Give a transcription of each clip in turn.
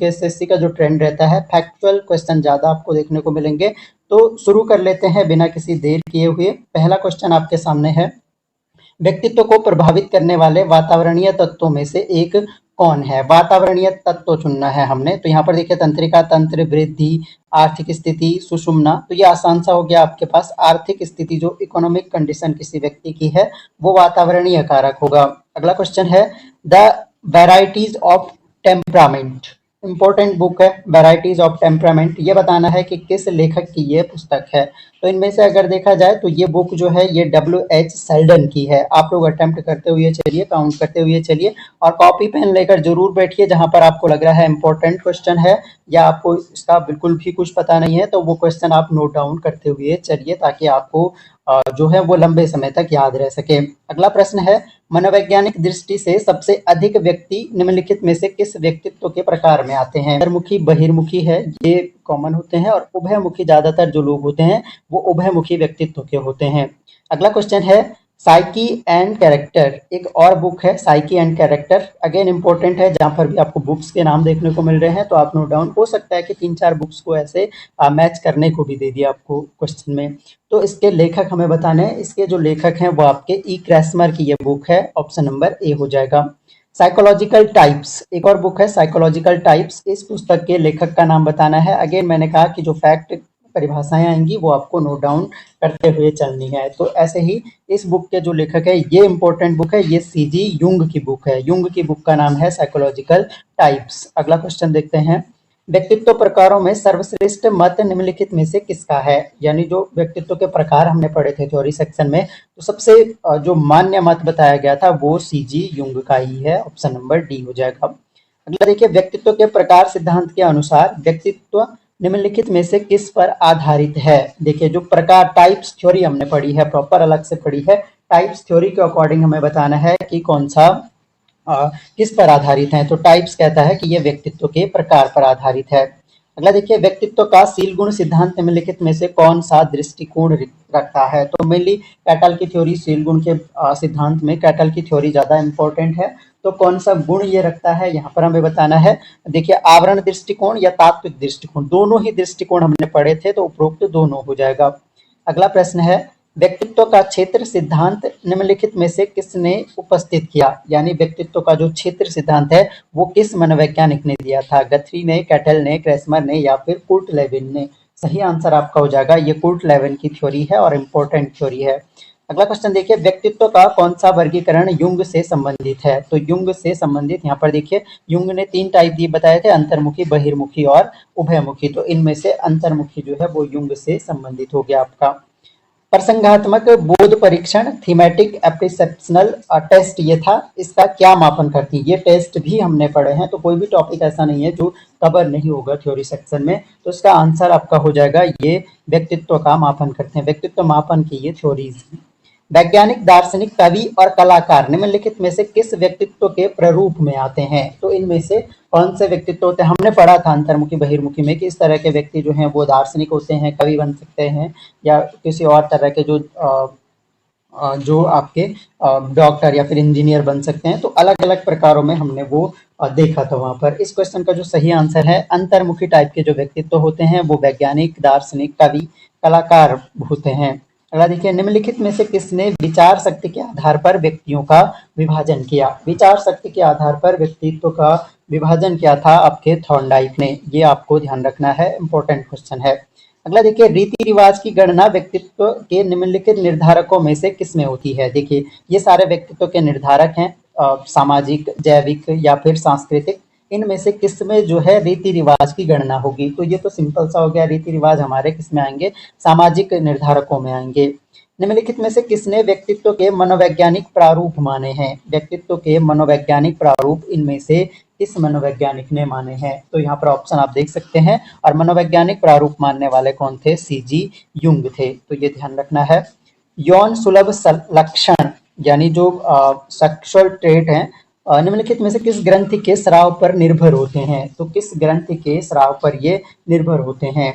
SSC का जो trend रहता है, फैक्चुअल क्वेश्चन ज़्यादा आपको देखने को मिलेंगे। तो शुरू कर लेते हैं बिना किसी देर किए हुए। पहला क्वेश्चन आपके सामने है, व्यक्तित्व को प्रभावित करने वाले वातावरणीय तत्वों में से एक कौन है? वातावरणीय तत्व चुनना है हमने। तो यहाँ पर देखिए, तंत्रिका तंत्र, वृद्धि, आर्थिक स्थिति, सुषुम्ना। तो ये आसान सा हो गया आपके पास। आर्थिक स्थिति, जो इकोनॉमिक कंडीशन किसी व्यक्ति की है, वो वातावरणीय कारक होगा। अगला क्वेश्चन है, the varieties of temperament. Important book है वेराइटीज ऑफ टेम्परामेंट। ये बताना है कि किस लेखक की ये पुस्तक है। तो इनमें से अगर देखा जाए तो ये बुक जो है ये W.H. सेल्डन की है। आप लोग अटेम्प्ट करते हुए चलिए, काउंट करते हुए चलिए, और कॉपी पेन लेकर जरूर बैठिए। जहां पर आपको लग रहा है इंपॉर्टेंट क्वेश्चन है या आपको इसका बिल्कुल भी कुछ पता नहीं है, तो वो क्वेश्चन आप नोट डाउन करते हुए चलिए, ताकि आपको जो है वो लंबे समय तक याद रह सके। अगला प्रश्न है, मनोवैज्ञानिक दृष्टि से सबसे अधिक व्यक्ति निम्नलिखित में से किस व्यक्तित्व के प्रकार में आते हैं? अंतर्मुखी, बहिर्मुखी है, ये कॉमन होते हैं, और उभयमुखी ज्यादातर जो लोग होते हैं वो उभयमुखी व्यक्तित्व के होते हैं। अगला क्वेश्चन है, साइकी एंड कैरेक्टर। एक और बुक है psyche and character, again important है। जहां पर भी आपको बुक्स के नाम देखने को मिल रहे हैं तो आप नोट डाउन, हो सकता है कि 3-4 बुक्स को ऐसे मैच करने को भी दे दिया आपको क्वेश्चन में। तो इसके लेखक हमें बताने हैं। इसके जो लेखक हैं वो आपके ई क्रैस्मर की ये बुक है, ऑप्शन नंबर ए हो जाएगा। साइकोलॉजिकल टाइप्स, एक और बुक है साइकोलॉजिकल टाइप्स। इस पुस्तक के लेखक का नाम बताना है। अगेन मैंने कहा कि जो फैक्ट परिभाषाएं आएंगी वो आपको नोट डाउन करते हुए चलनी है। तो ऐसे ही इस बुक के जो लेखक है, ये इंपॉर्टेंट बुक है, ये सीजी युंग की बुक है। युंग की बुक का नाम है साइकोलॉजिकल टाइप्स। अगला क्वेश्चन देखते हैं, व्यक्तित्व प्रकारों में सर्वश्रेष्ठ मत निम्नलिखित में से किसका है? यानी जो व्यक्तित्व के प्रकार हमने पढ़े थे थ्योरी सेक्शन में, तो सबसे जो मान्य मत बताया गया था वो सीजी युंग का ही है, ऑप्शन नंबर डी हो जाएगा। अगला देखिए, व्यक्तित्व के प्रकार सिद्धांत के अनुसार व्यक्तित्व निम्नलिखित में से किस पर आधारित है? देखिए, जो प्रकार टाइप्स थ्योरी हमने पढ़ी है, प्रॉपर अलग से पढ़ी है, टाइप्स थ्योरी के अकॉर्डिंग हमें बताना है कि कौन सा किस पर आधारित है। तो टाइप्स कहता है कि ये व्यक्तित्व के प्रकार पर आधारित है। अगला देखिए, व्यक्तित्व का सील गुण सिद्धांत निम्नलिखित में से कौन सा दृष्टिकोण रखता है? तो मेनली कैटल की थ्योरी, सील गुण के सिद्धांत में कैटल की थ्योरी ज्यादा इंपॉर्टेंट है। तो कौन सा गुण ये रखता है, यहाँ पर हमें बताना है। देखिए, आवरण दृष्टिकोण या तात्विक दृष्टिकोण, दोनों ही दृष्टिकोण हमने पढ़े थे, तो उपरोक्त दोनों हो जाएगा। अगला प्रश्न है, व्यक्तित्व का क्षेत्र सिद्धांत निम्नलिखित में से किसने उपस्थित किया? यानी व्यक्तित्व का जो क्षेत्र सिद्धांत है वो किस मनोवैज्ञानिक ने दिया था? गथरी ने, कैटल ने, क्रैस्मर ने, या फिर कुर्ट लेविन ने? सही आंसर आपका हो जाएगा, ये कुर्ट लेविन की थ्योरी है और इम्पोर्टेंट थ्योरी है। अगला क्वेश्चन देखिए, व्यक्तित्व का कौन सा वर्गीकरण युंग से संबंधित है? तो युंग से संबंधित यहाँ पर देखिए, युंग ने 3 टाइप दिए बताए थे, अंतर्मुखी, बहिर्मुखी और उभयमुखी। तो इनमें से अंतर्मुखी जो है वो युंग से संबंधित हो गया आपका। प्रसंगात्मक बोध परीक्षण, थीमेटिक एप्रिसेप्शनल टेस्ट ये था, इसका क्या मापन करती है? ये टेस्ट भी हमने पढ़े हैं, तो कोई भी टॉपिक ऐसा नहीं है जो कवर नहीं होगा थ्योरी सेक्शन में। तो इसका आंसर आपका हो जाएगा, ये व्यक्तित्व का मापन करते हैं, व्यक्तित्व मापन की ये थ्योरीज। वैज्ञानिक, दार्शनिक, कवि और कलाकार निम्नलिखित में से किस व्यक्तित्व के प्ररूप में आते हैं? तो इनमें से कौन से व्यक्तित्व होते हैं? हमने पढ़ा था अंतर्मुखी, बहिर्मुखी में कि इस तरह के व्यक्ति जो हैं वो दार्शनिक होते हैं, कवि बन सकते हैं, या किसी और तरह के जो आपके डॉक्टर या फिर इंजीनियर बन सकते हैं। तो अलग अलग प्रकारों में हमने वो देखा था वहां पर। इस क्वेश्चन का जो सही आंसर है, अंतर्मुखी टाइप के जो व्यक्तित्व होते हैं वो वैज्ञानिक, दार्शनिक, कवि, कलाकार होते हैं। अगला देखिए, निम्नलिखित में से किसने विचार शक्ति के आधार पर व्यक्तियों का विभाजन किया? विचार शक्ति के आधार पर व्यक्तित्व का विभाजन किया था आपके थॉर्नडाइक ने, ये आपको ध्यान रखना है, इंपॉर्टेंट क्वेश्चन है। अगला देखिए, रीति रिवाज की गणना व्यक्तित्व के निम्नलिखित निर्धारकों में से किसमें होती है? देखिए, ये सारे व्यक्तित्व के निर्धारक हैं, सामाजिक, जैविक या फिर सांस्कृतिक। इनमें से किसमें जो है रीति रिवाज की गणना होगी? तो ये तो सिंपल सा हो गया, रीति रिवाज हमारे किसमें आएंगे? सामाजिक निर्धारकों में आएंगे। निम्नलिखित में से किसने व्यक्तित्व के मनोवैज्ञानिक प्रारूप माने हैं? व्यक्तित्व के मनोवैज्ञानिक प्रारूप इनमें से किस मनोवैज्ञानिक ने माने हैं? तो यहाँ पर ऑप्शन आप देख सकते हैं, और मनोवैज्ञानिक प्रारूप मानने वाले कौन थे? सीजी युंग थे। तो ये ध्यान रखना है। यौन सुलभ लक्षण, यानी जो सेक्सुअल ट्रेट है, निम्नलिखित में से किस ग्रंथि के स्राव पर निर्भर होते हैं? तो किस ग्रंथि के स्राव पर ये निर्भर होते हैं?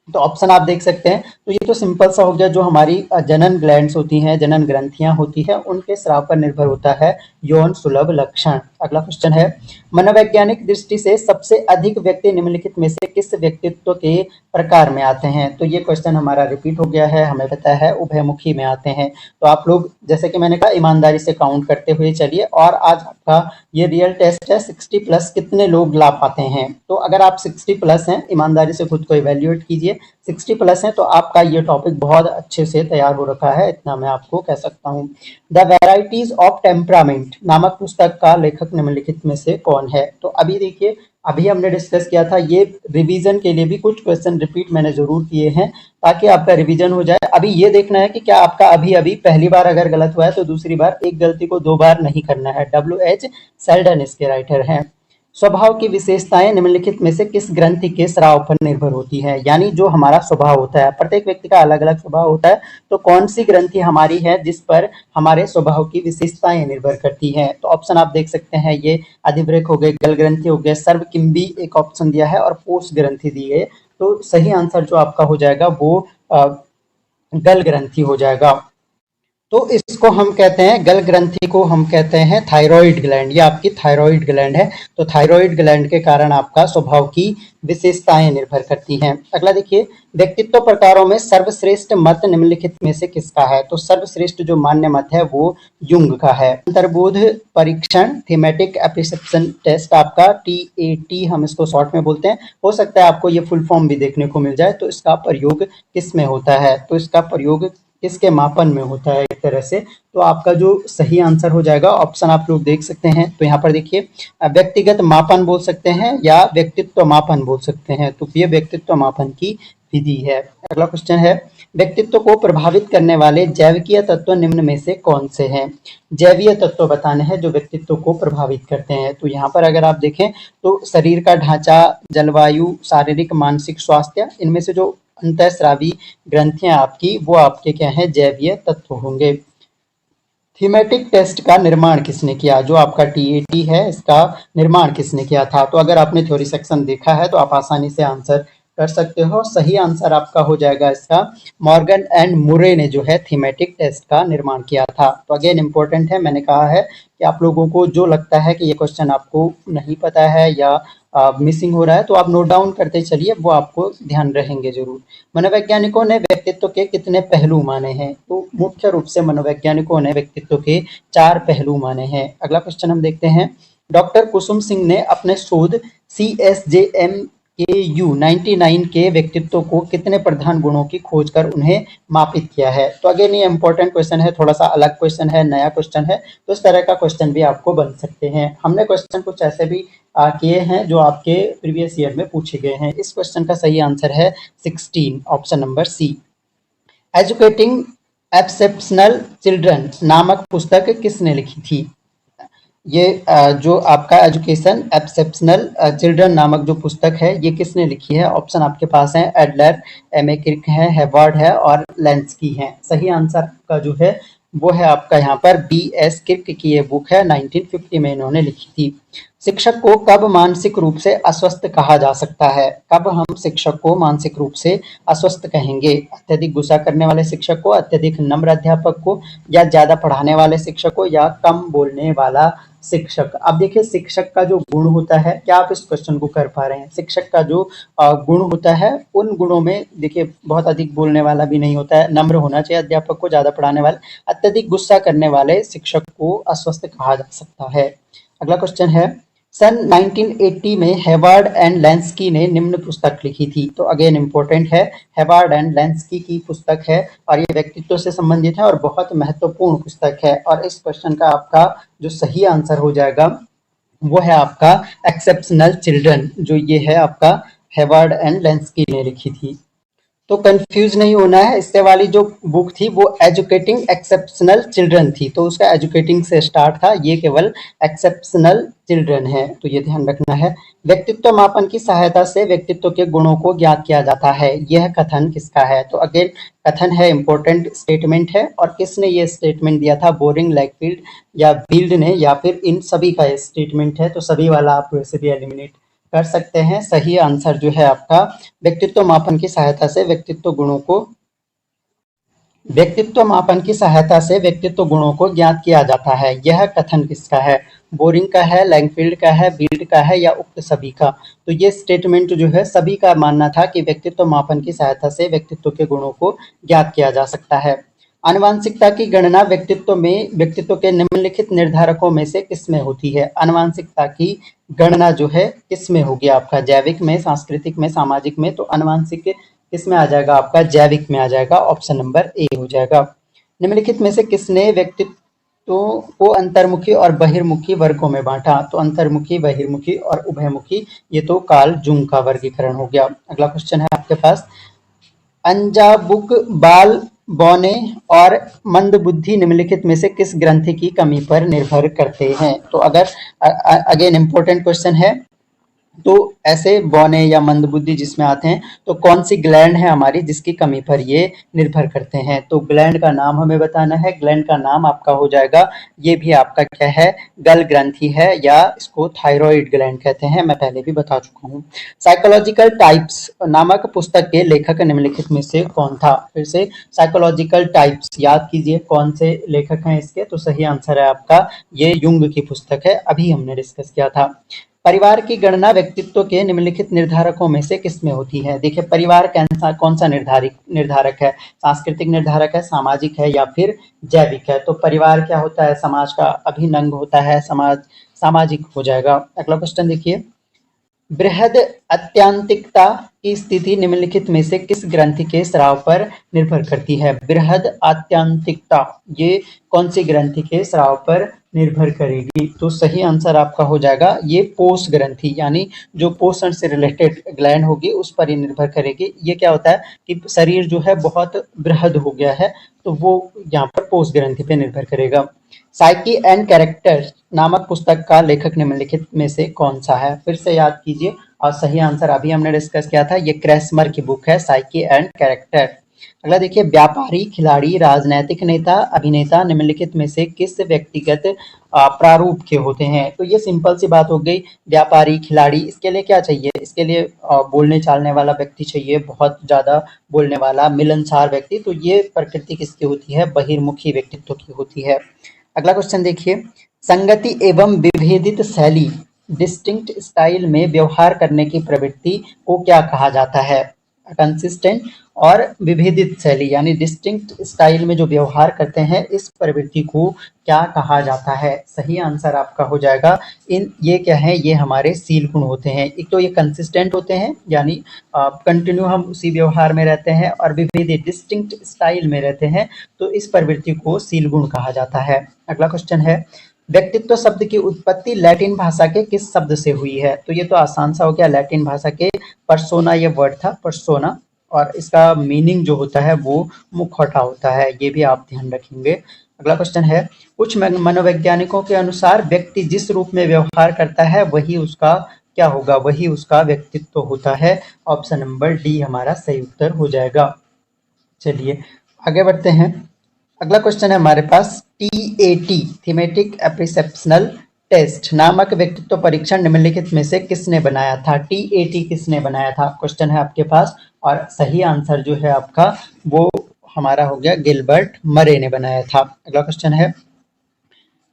तो ऑप्शन आप देख सकते हैं। तो ये तो सिंपल सा हो गया, जो हमारी जनन ग्लैंड्स होती हैं, जनन ग्रंथियां होती हैं, उनके स्राव पर निर्भर होता है यौन सुलभ लक्षण। अगला क्वेश्चन है, मनोवैज्ञानिक दृष्टि से सबसे अधिक व्यक्ति निम्नलिखित में से किस व्यक्तित्व के प्रकार में आते हैं? तो ये क्वेश्चन हमारा रिपीट हो गया है, हमें पता है उभयमुखी में आते हैं। तो आप लोग जैसे कि मैंने कहा ईमानदारी से काउंट करते हुए चलिए, और आज आपका ये रियल टेस्ट है 60 प्लस कितने लोग ला पाते हैं। तो अगर आप 60 प्लस हैं, ईमानदारी से खुद को इवैल्यूएट कीजिए, 60 प्लस हैं तो आपका ये टॉपिक बहुत अच्छे से तैयार हो रखा है, इतना मैं आपको कह सकता हूँ। द वेराइटीज ऑफ टेम्परामेंट नामक पुस्तक का लेखक निम्नलिखित में से कौन है? तो अभी देखिए, अभी हमने डिस्कस किया था, ये रिवीजन के लिए भी कुछ क्वेश्चन रिपीट मैंने जरूर किए हैं ताकि आपका रिवीजन हो जाए। अभी ये देखना है कि क्या आपका अभी पहली बार अगर गलत हुआ है तो दूसरी बार एक गलती को 2 बार नहीं करना है। WH सेल्डन इसके राइटर हैं। स्वभाव की विशेषताएं निम्नलिखित में से किस ग्रंथि के स्राव पर निर्भर होती है? यानी जो हमारा स्वभाव होता है, प्रत्येक व्यक्ति का अलग अलग स्वभाव होता है, तो कौन सी ग्रंथि हमारी है जिस पर हमारे स्वभाव की विशेषताएं निर्भर करती हैं? तो ऑप्शन आप देख सकते हैं, ये अधिवृक्क हो गए, गल ग्रंथि हो गए, सर्वकिंबी एक ऑप्शन दिया है, और पोष ग्रंथि दी है। तो सही आंसर जो आपका हो जाएगा वो गल ग्रंथि हो जाएगा। तो इसको हम कहते हैं, गल ग्रंथि को हम कहते हैं थायराइड ग्लैंड। ये आपकी थायराइड ग्लैंड है। तो थायराइड ग्लैंड के कारण आपका स्वभाव की विशेषताएं निर्भर करती हैं। अगला देखिए, व्यक्तित्व प्रकारों में सर्वश्रेष्ठ मत निम्नलिखित में से किसका है? तो सर्वश्रेष्ठ जो मान्य मत है वो युंग का है। अंतर्बोध परीक्षण, थीमेटिक एप्रिसिएप्शन टेस्ट, आपका TAT हम इसको शॉर्ट में बोलते हैं। हो सकता है आपको ये फुल फॉर्म भी देखने को मिल जाए। तो इसका प्रयोग किस में होता है? तो इसका प्रयोग किसके मापन में होता है एक तरह से? तो आपका जो सही आंसर हो जाएगा, ऑप्शन आप लोग देख सकते हैं। तो यहाँ पर देखिए, व्यक्तिगत मापन बोल सकते हैं या व्यक्तित्व मापन बोल सकते हैं। तो ये व्यक्तित्व मापन की विधि है। अगला क्वेश्चन है, व्यक्तित्व को प्रभावित करने वाले जैविकीय तत्व निम्न में से कौन से हैं? जैवीय तत्व बताने हैं जो व्यक्तित्व को प्रभावित करते हैं। तो यहाँ पर अगर आप देखें तो शरीर का ढांचा, जलवायु, शारीरिक मानसिक स्वास्थ्य, इनमें से जो अंतःस्रावी ग्रंथियां आपकी, वो आपके क्या है? जैवीय तत्व होंगे। थीमेटिक टेस्ट का निर्माण किसने किया? जो आपका TAT है, इसका निर्माण किसने किया था? तो अगर आपने थ्योरी सेक्शन देखा है तो आप आसानी से आंसर कर सकते हो। सही आंसर आपका हो जाएगा इसका, मॉर्गन एंड मुरे ने जो है थीमेटिक टेस्ट का निर्माण किया था। तो अगेन इंपॉर्टेंट है, मैंने कहा है कि आप लोगों को जो लगता है कि ये क्वेश्चन आपको नहीं पता है या मिसिंग हो रहा है तो आप नोट डाउन करते चलिए, वो आपको ध्यान रहेंगे जरूर। मनोवैज्ञानिकों ने व्यक्तित्व के कितने पहलू माने हैं? तो मुख्य रूप से मनोवैज्ञानिकों ने व्यक्तित्व के 4 पहलू माने हैं। अगला क्वेश्चन हम देखते हैं, डॉक्टर कुसुम सिंह ने अपने शोध CSJMKU 99 के व्यक्तित्व को कितने प्रधान गुणों की खोज कर उन्हें मापित किया है? तो अगेन ये इंपॉर्टेंट क्वेश्चन है, थोड़ा सा अलग क्वेश्चन है, नया क्वेश्चन है, तो इस तरह का क्वेश्चन भी आपको बन सकते हैं। हमने क्वेश्चन कुछ ऐसे भी किए हैं जो आपके प्रीवियस ईयर में पूछे गए हैं। इस क्वेश्चन का सही आंसर है 16, option number C। Educating exceptional children नामक पुस्तक किसने लिखी थी? ये जो आपका एजुकेशन एक्सेप्शनल चिल्ड्रन नामक जो पुस्तक है, ये किसने लिखी है? ऑप्शन आपके पास है, एडलर, M.A. किर्क है, हेवार्ड है और लेंस्की है। सही आंसर का जो है वो है आपका यहाँ पर B.S. किर्क की ये बुक है, 1950 में इन्होंने लिखी थी। शिक्षक को कब मानसिक रूप से अस्वस्थ कहा जा सकता है? कब हम शिक्षक को मानसिक रूप से अस्वस्थ कहेंगे? अत्यधिक गुस्सा करने वाले शिक्षक को, अत्यधिक नम्र अध्यापक को, या ज्यादा पढ़ाने वाले शिक्षक को, या कम बोलने वाला शिक्षक? अब देखिए, शिक्षक का जो गुण होता है, क्या आप इस क्वेश्चन को कर पा रहे हैं? शिक्षक का जो गुण होता है, उन गुणों में देखिए बहुत अधिक बोलने वाला भी नहीं होता है, नम्र होना चाहिए अध्यापक को, ज्यादा पढ़ाने वाले, अत्यधिक गुस्सा करने वाले शिक्षक को अस्वस्थ कहा जा सकता है। अगला क्वेश्चन है, सन 1980 में हेवार्ड एंड लेंस्की ने निम्न पुस्तक लिखी थी। तो अगेन इंपॉर्टेंट है, हेवार्ड एंड लेंस्की की पुस्तक है और ये व्यक्तित्व से संबंधित है और बहुत महत्वपूर्ण पुस्तक है। और इस क्वेश्चन का आपका जो सही आंसर हो जाएगा वो है आपका एक्सेप्शनल चिल्ड्रन, जो ये है आपका हेवार्ड एंड लेंस्की ने लिखी थी। तो कंफ्यूज नहीं होना है, इससे वाली जो बुक थी वो एजुकेटिंग एक्सेप्शनल चिल्ड्रन थी, तो उसका एजुकेटिंग से स्टार्ट था, ये केवल एक्सेप्शनल चिल्ड्रन है, तो ये ध्यान रखना है। व्यक्तित्व मापन की सहायता से व्यक्तित्व के गुणों को ज्ञात किया जाता है, यह कथन किसका है? तो अगेन कथन है, इंपॉर्टेंट स्टेटमेंट है, और किसने ये स्टेटमेंट दिया था? बोरिंग, लैकफील्ड या बिल्ड ने, या फिर इन सभी का स्टेटमेंट है। तो सभी वाला आप वैसे भी एलिमिनेट कर सकते हैं। सही आंसर जो है आपका, व्यक्तित्व मापन की सहायता से व्यक्तित्व गुणों को व्यक्तित्व मापन की सहायता से व्यक्तित्व गुणों को ज्ञात किया जाता है। यह कथन किसका है? बोरिंग का है, लैंगफील्ड का है, बील्ड का है या उक्त सभी का? तो ये स्टेटमेंट जो है सभी का मानना था कि व्यक्तित्व मापन की सहायता से व्यक्तित्व के गुणों को ज्ञात किया जा सकता है। आनुवांशिकता की गणना व्यक्तित्व के निम्नलिखित निर्धारकों में से किसमें होती है? आनुवांशिकता की गणना जो है किसमें होगी आपका? जैविक में, सांस्कृतिक में, सामाजिक में? तो आनुवांशिक किसमें आ जाएगा आपका? जैविक में आ जाएगा। ऑप्शन नंबर ए हो जाएगा। निम्नलिखित में से किसने व्यक्तित्व को अंतर्मुखी और बहिर्मुखी वर्गों में बांटा? तो अंतर्मुखी, बहिर्मुखी और उभयमुखी, ये तो कार्ल जुंग का वर्गीकरण हो गया। अगला क्वेश्चन है आपके पास, अंजाबुक, बाल, बौने और मंदबुद्धि निम्नलिखित में से किस ग्रंथि की कमी पर निर्भर करते हैं? तो अगर अगेन इंपॉर्टेंट क्वेश्चन है, तो ऐसे बौने या मंदबुद्धि जिसमें आते हैं, तो कौन सी ग्लैंड है हमारी जिसकी कमी पर ये निर्भर करते हैं? तो ग्लैंड का नाम हमें बताना है। ग्लैंड का नाम आपका हो जाएगा, ये भी आपका क्या है? गल ग्रंथि है, या इसको थायराइड ग्लैंड कहते हैं, मैं पहले भी बता चुका हूँ। साइकोलॉजिकल टाइप्स नामक पुस्तक के लेखक निम्नलिखित में से कौन था? फिर से साइकोलॉजिकल टाइप्स याद कीजिए, कौन से लेखक हैं इसके? तो सही आंसर है आपका ये युंग की पुस्तक है, अभी हमने डिस्कस किया था। परिवार की गणना व्यक्तित्व के निम्नलिखित निर्धारकों में से किसमें होती है? देखिए, परिवार कौन सा निर्धारक है? सांस्कृतिक निर्धारक है, सामाजिक है या फिर जैविक है? तो परिवार क्या होता है? समाज का अभिन्न अंग होता है, सामाजिक हो जाएगा। अगला क्वेश्चन देखिए, बृहद आत्यंतिकता की स्थिति निम्नलिखित में से किस ग्रंथि के स्राव पर निर्भर करती है? बृहद आत्यंतिकता ये कौन सी ग्रंथि के स्राव पर निर्भर करेगी? तो सही आंसर आपका हो जाएगा ये पोष ग्रंथि, यानी जो पोषण से रिलेटेड ग्लैंड होगी उस पर ही निर्भर करेगी। ये क्या होता है कि शरीर जो है बहुत बृहद हो गया है, तो वो यहाँ पर पोष ग्रंथि पे निर्भर करेगा। साइकी एंड कैरेक्टर नामक पुस्तक का लेखक निम्नलिखित में से कौन सा है? फिर से याद कीजिए, और सही आंसर अभी हमने डिस्कस किया था, ये क्रेसमर की बुक है, साइकी एंड कैरेक्टर। अगला देखिए, व्यापारी, खिलाड़ी, राजनैतिक नेता, अभिनेता निम्नलिखित में से किस व्यक्तिगत प्रारूप के होते हैं? तो ये सिंपल सी बात हो गई। व्यापारी, खिलाड़ी, इसके लिए क्या चाहिए? इसके लिए बोलने चालने वाला व्यक्ति चाहिए, बहुत ज्यादा बोलने वाला, मिलनसार व्यक्ति। तो ये प्रकृति किसकी होती है? बहिर्मुखी व्यक्तित्व की होती है। अगला क्वेश्चन देखिए, संगति एवं विभेदित शैली, डिस्टिंक्ट स्टाइल में व्यवहार करने की प्रवृत्ति को क्या कहा जाता है? कंसिस्टेंट और विभेदित शैली, यानी डिस्टिंक्ट स्टाइल में जो व्यवहार करते हैं, इस प्रवृत्ति को क्या कहा जाता है? सही आंसर आपका हो जाएगा, ये क्या है? ये हमारे शील गुण होते हैं। एक तो ये कंसिस्टेंट होते हैं, यानी कंटिन्यू हम उसी व्यवहार में रहते हैं, और विभेदित डिस्टिंक्ट स्टाइल में रहते हैं, तो इस प्रवृत्ति को शील गुण कहा जाता है। अगला क्वेश्चन है, व्यक्तित्व शब्द की उत्पत्ति लैटिन भाषा के किस शब्द से हुई है? तो ये तो आसान सा हो गया, लैटिन भाषा के पर्सोना ये वर्ड था, पर्सोना, और इसका मीनिंग जो होता है वो मुखौटा होता है, ये भी आप ध्यान रखेंगे। अगला क्वेश्चन है, कुछ मनोवैज्ञानिकों के अनुसार व्यक्ति जिस रूप में व्यवहार करता है वही उसका क्या होगा? वही उसका व्यक्तित्व होता है। ऑप्शन नंबर डी हमारा सही उत्तर हो जाएगा। चलिए आगे बढ़ते हैं। अगला क्वेश्चन है हमारे पास, TAT थीमेटिक एप्रिसेप्शनल टेस्ट नामक व्यक्तित्व परीक्षण निम्नलिखित में से किसने बनाया था? TAT किसने बनाया था? क्वेश्चन है आपके पास, और सही आंसर जो है आपका वो हमारा हो गया गिलबर्ट मरे ने बनाया था। अगला क्वेश्चन है,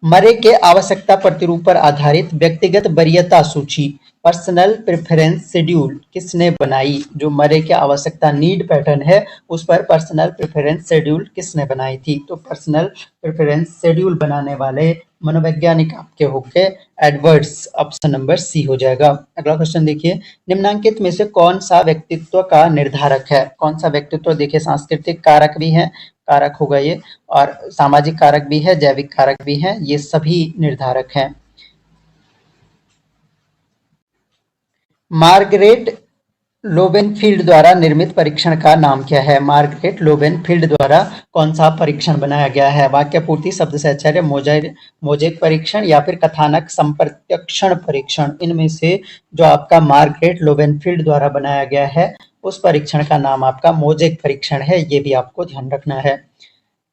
मरे के आवश्यकता प्रतिरूप पर आधारित व्यक्तिगत वरीयता सूची, पर्सनल प्रेफरेंस शेड्यूल किसने बनाई? जो मरे के आवश्यकता नीड पैटर्न है, उस पर पर्सनल प्रेफरेंस शेड्यूल किसने बनाई थी? तो पर्सनल प्रेफरेंस शेड्यूल बनाने वाले मनोवैज्ञानिक आपके होंगे एडवर्ड्स। ऑप्शन नंबर सी हो जाएगा। अगला क्वेश्चन देखिए, निम्नांकित में से कौन सा व्यक्तित्व का निर्धारक है? कौन सा व्यक्तित्व? देखिए, सांस्कृतिक कारक भी है, कारक होगा ये, और सामाजिक कारक भी है, जैविक कारक भी है, ये सभी निर्धारक हैं। मार्गरेट लोवेनफील्ड द्वारा निर्मित परीक्षण का नाम क्या है? मार्गरेट लोवेनफील्ड द्वारा कौन सा परीक्षण बनाया गया है? वाक्य पूर्ति, शब्द से आचार्य, मोजेक परीक्षण या फिर कथानक संप्रत्यक्षण परीक्षण, इनमें से जो आपका मार्गरेट लोवेनफील्ड द्वारा बनाया गया है उस परीक्षण का नाम आपका मोजेक परीक्षण है, ये भी आपको ध्यान रखना है।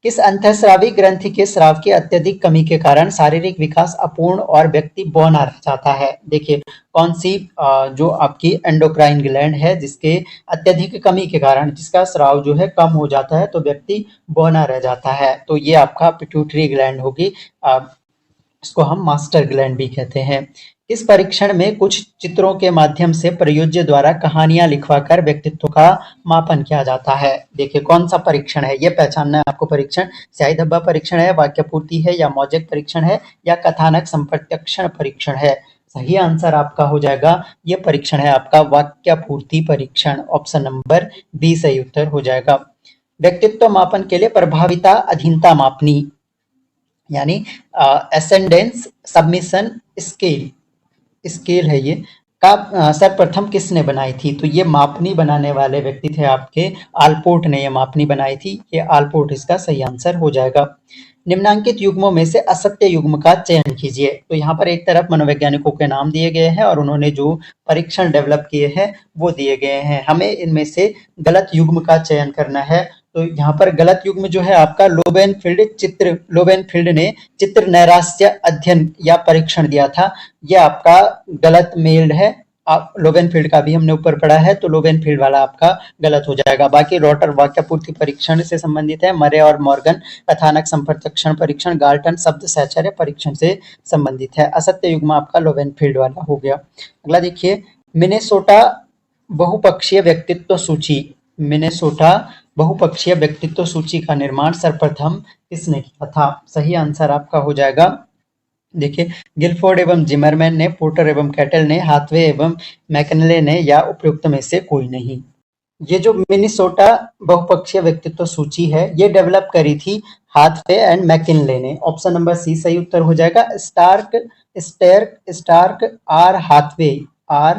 किस अंतःस्रावी ग्रंथि के स्राव की अत्यधिक कमी के कारण शारीरिक विकास अपूर्ण और व्यक्ति बौना रह जाता है? देखिए कौन सी जो आपकी एंडोक्राइन ग्लैंड है जिसके अत्यधिक कमी के कारण जिसका स्राव जो है कम हो जाता है तो व्यक्ति बौना रह जाता है, तो ये आपका पिट्यूटरी ग्लैंड होगी। इसको हम मास्टर ग्लैंड भी कहते हैं। इस परीक्षण में कुछ चित्रों के माध्यम से प्रयोज्य द्वारा कहानियां लिखवाकर व्यक्तित्व का मापन किया जाता है। देखिए कौन सा परीक्षण है ये पहचानना है आपको। परीक्षण स्याही धब्बा परीक्षण है, वाक्य पूर्ति है, या मौजक परीक्षण है, या कथानक संप्रत्यक्षण परीक्षण है। सही आंसर आपका हो जाएगा ये परीक्षण है आपका वाक्य पूर्ति परीक्षण। ऑप्शन नंबर बी सही उत्तर हो जाएगा। व्यक्तित्व मापन के लिए प्रभाविता अधीनता मापनी यानी एसेंडेंस सबमिशन स्केल है ये का सर्वप्रथम किसने बनाई थी? तो ये मापनी बनाने वाले व्यक्ति थे आपके आलपोर्ट ने ये मापनी बनाई थी। ये आलपोर्ट इसका सही आंसर हो जाएगा। निम्नांकित युग्मों में से असत्य युग्म का चयन कीजिए। तो यहाँ पर एक तरफ मनोवैज्ञानिकों के नाम दिए गए हैं और उन्होंने जो परीक्षण डेवलप किए हैं वो दिए गए हैं। हमें इनमें से गलत युग्म का चयन करना है। तो यहाँ पर गलत युग्म जो है आपका लोबेनफील्ड ने चित्र नैराश्य अध्ययन या परीक्षण दिया था, ये आपका गलत मेल्ड है। आप लोबेनफील्ड का भी हमने ऊपर पढ़ा है तो लोबेनफील्ड वाला आपका गलत हो जाएगा। बाकी रोटर वाक्य पूर्ति परीक्षण से संबंधित है, मरे और मॉर्गन कथानक संप्रत्यक्षण परीक्षण, गाल्टन शब्द साहचर्य परीक्षण से संबंधित है। असत्य युग्म आपका लोबेनफील्ड वाला हो गया। अगला देखिए मिनेसोटा बहुपक्षीय व्यक्तित्व सूची। मिनेसोटा बहुपक्षीय व्यक्तित्व सूची का निर्माण सर्वप्रथम किसने किया था? सही आंसर आपका हो जाएगा देखिए गिलफोर्ड एवं जिमरमैन ने, पोर्टर एवं कैटल ने, हाथवे एवं मैकनले ने, या उपयुक्त में से कोई नहीं। ये जो मिनेसोटा बहुपक्षीय व्यक्तित्व सूची है ये डेवलप करी थी हाथवे एंड मैकिनले ने। ऑप्शन नंबर सी सही उत्तर हो जाएगा। स्टार्क आर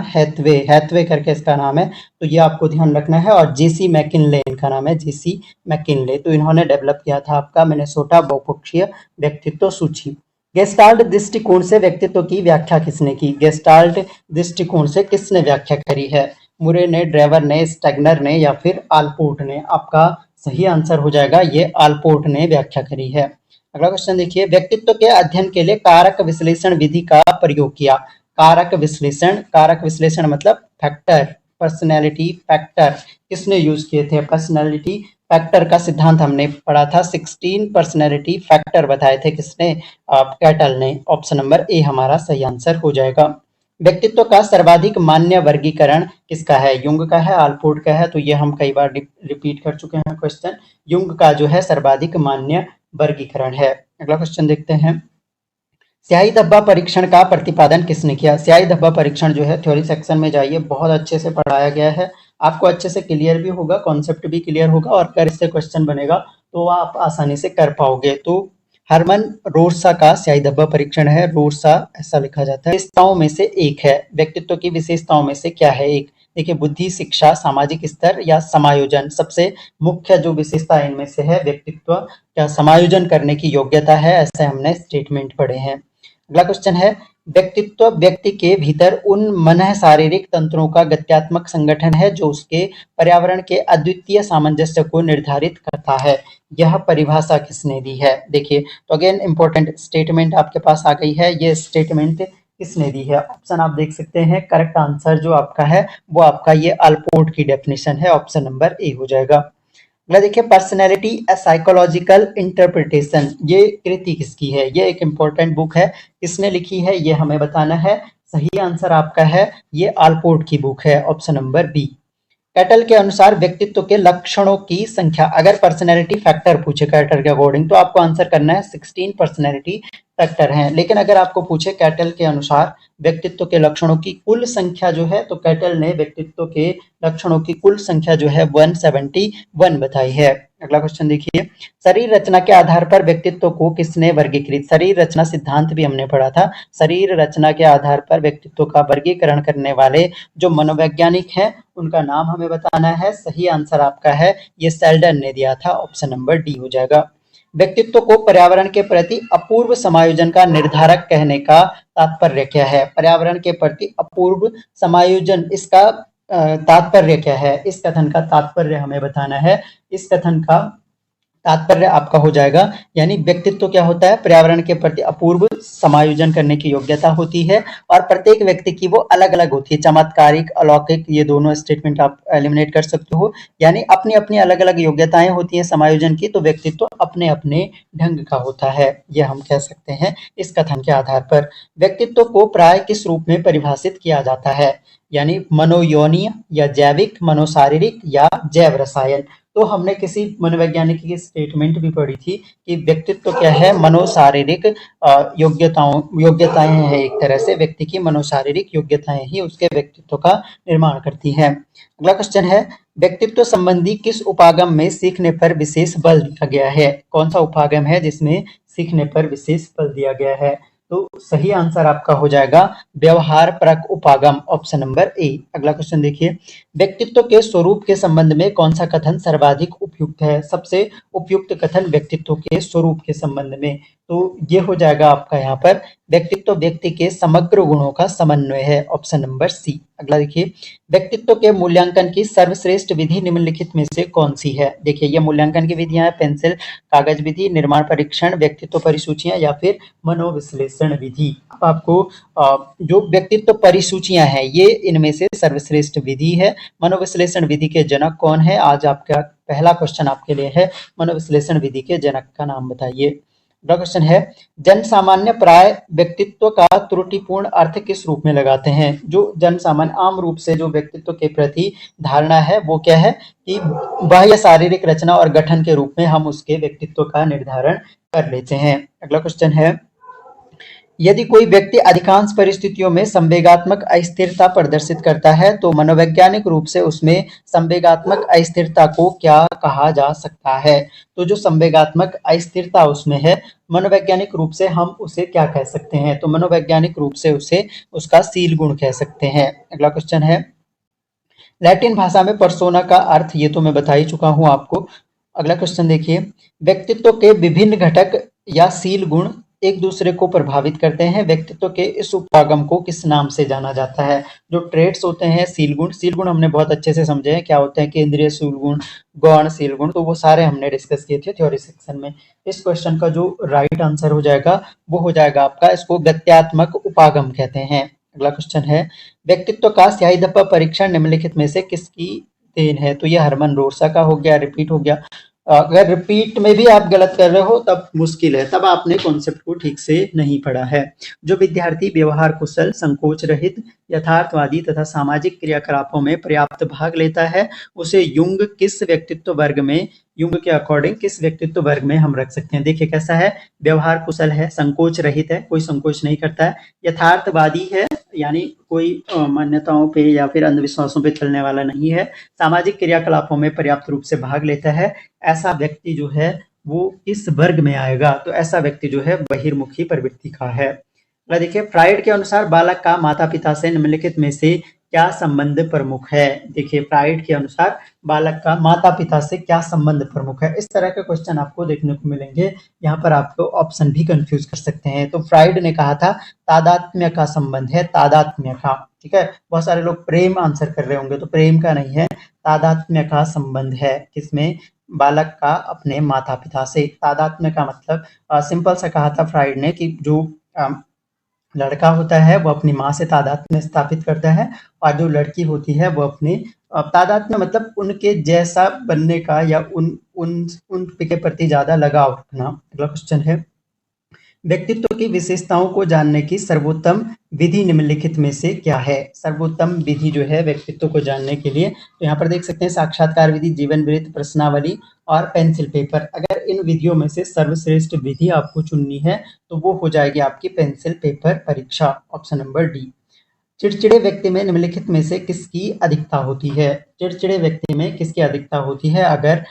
हैथवे करके इसका नाम है, तो ये आपको ध्यान रखना है। और जेसी मैकिनले इनका नाम है, जेसी मैकिनले। तो इन्होंने डेवलप किया था आपका मिनेसोटा बहुपक्षीय व्यक्तित्व सूची। गेस्टाल्ट दृष्टिकोण से व्यक्तित्व की व्याख्या किसने की? गेस्टाल्ट दृष्टिकोण से किसने व्याख्या करी है? मुरे ने, ड्रेवर ने, स्टेगनर ने, या फिर आलपोर्ट ने? आपका सही आंसर हो जाएगा ये आलपोर्ट ने व्याख्या करी है। अगला क्वेश्चन देखिए व्यक्तित्व के अध्ययन के लिए कारक विश्लेषण विधि का प्रयोग किया। कारक विश्लेषण मतलब फैक्टर, पर्सनैलिटी फैक्टर किसने यूज किए थे? पर्सनैलिटी फैक्टर का सिद्धांत हमने पढ़ा था। 16 पर्सनैलिटी फैक्टर बताए थे किसने? कैटल ने। ऑप्शन नंबर ए हमारा सही आंसर हो जाएगा। व्यक्तित्व का सर्वाधिक मान्य वर्गीकरण किसका है? युंग का है, आलपोर्ट का है? तो ये हम कई बार रिपीट कर चुके हैं क्वेश्चन। युंग का जो है सर्वाधिक मान्य वर्गीकरण है। अगला क्वेश्चन देखते हैं स्याही धब्बा परीक्षण का प्रतिपादन किसने किया? स्याही धब्बा परीक्षण जो है थ्योरी सेक्शन में जाइए, बहुत अच्छे से पढ़ाया गया है, आपको अच्छे से क्लियर भी होगा, कॉन्सेप्ट भी क्लियर होगा और अगर इससे क्वेश्चन बनेगा तो आप आसानी से कर पाओगे। तो हरमन रोरसा का स्याही धब्बा परीक्षण है, रोरसा ऐसा लिखा जाता है। विशेषताओं में से एक है, व्यक्तित्व की विशेषताओं में से क्या है? एक देखिए बुद्धि, शिक्षा, सामाजिक स्तर या समायोजन। सबसे मुख्य जो विशेषता इनमें से है व्यक्तित्व क्या समायोजन करने की योग्यता है, ऐसे हमने स्टेटमेंट पढ़े हैं। अगला क्वेश्चन है व्यक्तित्व व्यक्ति के भीतर उन मन शारीरिक तंत्रों का गत्यात्मक संगठन है जो उसके पर्यावरण के अद्वितीय सामंजस्य को निर्धारित करता है। यह परिभाषा किसने दी है? देखिए तो अगेन इंपॉर्टेंट स्टेटमेंट आपके पास आ गई है। ये स्टेटमेंट किसने दी है? ऑप्शन आप देख सकते हैं। करेक्ट आंसर जो आपका है वो आपका ये आलपोर्ट की डेफिनेशन है। ऑप्शन नंबर ए हो जाएगा। देखिए पर्सनैलिटी ए साइकोलॉजिकल इंटरप्रिटेशन, ये कृति किसकी है? ये एक इंपॉर्टेंट बुक है, किसने लिखी है ये हमें बताना है। सही आंसर आपका है ये आलपोर्ट की बुक है। Option number B. कैटल के अनुसार व्यक्तित्व के लक्षणों की संख्या, अगर पर्सनैलिटी फैक्टर पूछे कैटल के अकॉर्डिंग तो आपको आंसर करना है 16 पर्सनैलिटी फैक्टर हैं। लेकिन अगर आपको पूछे कैटल के अनुसार व्यक्तित्व के लक्षणों की कुल संख्या जो है तो कैटल ने व्यक्तित्व के लक्षणों की कुल संख्या जो है 171 बताई है। अगला क्वेश्चन देखिए शरीर रचना के आधार पर व्यक्तित्व को किसने वर्गीकृत? शरीर रचना सिद्धांत भी हमने पढ़ा था। शरीर रचना के आधार पर व्यक्तित्व का वर्गीकरण करने वाले जो मनोवैज्ञानिक हैं उनका नाम हमें बताना है। सही आंसर आपका है ये सेल्डन ने दिया था। ऑप्शन नंबर डी हो जाएगा। व्यक्तित्व को पर्यावरण के प्रति अपूर्व समायोजन का निर्धारक कहने का तात्पर्य क्या है? पर्यावरण के प्रति अपूर्व समायोजन, इसका तात्पर्य क्या है? इस कथन का तात्पर्य हमें बताना है। इस कथन का तात्पर्य आपका हो जाएगा, यानी व्यक्तित्व क्या होता है, पर्यावरण के प्रति अपूर्व समायोजन करने की योग्यता होती है और प्रत्येक व्यक्ति की वो अलग अलग होती है। चमत्कारिक, अलौकिक, ये दोनों स्टेटमेंट आप एलिमिनेट कर सकते हो, यानी अपनी अपनी अलग अलग योग्यताएं होती हैं समायोजन की, तो व्यक्तित्व अपने अपने ढंग का होता है, ये हम कह सकते हैं इस कथन के आधार पर। व्यक्तित्व को प्राय किस रूप में परिभाषित किया जाता है, यानी मनोयौनीय या जैविक, मनोशारीरिक या जैव रसायन। तो हमने किसी मनोवैज्ञानिक की स्टेटमेंट भी पढ़ी थी कि व्यक्तित्व क्या है, मनोशारीरिक योग्यताएं हैं, एक तरह से व्यक्ति की मनोशारीरिक योग्यताएं ही उसके व्यक्तित्व का निर्माण करती हैं। अगला क्वेश्चन है, व्यक्तित्व संबंधी किस उपागम में सीखने पर विशेष बल दिया गया है? कौन सा उपागम है जिसमें सीखने पर विशेष बल दिया गया है? तो सही आंसर आपका हो जाएगा व्यवहार परक उपागम, ऑप्शन नंबर ए। अगला क्वेश्चन देखिए, व्यक्तित्व के स्वरूप के संबंध में कौन सा कथन सर्वाधिक उपयुक्त है? सबसे उपयुक्त कथन व्यक्तित्व के स्वरूप के संबंध में, तो ये हो जाएगा आपका यहाँ पर, व्यक्तित्व व्यक्ति के समग्र गुणों का समन्वय है, ऑप्शन नंबर सी। अगला देखिए, व्यक्तित्व के मूल्यांकन की सर्वश्रेष्ठ विधि निम्नलिखित में से कौन सी है? देखिए, ये मूल्यांकन की विधियां हैं, पेंसिल कागज विधि, निर्माण परीक्षण, व्यक्तित्व परिसूचियां या फिर मनोविश्लेषण विधि। अब आपको जो व्यक्तित्व परिसूचियां हैं, ये इनमें से सर्वश्रेष्ठ विधि है। मनोविश्लेषण विधि के जनक कौन है? आज आपका पहला क्वेश्चन आपके लिए है, मनोविश्लेषण विधि के जनक का नाम बताइए। अगला क्वेश्चन है, जन सामान्य प्राय व्यक्तित्व का त्रुटिपूर्ण अर्थ किस रूप में लगाते हैं? जो जन सामान्य आम रूप से जो व्यक्तित्व के प्रति धारणा है वो क्या है कि बाह्य शारीरिक रचना और गठन के रूप में हम उसके व्यक्तित्व का निर्धारण कर लेते हैं। अगला क्वेश्चन है, यदि कोई व्यक्ति अधिकांश परिस्थितियों में संवेगात्मक अस्थिरता प्रदर्शित करता है तो मनोवैज्ञानिक रूप से उसमें संवेगात्मक अस्थिरता को क्या कहा जा सकता है? तो जो संवेगात्मक अस्थिरता उसमें है, मनोवैज्ञानिक रूप से हम उसे क्या कह सकते हैं? तो मनोवैज्ञानिक रूप से उसे उसका शील गुण कह सकते हैं। अगला क्वेश्चन है, लैटिन भाषा में पर्सोना का अर्थ ये तो मैं बता ही चुका हूं आपको। अगला क्वेश्चन देखिए, व्यक्तित्व के विभिन्न घटक या शील गुण एक दूसरे को प्रभावित करते हैं, व्यक्तित्व के इस उपागम को किस नाम से जाना जाता है? जो ट्रेट्स होते हैं, शील गुण हमने बहुत अच्छे से समझे हैं क्या होते हैं, केंद्रीय शील गुण, गौण शील गुण, तो वो सारे हमने डिस्कस किए थे थ्योरी सेक्शन में। इस क्वेश्चन का जो राइट आंसर हो जाएगा वो हो जाएगा आपका, इसको गत्यात्मक उपागम कहते हैं। अगला क्वेश्चन है, व्यक्तित्व का स्याही धब्बा परीक्षण निम्नलिखित में से किसकी देन है? तो ये हरमन रोसा का हो गया, रिपीट हो गया। अगर रिपीट में भी आप गलत कर रहे हो तब मुश्किल है, तब आपने कॉन्सेप्ट को ठीक से नहीं पढ़ा है। जो विद्यार्थी व्यवहार कुशल, संकोच रहित, यथार्थवादी तथा सामाजिक क्रियाकलापों में पर्याप्त भाग लेता है, उसे युंग किस व्यक्तित्व वर्ग में, युंग के अकॉर्डिंग किस व्यक्तित्व वर्ग में हम रख सकते हैं? देखिए कैसा है, व्यवहार कुशल है, संकोच रहित है, कोई संकोच नहीं करता है, यथार्थवादी है यानी कोई मान्यताओं पे या फिर अंधविश्वासों पे चलने वाला नहीं है, सामाजिक क्रियाकलापों में पर्याप्त रूप से भाग लेता है, ऐसा व्यक्ति जो है वो इस वर्ग में आएगा। तो ऐसा व्यक्ति जो है बहिर्मुखी प्रवृत्ति का है। देखिए, फ्राइड के अनुसार बालक का माता पिता से निम्नलिखित में से क्या संबंध प्रमुख है? देखिए, फ्राइड के अनुसार बालक का माता पिता से क्या संबंध प्रमुख है? इस तरह के क्वेश्चन आपको देखने को मिलेंगे, यहाँ पर आपको ऑप्शन भी कंफ्यूज कर सकते हैं। तो फ्राइड ने कहा था तादात्म्य का संबंध है, तादात्म्य का, ठीक है। बहुत सारे लोग प्रेम आंसर कर रहे होंगे, तो प्रेम का नहीं है, तादात्म्य का संबंध है, किसमें? बालक का अपने माता पिता से। तादात्म्य का मतलब सिंपल सा कहा था फ्राइड ने कि जो लड़का होता है वो अपनी माँ से तादात्म्य स्थापित करता है और जो लड़की होती है वो अपने तादात्म्य मतलब उनके जैसा बनने का या उन के प्रति ज्यादा लगाव रखना। अगला क्वेश्चन है, व्यक्तित्व की विशेषताओं को जानने की सर्वोत्तम विधि निम्नलिखित में से क्या है? सर्वोत्तम विधि जो है व्यक्तित्व को जानने के लिए, तो यहाँ पर देख सकते हैं साक्षात्कार विधि, जीवन वृत्त, प्रश्नावली और पेंसिल पेपर। अगर इन विधियों में से सर्वश्रेष्ठ विधि आपको चुननी है तो वो हो जाएगी आपकी पेंसिल पेपर परीक्षा, ऑप्शन नंबर डी। चिड़चिड़े व्यक्ति में निम्नलिखित में से किसकी अधिकता होती है? चिड़चिड़े व्यक्ति में किसकी अधिकता होती है अगर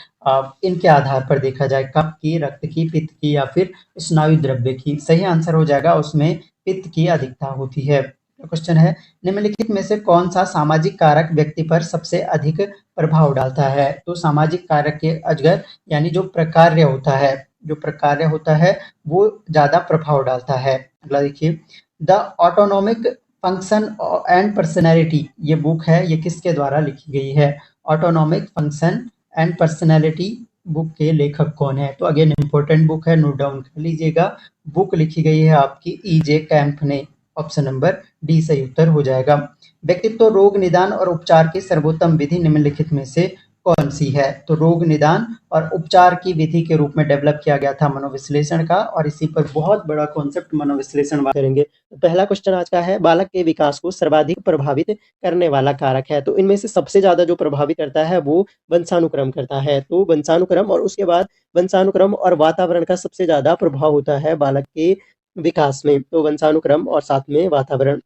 इनके आधार पर देखा जाए, कफ की, रक्त की, पित्त की या फिर स्नायु द्रव्य की? सही आंसर हो जाएगा उसमें पित्त की अधिकता होती है। क्वेश्चन है, निम्नलिखित में से कौन सा सामाजिक कारक व्यक्ति पर सबसे अधिक प्रभाव डालता है? तो सामाजिक कारक के अजगर यानी जो प्रकार्य होता है वो ज्यादा प्रभाव डालता है। अगला देखिए, the autonomic function and personality, ये बुक है, ये किसके द्वारा लिखी गई है? Autonomic function and personality book के लेखक कौन है? तो अगेन इम्पोर्टेंट बुक है, नोट डाउन कर लीजिएगा। बुक लिखी गई है आपकी ई.जे. कैंप ने। ऑप्शन नंबर डी सही उत्तर हो जाएगा। व्यक्तित्व रोग निदान और उपचार की सर्वोत्तम विधि निम्नलिखित में से कौन सी है? तो रोग निदान और उपचार की विधि के रूप में डेवलप किया गया था मनोविश्लेषण का, और इसी पर बहुत बड़ा कॉन्सेप्ट मनोविश्लेषण करेंगे। तो पहला क्वेश्चन आज का है, बालक के विकास को सर्वाधिक प्रभावित करने वाला कारक है। तो इनमें से सबसे ज्यादा जो प्रभावित करता है वो वंशानुक्रम करता है। तो वंशानुक्रम और उसके बाद वंशानुक्रम और वातावरण का सबसे ज्यादा प्रभाव होता है बालक के विकास में। तो वंशानुक्रम और साथ में वातावरण।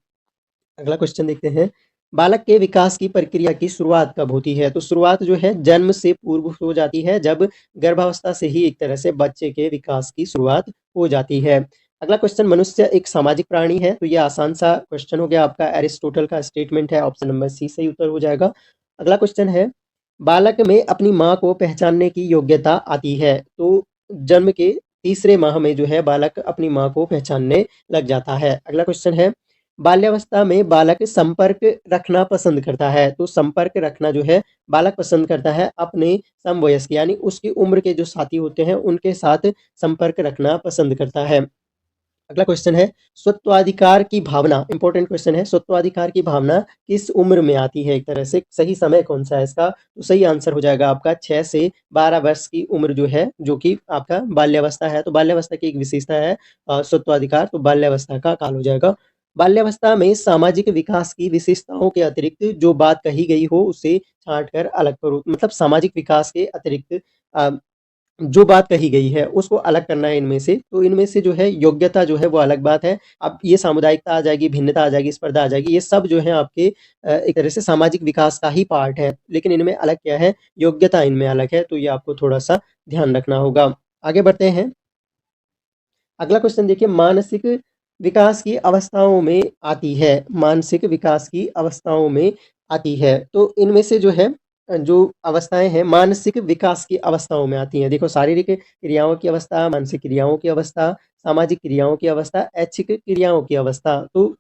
अगला क्वेश्चन देखते हैं, बालक के विकास की प्रक्रिया की शुरुआत कब होती है? तो शुरुआत जो है जन्म से पूर्व हो जाती है, जब गर्भावस्था से ही एक तरह से बच्चे के विकास की शुरुआत हो जाती है। अगला क्वेश्चन, मनुष्य एक सामाजिक प्राणी है। तो ये आसान सा क्वेश्चन हो गया आपका, एरिस्टोटल का स्टेटमेंट है। ऑप्शन नंबर सी सही उत्तर हो जाएगा। अगला क्वेश्चन है, बालक में अपनी माँ को पहचानने की योग्यता आती है। तो जन्म के तीसरे माह में जो है बालक अपनी माँ को पहचानने लग जाता है। अगला क्वेश्चन है, बाल्यावस्था में बालक संपर्क रखना पसंद करता है। तो संपर्क रखना जो है बालक पसंद करता है अपने समवयस्क यानी उसकी उम्र के जो साथी होते हैं उनके साथ संपर्क रखना पसंद करता है। अगला क्वेश्चन है, स्वत्वाधिकार की भावना, इंपॉर्टेंट क्वेश्चन है, स्वत्वाधिकार की भावना किस उम्र में आती है? एक तरह से सही समय कौन सा है इसका? तो सही आंसर हो जाएगा आपका 6 से 12 वर्ष की उम्र जो है, जो कि आपका बाल्यावस्था है। तो बाल्यावस्था की एक विशेषता है स्वत्वाधिकार, तो बाल्यावस्था का काल हो जाएगा। बाल्यावस्था में सामाजिक विकास की विशेषताओं के अतिरिक्त जो बात कही गई हो उसे छांट कर अलग करो। मतलब सामाजिक विकास के अतिरिक्त जो बात कही गई है उसको अलग करना है इनमें से। तो इनमें से जो है योग्यता जो है वो अलग बात है। अब ये सामुदायिकता आ जाएगी, भिन्नता आ जाएगी, स्पर्धा आ जाएगी, ये सब जो है आपके एक तरह से सामाजिक विकास का ही पार्ट है। लेकिन इनमें अलग क्या है? योग्यता इनमें अलग है। तो ये आपको थोड़ा-सा ध्यान रखना होगा। आगे बढ़ते हैं। अगला क्वेश्चन देखिए, मानसिक विकास की अवस्थाओं में आती है। मानसिक विकास की अवस्थाओं में आती है। तो इनमें से जो है जो अवस्थाएँ हैं मानसिक विकास की अवस्थाओं में आती हैं। देखो, शारीरिक क्रियाओं की अवस्था, मानसिक क्रियाओं की अवस्था, सामाजिक क्रियाओं की अवस्था, ऐच्छिक क्रियाओं की अवस्था। तो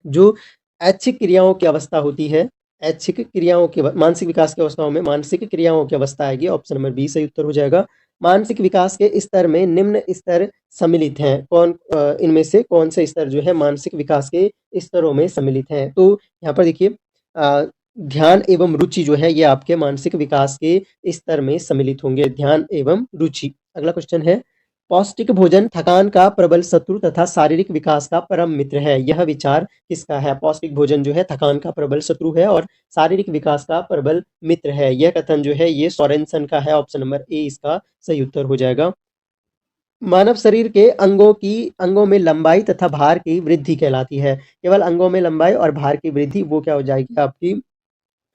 जो ऐच्छिक क्रियाओं की अवस्था होती है, ऐच्छिक क्रियाओं की मानसिक विकास की अवस्थाओं में मानसिक क्रियाओं की अवस्था आएगी। ऑप्शन नंबर बी सही उत्तर हो जाएगा। मानसिक विकास के स्तर में निम्न स्तर सम्मिलित हैं। इनमें से कौन से स्तर जो है मानसिक विकास के स्तरों में सम्मिलित हैं? तो यहाँ पर देखिए, ध्यान एवं रुचि जो है ये आपके मानसिक विकास के स्तर में सम्मिलित होंगे, ध्यान एवं रुचि। अगला क्वेश्चन है, पौष्टिक भोजन थकान का प्रबल शत्रु तथा शारीरिक विकास का परम मित्र है। यह विचार किसका है? पौष्टिक भोजन जो है थकान का प्रबल शत्रु है और शारीरिक विकास का प्रबल मित्र है। यह कथन जो है ये सोरेनसन का है। ऑप्शन नंबर ए इसका सही उत्तर हो जाएगा। मानव शरीर के अंगों में लंबाई तथा भार की वृद्धि कहलाती है। केवल अंगों में लंबाई और भार की वृद्धि वो क्या हो जाएगी आपकी?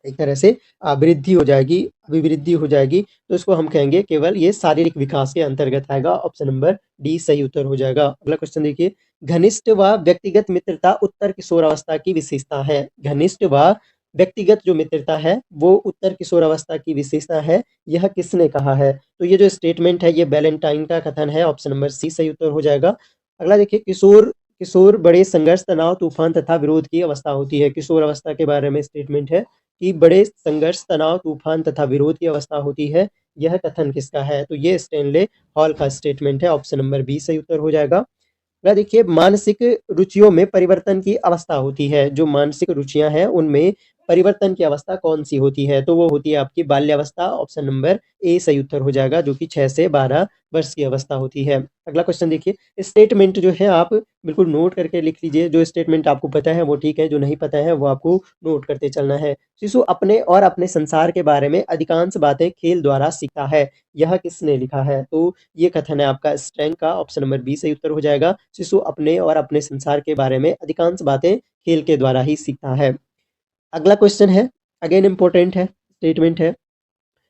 एक तरह से वृद्धि हो जाएगी, अभिवृद्धि हो जाएगी। तो इसको हम कहेंगे केवल ये शारीरिक विकास के अंतर्गत आएगा। ऑप्शन नंबर डी सही उत्तर हो जाएगा। अगला क्वेश्चन देखिए, घनिष्ठ व व्यक्तिगत मित्रता उत्तर किशोरावस्था की विशेषता है। घनिष्ठ व व्यक्तिगत जो मित्रता है वो उत्तर किशोरावस्था की विशेषता है। यह किसने कहा है? तो ये जो स्टेटमेंट है ये बैलेंटाइन का कथन है। ऑप्शन नंबर सी सही उत्तर हो जाएगा। अगला देखिए, किशोर किशोर बड़े संघर्ष, तनाव, तूफान तथा विरोध की अवस्था होती है। किशोर अवस्था के बारे में स्टेटमेंट है कि बड़े संघर्ष, तनाव, तूफान तथा विरोध की अवस्था होती है। यह कथन किसका है? तो ये स्टैनले हॉल का स्टेटमेंट है। ऑप्शन नंबर बी सही उत्तर हो जाएगा। अगला देखिए, मानसिक रुचियों में परिवर्तन की अवस्था होती है। जो मानसिक रुचियां हैं उनमें परिवर्तन की अवस्था कौन सी होती है? तो वो होती है आपकी बाल्यावस्था। ऑप्शन नंबर ए सही उत्तर हो जाएगा, जो कि 6 से 12 वर्ष की अवस्था होती है। अगला क्वेश्चन देखिए, स्टेटमेंट जो है आप बिल्कुल नोट करके लिख लीजिए। जो स्टेटमेंट आपको पता है वो ठीक है, जो नहीं पता है वो आपको नोट करते चलना है। शिशु अपने और अपने संसार के बारे में अधिकांश बातें खेल द्वारा सीखता है। यह किसने लिखा है? तो ये कथन है आपका स्ट्रैंग का। ऑप्शन नंबर बी सही उत्तर हो जाएगा। शिशु अपने और अपने संसार के बारे में अधिकांश बातें खेल के द्वारा ही सीखता है। अगला क्वेश्चन है, अगेन इंपॉर्टेंट है, स्टेटमेंट है,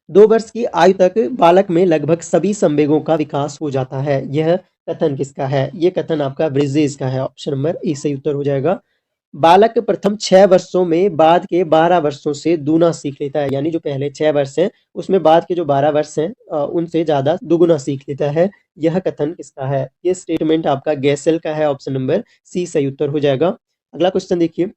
2 वर्ष की आयु तक बालक में लगभग सभी संवेगों का विकास हो जाता है। यह कथन किसका है? ये कथन आपका ब्रिजेस का है। ऑप्शन नंबर ए सही उत्तर हो जाएगा। बालक प्रथम 6 वर्षों में बाद के 12 वर्षों से दूना सीख लेता है। यानी जो पहले 6 वर्ष हैं उसमें बाद के जो 12 वर्ष हैं उनसे ज़्यादा दुगुना सीख लेता है। यह कथन किसका है? ये स्टेटमेंट आपका गैसेल का है। ऑप्शन नंबर सी सही उत्तर हो जाएगा। अगला क्वेश्चन देखिए,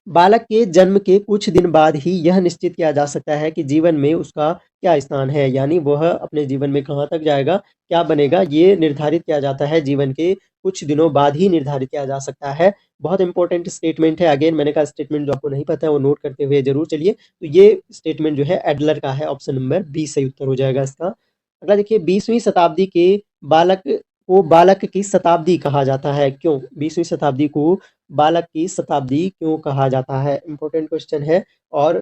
बालक के जन्म के कुछ दिन बाद ही यह निश्चित किया जा सकता है कि जीवन में उसका क्या स्थान है, यानी वह अपने जीवन में कहाँ तक जाएगा, क्या बनेगा, ये निर्धारित किया जाता है जीवन के कुछ दिनों बाद ही निर्धारित किया जा सकता है। बहुत इंपॉर्टेंट स्टेटमेंट है। अगेन मैंने कहा स्टेटमेंट जो आपको नहीं पता है वो नोट करते हुए ज़रूर चलिए। तो ये स्टेटमेंट जो है एडलर का है, ऑप्शन नंबर बी सही उत्तर हो जाएगा इसका। अगला देखिए 20वीं शताब्दी के बालक को बालक की शताब्दी कहा जाता है, क्यों? 20वीं शताब्दी को बालक की शताब्दी क्यों कहा जाता है? इंपॉर्टेंट क्वेश्चन है और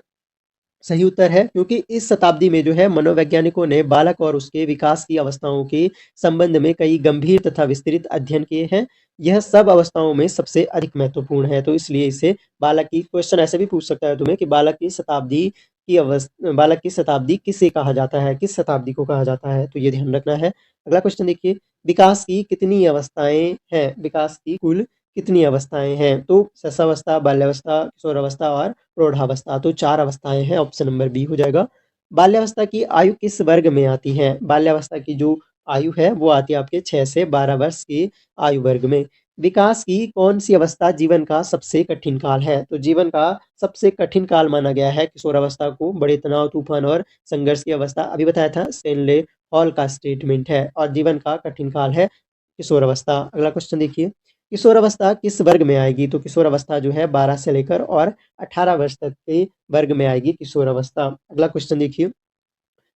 सही उत्तर है क्योंकि इस शताब्दी में जो है मनोवैज्ञानिकों ने बालक और उसके विकास की अवस्थाओं के संबंध में कई गंभीर तथा विस्तृत अध्ययन किए हैं। यह सब अवस्थाओं में सबसे अधिक महत्वपूर्ण है, तो इसलिए इसे बालक की क्वेश्चन ऐसे भी पूछ सकता है तुम्हें कि बालक की शताब्दी किसे कहा जाता है, किस शताब्दी को कहा जाता है, तो ये ध्यान रखना है। अगला क्वेश्चन देखिए, विकास की कितनी अवस्थाएं हैं? विकास की कुल कितनी अवस्थाएं हैं? तो शैशवावस्था, बाल्यावस्था, किशोरावस्था और प्रौढ़ावस्था, तो 4 अवस्थाएं हैं, ऑप्शन नंबर बी हो जाएगा। बाल्यावस्था की आयु किस वर्ग में आती है? बाल्यावस्था की जो आयु है वो आती है आपके 6 से 12 वर्ष की आयु वर्ग में। विकास की कौन सी अवस्था जीवन का सबसे कठिन काल है? तो जीवन का सबसे कठिन काल माना गया है किशोरावस्था को। बड़े तनाव, तूफान और संघर्ष की अवस्था अभी बताया था, स्टेनले हॉल का स्टेटमेंट है और जीवन का कठिन काल है किशोरावस्था। अगला क्वेश्चन देखिए, किशोरावस्था किस वर्ग में आएगी? तो किशोरावस्था जो है 12 से लेकर और 18 वर्ष तक के वर्ग में आएगी किशोरावस्था। अगला क्वेश्चन देखिए,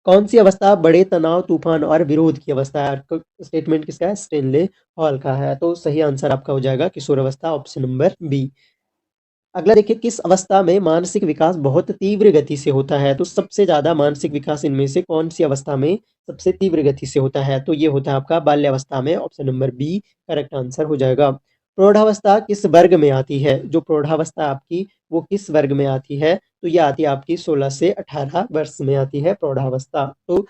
कौन सी अवस्था बड़े तनाव, तूफान और विरोध की अवस्था है? स्टेटमेंट किसका है? स्टेनले हॉल का है, तो सही आंसर आपका हो जाएगा किशोरावस्था, ऑप्शन नंबर बी। अगला देखिए, किस अवस्था में मानसिक विकास बहुत तीव्र गति से होता है? तो सबसे ज्यादा मानसिक विकास इनमें से कौन सी अवस्था में सबसे तीव्र गति से होता है? तो ये होता है आपका बाल्यावस्था में, option number B correct answer हो जाएगा। प्रौढ़ावस्था किस वर्ग में आती है? जो प्रौढ़ावस्था आपकी वो किस वर्ग में आती है? तो ये आती है आपकी 16 से 18 वर्ष में आती है प्रौढ़ावस्था। तो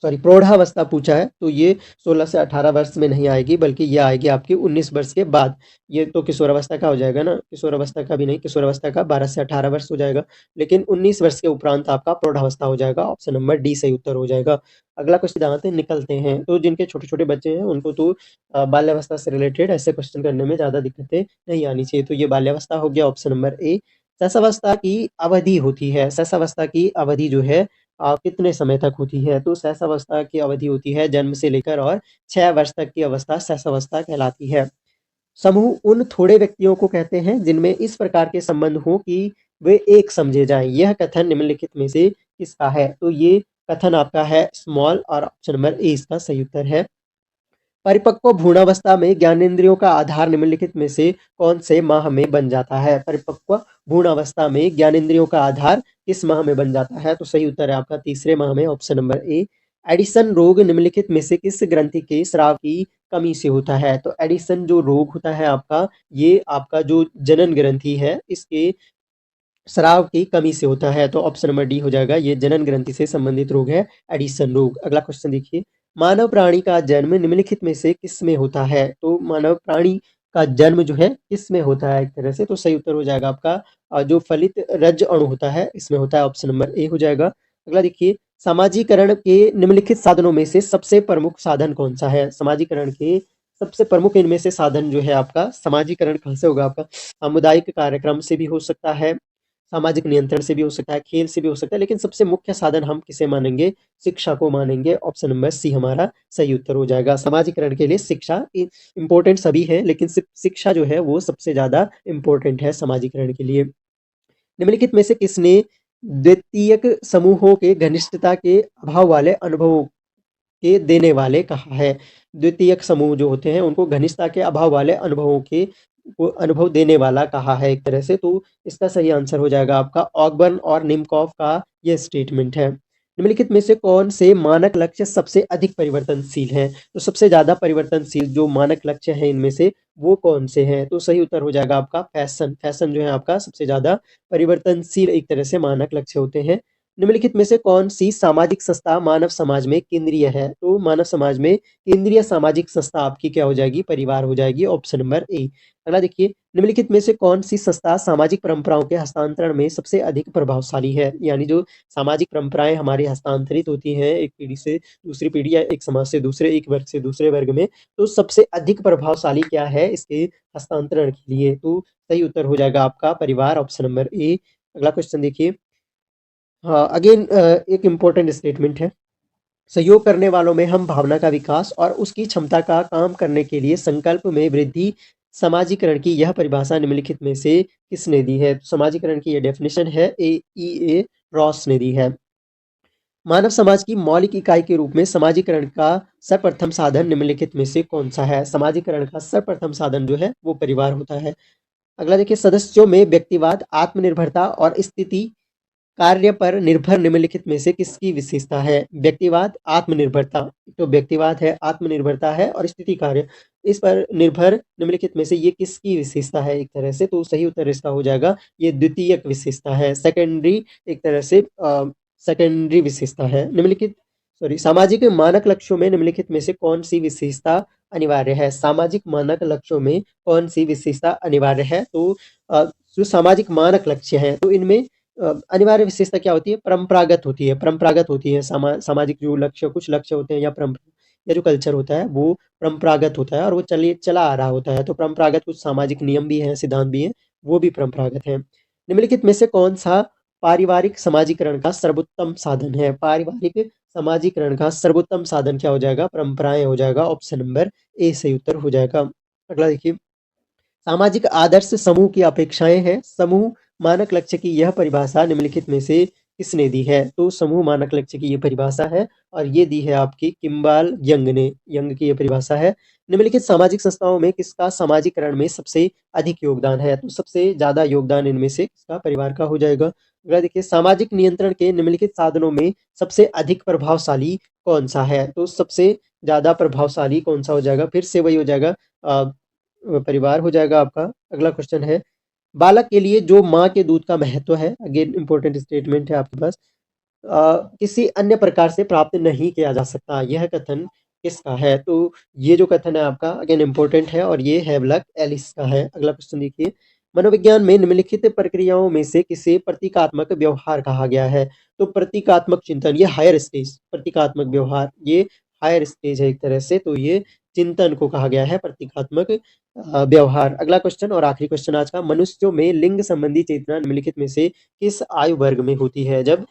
सॉरी, प्रौढ़ावस्था पूछा है, तो ये 16 से 18 वर्ष में नहीं आएगी, बल्कि ये आएगी आपकी 19 वर्ष के बाद। ये तो किशोरावस्था का हो जाएगा ना, किशोरावस्था का भी नहीं, किशोरावस्था का 12 से 18 वर्ष हो जाएगा, लेकिन 19 वर्ष के उपरांत आपका प्रौढ़ावस्था हो जाएगा, ऑप्शन नंबर डी सही उत्तर हो जाएगा। अगला क्वेश्चन यहाँ से निकलते हैं, तो जिनके छोटे-छोटे बच्चे हैं उनको तो बाल्यावस्था से रिलेटेड ऐसे क्वेश्चन करने में ज़्यादा दिक्कतें नहीं आनी चाहिए, तो ये बाल्यावस्था हो गया, ऑप्शन नंबर ए। शैशवावस्था की अवधि होती है, शैशवावस्था की अवधि जो है कितने समय तक होती है? तो शैशवावस्था की अवधि होती है जन्म से लेकर और 6 वर्ष तक की अवस्था शैशवावस्था कहलाती है। समूह उन थोड़े व्यक्तियों को कहते हैं जिनमें इस प्रकार के संबंध हों कि वे एक समझे जाएं। यह कथन निम्नलिखित में से किसका है? तो ये कथन आपका है स्मॉल और ऑप्शन नंबर ए इसका सही उत्तर है। परिपक्व भ्रूणावस्था में ज्ञानेंद्रियों का आधार निम्नलिखित में से कौन से माह में बन जाता है? परिपक्व भ्रूणावस्था में ज्ञानेंद्रियों का आधार किस माह में बन जाता है? तो सही उत्तर है आपका तीसरे माह में, ऑप्शन नंबर ए। एडिसन रोग निम्नलिखित में से किस ग्रंथि के स्राव की कमी से होता है? तो एडिसन जो रोग होता है आपका, ये आपका जो जनन ग्रंथि है इसके स्राव की कमी से होता है, तो ऑप्शन नंबर डी हो जाएगा, ये जनन ग्रंथि से संबंधित रोग है एडिसन रोग। अगला क्वेश्चन देखिए, मानव प्राणी का जन्म निम्नलिखित में से किस में होता है? तो मानव प्राणी का जन्म जो है किस में होता है एक तरह से? तो सही उत्तर हो जाएगा आपका जो फलित रज अणु होता है इसमें होता है, ऑप्शन नंबर ए हो जाएगा। अगला देखिए, सामाजिकरण के निम्नलिखित साधनों में से सबसे प्रमुख साधन कौन सा है? समाजीकरण के सबसे प्रमुख इनमें से साधन जो है आपका, समाजीकरण कहाँ से होगा आपका? सामुदायिक कार्यक्रम से भी हो सकता है, सामाजिक नियंत्रण से भी हो सकता है, खेल से भी हो सकता है, लेकिन सबसे मुख्य साधन हम किसे मानेंगे? शिक्षा को मानेंगे, ऑप्शन नंबर सी हमारा सही उत्तर हो जाएगा। समाजीकरण के लिए शिक्षा इम्पोर्टेंट सभी है, लेकिन शिक्षा जो है वो सबसे ज्यादा इम्पोर्टेंट है समाजीकरण के लिए। निम्नलिखित में से किसने द्वितीयक समूहों के घनिष्ठता के अभाव वाले अनुभवों के देने वाले कहा है? द्वितीयक समूह जो होते हैं उनको घनिष्ठता के अभाव वाले अनुभवों के को अनुभव देने वाला कहा है एक तरह से, तो इसका सही आंसर हो जाएगा आपका ऑगबर्न और निमकॉफ का ये स्टेटमेंट है। निम्नलिखित में से कौन से मानक लक्ष्य सबसे अधिक परिवर्तनशील हैं? तो सबसे ज्यादा परिवर्तनशील जो मानक लक्ष्य हैं इनमें से वो कौन से हैं? तो सही उत्तर हो जाएगा आपका फैशन। फैशन जो है आपका सबसे ज्यादा परिवर्तनशील एक तरह से मानक लक्ष्य होते हैं। निम्नलिखित में से कौन सी सामाजिक संस्था मानव समाज में केंद्रीय है? तो मानव समाज में केंद्रीय सामाजिक संस्था आपकी क्या हो जाएगी? परिवार हो जाएगी, ऑप्शन नंबर ए। अगला देखिए, निम्नलिखित में से कौन सी संस्था सामाजिक परंपराओं के हस्तांतरण में सबसे अधिक प्रभावशाली है? यानी जो सामाजिक परंपराएं हमारी हस्तांतरित होती हैं एक पीढ़ी से दूसरी पीढ़ी या एक समाज से दूसरे, एक वर्ग से दूसरे वर्ग में, तो सबसे अधिक प्रभावशाली क्या है इसके हस्तांतरण के लिए? तो सही उत्तर हो जाएगा आपका परिवार, ऑप्शन नंबर ए। अगला क्वेश्चन देखिए, हाँ, अगेन एक इम्पोर्टेंट स्टेटमेंट है। सहयोग करने वालों में हम भावना का विकास और उसकी क्षमता का काम करने के लिए संकल्प में वृद्धि समाजीकरण की यह परिभाषा निम्नलिखित में से किसने दी है? समाजीकरण की यह डेफिनेशन है ए रॉस ने दी है। मानव समाज की मौलिक इकाई के रूप में समाजीकरण का सर्वप्रथम साधन निम्नलिखित में से कौन सा है? समाजीकरण का सर्वप्रथम साधन जो है वो परिवार होता है। अगला देखिए, सदस्यों में व्यक्तिवाद, आत्मनिर्भरता और स्थिति कार्य पर निर्भर निम्नलिखित में से किसकी विशेषता है? व्यक्तिवाद, आत्मनिर्भरता। तो व्यक्तिवाद है, आत्मनिर्भरता है और स्थिति कार्य इस पर निर्भर निम्नलिखित में से ये किसकी विशेषता है? एक तरह से तो सही उत्तर इसका हो जाएगा ये द्वितीयक विशेषता है, सेकेंडरी, एक तरह से सेकेंडरी विशेषता है। निम्नलिखित सामाजिक मानक लक्ष्यों में निम्नलिखित में से कौन सी विशेषता अनिवार्य है? सामाजिक मानक लक्ष्यों में कौन सी विशेषता अनिवार्य है? तो जो सामाजिक मानक लक्ष्य है तो इनमें अनिवार्य विशेषता क्या होती है? परंपरागत होती है, परंपरागत होती है। सामाजिक जो लक्ष्य, कुछ लक्ष्य होते हैं या जो कल्चर होता है वो परंपरागत होता है और वो चला आ रहा होता है। तो परंपरागत कुछ सामाजिक नियम भी हैं, सिद्धांत भी हैं, वो भी परंपरागत हैं। निम्नलिखित में से कौन सा पारिवारिक समाजीकरण का सर्वोत्तम साधन है? पारिवारिक समाजीकरण का सर्वोत्तम साधन क्या हो जाएगा? परंपराएं हो जाएगा, ऑप्शन नंबर ए सही उत्तर हो जाएगा। अगला देखिए, सामाजिक आदर्श समूह की अपेक्षाएं हैं। समूह मानक लक्ष्य की यह परिभाषा निम्नलिखित में से किसने दी है? तो समूह मानक लक्ष्य की ये परिभाषा है और ये दी है आपकी किम्बाल यंग ने। यंग की ये परिभाषा है। निम्नलिखित सामाजिक संस्थाओं में किसका समाजीकरण में सबसे अधिक योगदान है? तो सबसे ज्यादा योगदान इनमें से किसका? परिवार का हो जाएगा। अगला देखिए, सामाजिक नियंत्रण के निम्नलिखित साधनों में सबसे अधिक प्रभावशाली कौन सा है? तो सबसे ज्यादा प्रभावशाली कौन सा हो जाएगा? फिर से वही हो जाएगा, परिवार हो जाएगा आपका। अगला क्वेश्चन है, बालक के लिए जो माँ के दूध का महत्व है, अगेन इंपॉर्टेंट स्टेटमेंट है आपके पास, किसी अन्य प्रकार से प्राप्त नहीं किया जा सकता, यह कथन किसका है? तो ये जो कथन है आपका अगेन इंपॉर्टेंट है और ये हैवलक एलिस का है। अगला क्वेश्चन देखिए, मनोविज्ञान में निम्नलिखित प्रक्रियाओं में से किसे प्रतीकात्मक व्यवहार कहा गया है? तो प्रतीकात्मक चिंतन, ये हायर स्टेज, प्रतीकात्मक व्यवहार ये हायर स्टेज है एक तरह से, तो ये चिंतन को कहा गया है प्रतीकात्मक व्यवहार। अगला क्वेश्चन और आखिरी क्वेश्चन आज का, मनुष्यों में लिंग संबंधी चेतना निम्नलिखित में से किस आयु वर्ग में होती है? जब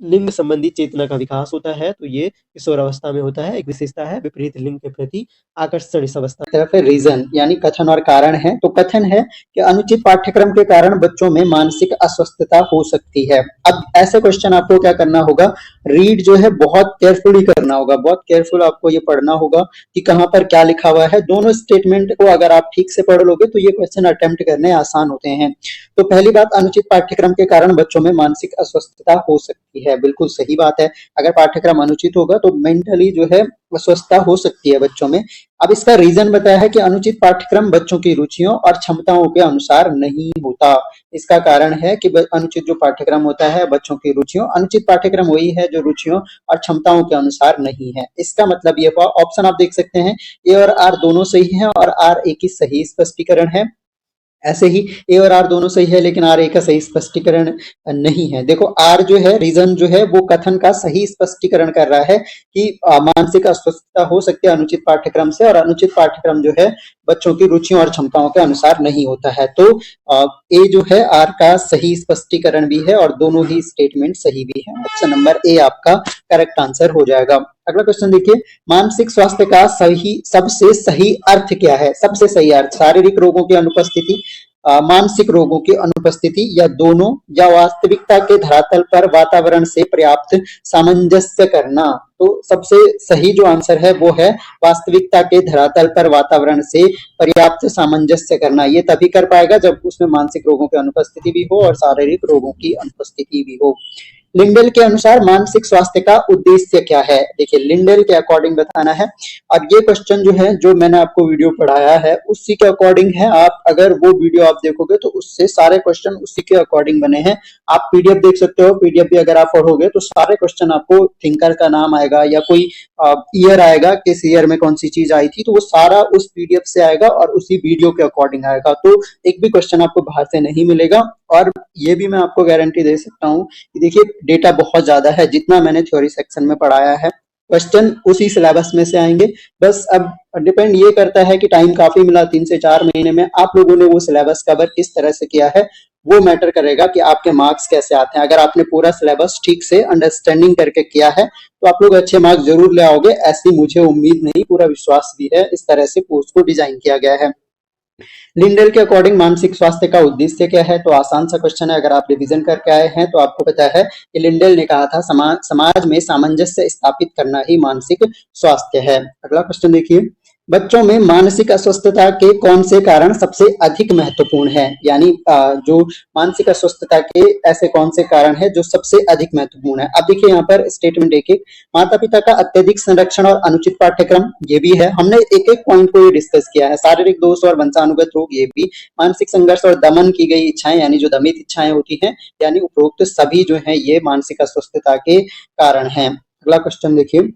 लिंग संबंधी चेतना का विकास होता है तो ये किशोरावस्था में होता है। एक विशेषता है विपरीत लिंग के प्रति आकर्षण इस अवस्था तरफ है रीजन यानी कथन और कारण है। तो कथन है कि अनुचित पाठ्यक्रम के कारण बच्चों में मानसिक अस्वस्थता हो सकती है। अब ऐसे क्वेश्चन आपको क्या करना होगा, रीड जो है बहुत केयरफुली करना होगा, बहुत केयरफुल आपको ये पढ़ना होगा कि कहाँ पर क्या लिखा हुआ है। दोनों स्टेटमेंट को अगर आप ठीक से पढ़ लोगे तो ये क्वेश्चन अटेम्प्ट करने आसान होते हैं। तो पहली बात, अनुचित पाठ्यक्रम के कारण बच्चों में मानसिक अस्वस्थता हो सकती है, बिल्कुल सही बात है। अगर पाठ्यक्रम अनुचित होगा तो मेंटली जो है अस्वस्थता हो सकती है बच्चों में। अब इसका रीजन बताया है कि अनुचित पाठ्यक्रम बच्चों की रुचियों और क्षमताओं के अनुसार नहीं होता। इसका कारण है कि अनुचित जो पाठ्यक्रम होता है बच्चों की रुचियों, अनुचित पाठ्यक्रम वही है जो रुचियों और क्षमताओं के अनुसार नहीं है। इसका मतलब ये हुआ, ऑप्शन आप देख सकते हैं ए और आर दोनों सही हैं और आर ए की सही स्पष्टीकरण है। ऐसे ही ए और आर दोनों सही है लेकिन आर ए का सही स्पष्टीकरण नहीं है। देखो आर जो है रीजन जो है वो कथन का सही स्पष्टीकरण कर रहा है कि मानसिक अस्वस्थता हो सकती है अनुचित पाठ्यक्रम से और अनुचित पाठ्यक्रम जो है बच्चों की रुचियों और क्षमताओं के अनुसार नहीं होता है। तो ए जो है आर का सही स्पष्टीकरण भी है और दोनों ही स्टेटमेंट सही भी है। ऑप्शन नंबर ए आपका करेक्ट आंसर हो जाएगा। अगला क्वेश्चन देखिए, मानसिक स्वास्थ्य का सबसे सही अर्थ क्या है? सबसे सही अर्थ, शारीरिक रोगों की अनुपस्थिति, मानसिक रोगों की अनुपस्थिति या दोनों, या वास्तविकता के धरातल पर वातावरण से पर्याप्त सामंजस्य करना। तो सबसे सही जो आंसर है वो है वास्तविकता के धरातल पर वातावरण से पर्याप्त सामंजस्य करना। ये तभी कर पाएगा जब उसमें मानसिक रोगों की अनुपस्थिति भी हो और शारीरिक रोगों की अनुपस्थिति भी हो। लिंडेल के अनुसार मानसिक स्वास्थ्य का उद्देश्य क्या है? देखिए लिंडेल के अकॉर्डिंग बताना है और ये क्वेश्चन जो है जो मैंने आपको वीडियो पढ़ाया है उसी के अकॉर्डिंग है। आप अगर वो वीडियो आप देखोगे तो उससे सारे क्वेश्चन उसी के अकॉर्डिंग बने हैं। आप पीडीएफ देख सकते हो, पीडीएफ भी अगर आप पढ़ोगे तो सारे क्वेश्चन आपको थिंकर का नाम आएगा या कोई ईयर आएगा, किस ईयर में कौन सी चीज आई थी, तो वो सारा उस पीडीएफ से आएगा और उसी वीडियो के अकॉर्डिंग आएगा। तो एक भी क्वेश्चन आपको बाहर से नहीं मिलेगा। और ये भी मैं आपको गारंटी दे सकता हूँ कि देखिए डेटा बहुत ज्यादा है, जितना मैंने थ्योरी सेक्शन में पढ़ाया है क्वेश्चन उसी सिलेबस में से आएंगे। बस अब डिपेंड ये करता है कि टाइम काफी मिला 3 से 4 महीने में, आप लोगों ने वो सिलेबस कवर किस तरह से किया है वो मैटर करेगा कि आपके मार्क्स कैसे आते हैं। अगर आपने पूरा सिलेबस ठीक से अंडरस्टैंडिंग करके किया है तो आप लोग अच्छे मार्क्स जरूर ले आओगे, ऐसी मुझे उम्मीद नहीं, पूरा विश्वास भी है। इस तरह से कोर्स को डिजाइन किया गया है। लिंडेल के अकॉर्डिंग मानसिक स्वास्थ्य का उद्देश्य क्या है? तो आसान सा क्वेश्चन है, अगर आप रिवीजन करके आए हैं तो आपको पता है कि लिंडेल ने कहा था समाज में सामंजस्य स्थापित करना ही मानसिक स्वास्थ्य है। अगला क्वेश्चन देखिए, बच्चों में मानसिक अस्वस्थता के कौन से कारण सबसे अधिक महत्वपूर्ण है? यानी जो मानसिक अस्वस्थता के ऐसे कौन से कारण है जो सबसे अधिक महत्वपूर्ण है? अब देखिए यहाँ पर स्टेटमेंट एक एक, माता पिता का अत्यधिक संरक्षण और अनुचित पाठ्यक्रम, ये भी है। हमने एक एक पॉइंट को ये डिस्कस किया है। शारीरिक दोष और वंशानुगत रोग, ये भी। मानसिक संघर्ष और दमन की गई इच्छाएं, यानी जो दमित इच्छाएं होती हैं, यानी उपरोक्त सभी जो है ये मानसिक अस्वस्थता के कारण है। अगला क्वेश्चन देखिए,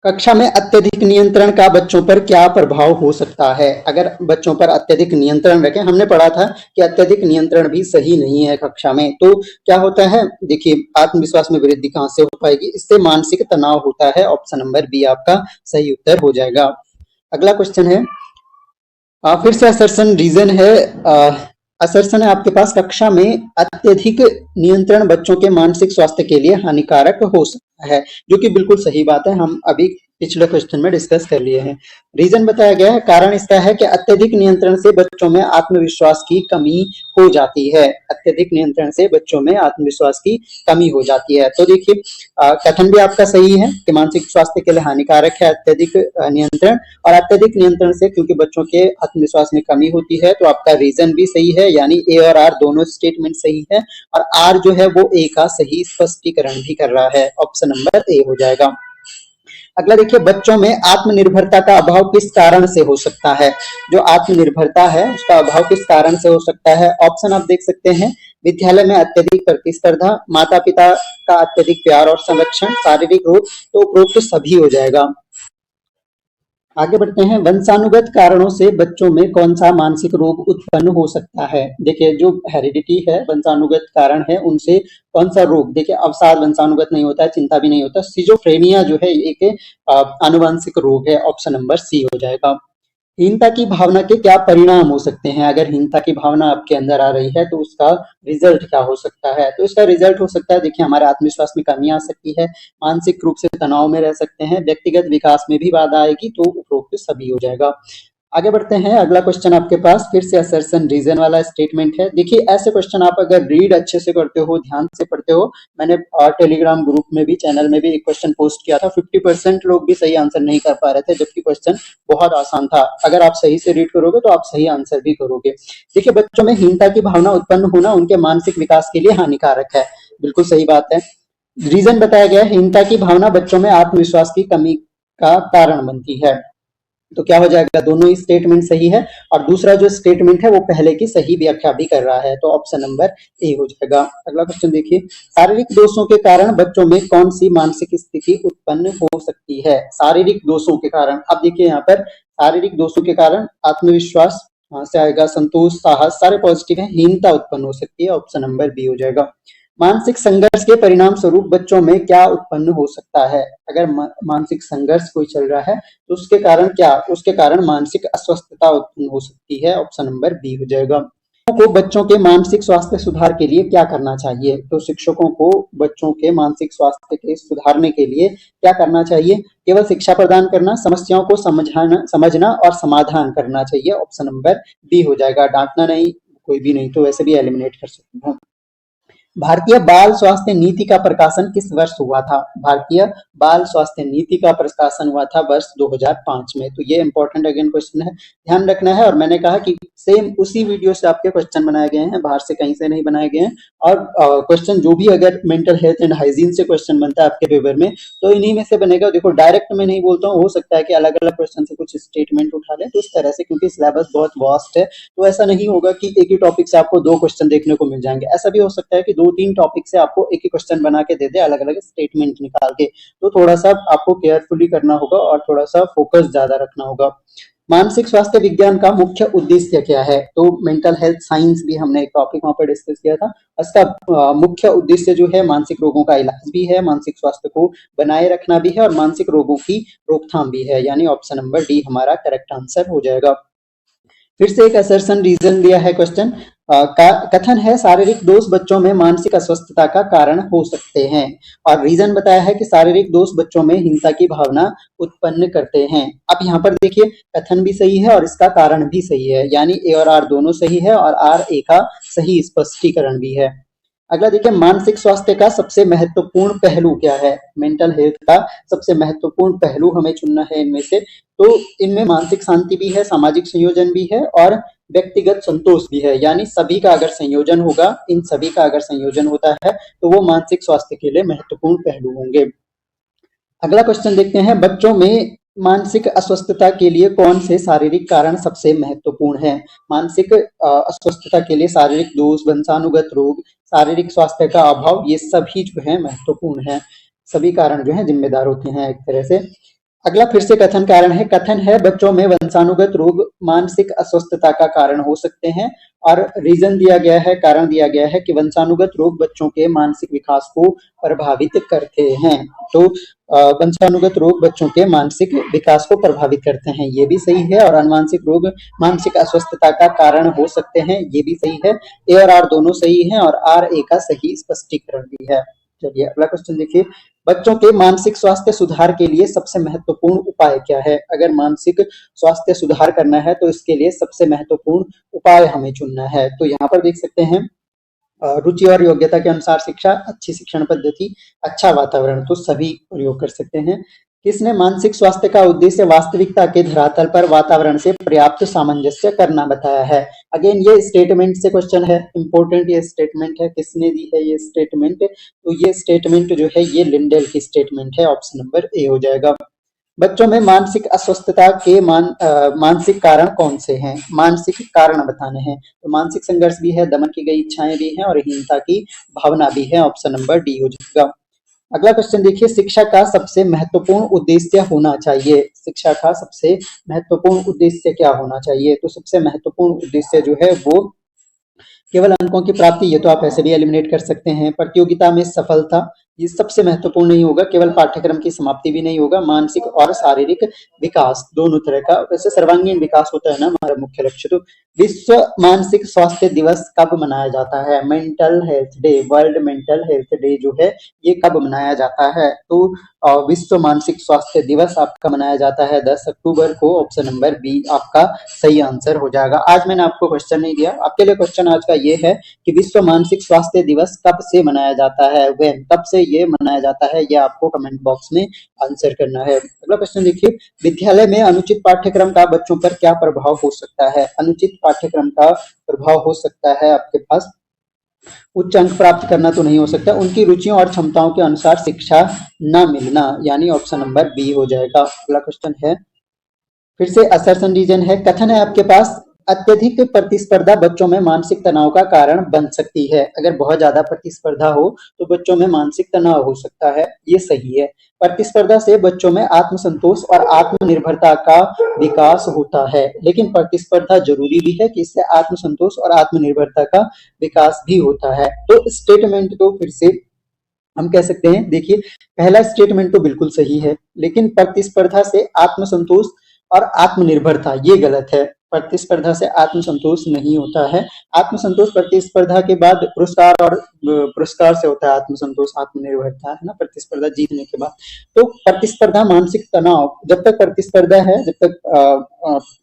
कक्षा में अत्यधिक नियंत्रण का बच्चों पर क्या प्रभाव हो सकता है? अगर बच्चों पर अत्यधिक नियंत्रण रखें, हमने पढ़ा था कि अत्यधिक नियंत्रण भी सही नहीं है कक्षा में, तो क्या होता है? देखिए आत्मविश्वास में वृद्धि कहां से हो पाएगी? इससे मानसिक तनाव होता है। ऑप्शन नंबर बी आपका सही उत्तर हो जाएगा। अगला क्वेश्चन है, फिर से असर्शन रीजन है। असर्शन है आपके पास, कक्षा में अत्यधिक नियंत्रण बच्चों के मानसिक स्वास्थ्य के लिए हानिकारक हो सकता है, जो कि बिल्कुल सही बात है। हम अभी पिछले क्वेश्चन में डिस्कस कर लिए हैं। रीजन बताया गया है, कारण इसका है कि अत्यधिक नियंत्रण से बच्चों में आत्मविश्वास की कमी हो जाती है। अत्यधिक नियंत्रण से बच्चों में आत्मविश्वास की कमी हो जाती है। तो देखिए कथन भी आपका सही है कि मानसिक स्वास्थ्य के लिए हानिकारक है अत्यधिक नियंत्रण, और अत्यधिक नियंत्रण से क्योंकि बच्चों के आत्मविश्वास में कमी होती है, तो आपका रीजन भी सही है, यानी ए और आर दोनों स्टेटमेंट सही है। और आर जो है वो ए का सही स्पष्टीकरण भी कर रहा है। ऑप्शन नंबर ए हो जाएगा। अगला देखिए, बच्चों में आत्मनिर्भरता का अभाव किस कारण से हो सकता है? जो आत्मनिर्भरता है उसका अभाव किस कारण से हो सकता है? ऑप्शन आप देख सकते हैं, विद्यालय में अत्यधिक प्रतिस्पर्धा, माता पिता का अत्यधिक प्यार और संरक्षण, शारीरिक रोग, तो उपरोक्त सभी हो जाएगा। आगे बढ़ते हैं, वंशानुगत कारणों से बच्चों में कौन सा मानसिक रोग उत्पन्न हो सकता है? देखिए जो हेरिडिटी है, वंशानुगत कारण है, उनसे कौन सा रोग? देखिए अवसाद वंशानुगत नहीं होता है, चिंता भी नहीं होता। सिजोफ्रेनिया जो है एक आनुवंशिक रोग है। ऑप्शन नंबर सी हो जाएगा। हीनता की भावना के क्या परिणाम हो सकते हैं? अगर हीनता की भावना आपके अंदर आ रही है तो उसका रिजल्ट क्या हो सकता है? तो इसका रिजल्ट हो सकता है, देखिए हमारे आत्मविश्वास में कमी आ सकती है, मानसिक रूप से तनाव में रह सकते हैं, व्यक्तिगत विकास में भी बाधा आएगी, तो उपरोक्त सभी हो जाएगा। आगे बढ़ते हैं, अगला क्वेश्चन आपके पास फिर से असर्शन रीजन वाला स्टेटमेंट है। देखिए ऐसे क्वेश्चन आप अगर रीड अच्छे से करते हो, ध्यान से पढ़ते हो, मैंने टेलीग्राम ग्रुप में भी, चैनल में भी एक क्वेश्चन पोस्ट किया था, 50% लोग भी सही आंसर नहीं कर पा रहे थे, जबकि क्वेश्चन बहुत आसान था। अगर आप सही से रीड करोगे तो आप सही आंसर भी करोगे। देखिए बच्चों में हीनता की भावना उत्पन्न होना उनके मानसिक विकास के लिए हानिकारक है, बिल्कुल सही बात है। रीजन बताया गया है, हीनता की भावना बच्चों में आत्मविश्वास की कमी का कारण बनती है। तो क्या हो जाएगा? दोनों ही स्टेटमेंट सही है, और दूसरा जो स्टेटमेंट है वो पहले की सही व्याख्या भी कर रहा है, तो ऑप्शन नंबर ए हो जाएगा। अगला क्वेश्चन देखिए, शारीरिक दोषों के कारण बच्चों में कौन सी मानसिक स्थिति उत्पन्न हो सकती है? शारीरिक दोषों के कारण, अब देखिए यहाँ पर शारीरिक दोषों के कारण आत्मविश्वास से आएगा, संतोष, साहस, सारे पॉजिटिव है, हीनता उत्पन्न हो सकती है। ऑप्शन नंबर बी हो जाएगा। मानसिक संघर्ष के परिणाम स्वरूप बच्चों में क्या उत्पन्न हो सकता है? अगर मानसिक संघर्ष कोई चल रहा है तो उसके कारण क्या? उसके कारण मानसिक अस्वस्थता उत्पन्न हो सकती है। ऑप्शन नंबर बी हो जाएगा। को बच्चों के मानसिक स्वास्थ्य सुधार के लिए क्या करना चाहिए? तो शिक्षकों को बच्चों के मानसिक स्वास्थ्य के सुधारने के लिए क्या करना चाहिए? केवल शिक्षा प्रदान करना, समस्याओं को समझना और समाधान करना चाहिए। ऑप्शन नंबर बी हो जाएगा। डांटना नहीं, कोई भी नहीं, तो वैसे भी एलिमिनेट कर सकते हैं। भारतीय बाल स्वास्थ्य नीति का प्रकाशन किस वर्ष हुआ था? भारतीय बाल स्वास्थ्य नीति का प्रकाशन हुआ था वर्ष 2005 में। तो ये इंपॉर्टेंट अगेन क्वेश्चन है, ध्यान रखना है। और मैंने कहा कि सेम उसी वीडियो से आपके क्वेश्चन बनाए गए हैं, बाहर से कहीं से नहीं बनाए गए हैं। और क्वेश्चन जो भी अगर मेंटल हेल्थ एंड हाइजीन से क्वेश्चन बनता है आपके पेपर में, तो इन्हीं में से बनेगा। देखो डायरेक्ट मैं नहीं बोलता हूँ, हो सकता है कि अलग अलग क्वेश्चन से कुछ स्टेटमेंट उठा लें, तो इस तरह से, क्योंकि सिलेबस बहुत वास्ट है, तो ऐसा नहीं होगा कि एक ही टॉपिक से आपको 2 क्वेश्चन देखने को मिल जाएंगे। ऐसा भी हो सकता है कि 2-3 टॉपिक से आपको एक ही क्वेश्चन बना के दे दे, अलग अलग स्टेटमेंट निकाल के। तो थोड़ा सा आपको केयरफुली करना होगा और थोड़ा सा फोकस ज्यादा रखना होगा। मानसिक स्वास्थ्य विज्ञान का मुख्य उद्देश्य क्या है? तो मेंटल हेल्थ साइंस भी हमने एक टॉपिक वहां पर डिस्कस किया था। इसका मुख्य उद्देश्य जो है मानसिक रोगों का इलाज भी है, मानसिक स्वास्थ्य को बनाए रखना भी है और मानसिक रोगों की रोकथाम भी है, यानी ऑप्शन नंबर डी हमारा करेक्ट आंसर हो जाएगा। फिर से एक असर्शन रीजन दिया है क्वेश्चन, कथन है शारीरिक दोष बच्चों में मानसिक अस्वस्थता का कारण हो सकते हैं, और रीजन बताया है कि शारीरिक दोष बच्चों में हिंसा की भावना उत्पन्न करते हैं। अब यहाँ पर देखिए कथन भी सही है और इसका कारण भी सही है, यानी ए और आर दोनों सही है और आर ए का सही स्पष्टीकरण भी है। अगला देखिए, मानसिक स्वास्थ्य का सबसे महत्वपूर्ण पहलू क्या है? मेंटल हेल्थ का सबसे महत्वपूर्ण पहलू हमें चुनना है इनमें से। तो इनमें मानसिक शांति भी है, सामाजिक संयोजन भी है और व्यक्तिगत संतोष भी है, यानी सभी का अगर संयोजन होगा, इन सभी का अगर संयोजन होता है तो वो मानसिक स्वास्थ्य के लिए महत्वपूर्ण पहलू होंगे। अगला क्वेश्चन देखते हैं, बच्चों में मानसिक अस्वस्थता के लिए कौन से शारीरिक कारण सबसे महत्वपूर्ण है? मानसिक अस्वस्थता के लिए शारीरिक दोष, वंशानुगत रोग, शारीरिक स्वास्थ्य का अभाव, ये सभी जो है महत्वपूर्ण है। सभी कारण जो है जिम्मेदार होते हैं एक तरह से। अगला फिर से कथन कारण है, कथन है बच्चों में वंशानुगत रोग मानसिक अस्वस्थता का कारण हो सकते हैं, और रीजन दिया गया है, कारण दिया गया है कि वंशानुगत रोग बच्चों के मानसिक विकास को प्रभावित करते हैं। तो वंशानुगत रोग बच्चों के मानसिक विकास को प्रभावित करते हैं, ये भी सही है। और अनुवांशिक रोग मानसिक अस्वस्थता का कारण हो सकते हैं, ये भी सही है। ए और आर दोनों सही हैं और आर ए का सही स्पष्टीकरण भी है। चलिए अगला क्वेश्चन देखिए, बच्चों के मानसिक स्वास्थ्य सुधार के लिए सबसे महत्वपूर्ण उपाय क्या है? अगर मानसिक स्वास्थ्य सुधार करना है तो इसके लिए सबसे महत्वपूर्ण उपाय हमें चुनना है। तो यहाँ पर देख सकते हैं, रुचि और योग्यता के अनुसार शिक्षा, अच्छी शिक्षण पद्धति, अच्छा वातावरण, तो सभी प्रयोग कर सकते हैं। किसने मानसिक स्वास्थ्य का उद्देश्य वास्तविकता के धरातल पर वातावरण से पर्याप्त सामंजस्य करना बताया है? अगेन ये स्टेटमेंट से क्वेश्चन है, इंपॉर्टेंट ये स्टेटमेंट है। किसने दी है ये स्टेटमेंट? तो ये स्टेटमेंट जो है ये लिंडेल की स्टेटमेंट है, ऑप्शन नंबर ए हो जाएगा। बच्चों में मानसिक अस्वस्थता के मानसिक कारण कौन से हैं? मानसिक कारण बताने हैं। तो मानसिक संघर्ष भी है, दमन की गई इच्छाएं भी हैं और हीनता की भावना भी है, ऑप्शन नंबर डी हो जाएगा। अगला क्वेश्चन देखिए, शिक्षा का सबसे महत्वपूर्ण उद्देश्य होना चाहिए। शिक्षा का सबसे महत्वपूर्ण उद्देश्य क्या होना चाहिए? तो सबसे महत्वपूर्ण उद्देश्य जो है वो केवल अंकों की प्राप्ति, ये तो आप ऐसे भी एलिमिनेट कर सकते हैं। प्रतियोगिता में सफलता, ये सबसे महत्वपूर्ण नहीं होगा। केवल पाठ्यक्रम की समाप्ति भी नहीं होगा। मानसिक और शारीरिक विकास दोनों तरह का, वैसे सर्वांगीण विकास होता है ना हमारा मुख्य लक्ष्य। तो विश्व मानसिक स्वास्थ्य दिवस कब मनाया जाता है? Mental health day, world mental health day जो है ये कब मनाया जाता है? तो विश्व मानसिक स्वास्थ्य दिवस आपका मनाया जाता है 10 अक्टूबर को, ऑप्शन नंबर बी आपका सही आंसर हो जाएगा। आज मैंने आपको क्वेश्चन नहीं दिया, आपके लिए क्वेश्चन आज का ये है कि विश्व मानसिक स्वास्थ्य दिवस कब से मनाया जाता है, व्हेन, कब से ये मनाया जाता है, ये आपको कमेंट बॉक्स में आंसर करना है। अगला क्वेश्चन देखिए, विद्यालय में अनुचित पाठ्यक्रम का बच्चों पर क्या प्रभाव हो सकता है? अनुचित पाठ्यक्रम का प्रभाव हो सकता है आपके पास उच्च अंक प्राप्त करना तो नहीं हो सकता, उनकी रुचियों और क्षमताओं के अनुसार शिक्षा न मिलना, यानी ऑप्शन नंबर बी हो जाएगा। अगला क्वेश्चन है, फिर से असर्शन रीजन है, कथन है आपके पास, अत्यधिक प्रतिस्पर्धा बच्चों में मानसिक तनाव का कारण बन सकती है। अगर बहुत ज्यादा प्रतिस्पर्धा हो तो बच्चों में मानसिक तनाव हो सकता है, ये सही है। प्रतिस्पर्धा से बच्चों में आत्मसंतोष और आत्मनिर्भरता का विकास होता है, लेकिन प्रतिस्पर्धा जरूरी भी है कि इससे आत्मसंतोष और आत्मनिर्भरता का विकास भी होता है। तो स्टेटमेंट तो फिर से हम कह सकते हैं, देखिए पहला स्टेटमेंट तो बिल्कुल सही है, लेकिन प्रतिस्पर्धा से आत्मसंतोष और आत्मनिर्भरता ये गलत है। प्रतिस्पर्धा से आत्मसंतोष नहीं होता है। आत्मसंतोष प्रतिस्पर्धा के बाद पुरस्कार, और पुरस्कार से होता है आत्मसंतोष, आत्मनिर्भरता है ना प्रतिस्पर्धा जीतने के बाद। तो प्रतिस्पर्धा मानसिक तनाव, जब तक प्रतिस्पर्धा है, जब तक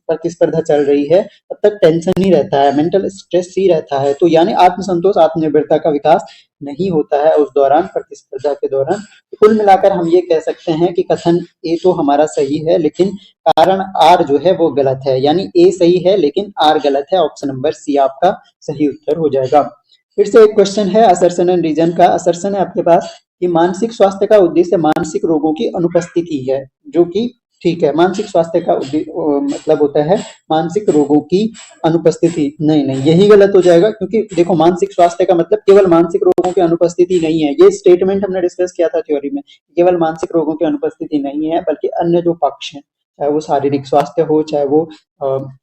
प्रतिस्पर्धा चल रही है तब तक टेंशन ही रहता है, मेंटल स्ट्रेस ही रहता है, तो यानी आत्मसंतोष आत्मनिर्भरता का विकास नहीं होता है उस दौरान, प्रतिस्पर्धा के दौरान। तो कुल मिलाकर हम ये कह सकते हैं कि कथन ए तो हमारा सही है लेकिन कारण आर जो है वो गलत है, यानी ए सही है लेकिन आर गलत है। ऑप्शन नंबर सी आपका सही उत्तर हो जाएगा। फिर से एक क्वेश्चन है असर्शन एंड रीजन का। असर्शन है आपके पास कि मानसिक स्वास्थ्य का उद्देश्य मानसिक रोगों की अनुपस्थिति है, जो कि ठीक है। मानसिक स्वास्थ्य का मतलब होता है मानसिक रोगों की अनुपस्थिति। नहीं, यही गलत हो जाएगा, क्योंकि देखो मानसिक स्वास्थ्य का मतलब केवल मानसिक रोगों की अनुपस्थिति नहीं है। ये स्टेटमेंट हमने डिस्कस किया था थ्योरी में, केवल मानसिक रोगों की अनुपस्थिति नहीं है बल्कि अन्य जो पक्ष हैं, चाहे वो शारीरिक स्वास्थ्य हो, चाहे वो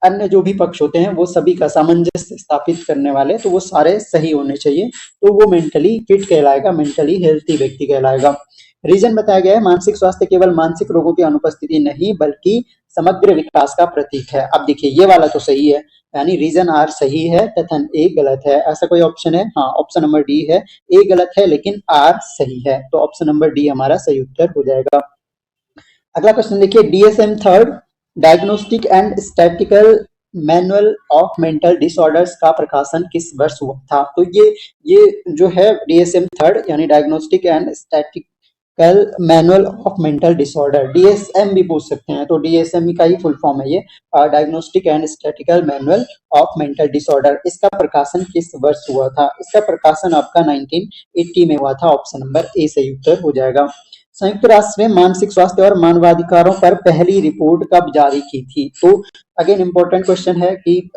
अन्य जो भी पक्ष होते हैं, वो सभी का सामंजस्य स्थापित करने वाले, तो वो सारे सही होने चाहिए, तो वो मेंटली फिट कहलाएगा, मेंटली हेल्थी व्यक्ति कहलाएगा। रीजन बताया गया है मानसिक स्वास्थ्य केवल मानसिक रोगों की अनुपस्थिति नहीं बल्कि समग्र विकास का प्रतीक है। अब देखिए ये वाला तो सही है, यानी रीजन आर सही है, कथन ए गलत है। ऐसा कोई ऑप्शन है? हाँ, ऑप्शन नंबर डी है, ए गलत है लेकिन आर सही है, तो ऑप्शन नंबर डी हमारा सही उत्तर हो जाएगा। अगला क्वेश्चन देखिए, DSM third diagnostic and statistical manual of mental disorders का प्रकाशन किस वर्ष हुआ था? तो ये जो है डीएसएम थर्ड यानी diagnostic and statistical manual of mental disorder, DSM भी पूछ सकते हैं, तो डीएसएम का ही फुल फॉर्म है ये, diagnostic and statistical manual of mental disorder. इसका प्रकाशन किस वर्ष हुआ था? इसका प्रकाशन आपका 1980 में हुआ था, ऑप्शन नंबर ए सही उत्तर हो जाएगा। संयुक्त राष्ट्र ने मानसिक स्वास्थ्य और मानवाधिकारों पर पहली रिपोर्ट कब जारी की थी? तो अगेन इंपॉर्टेंट क्वेश्चन है कि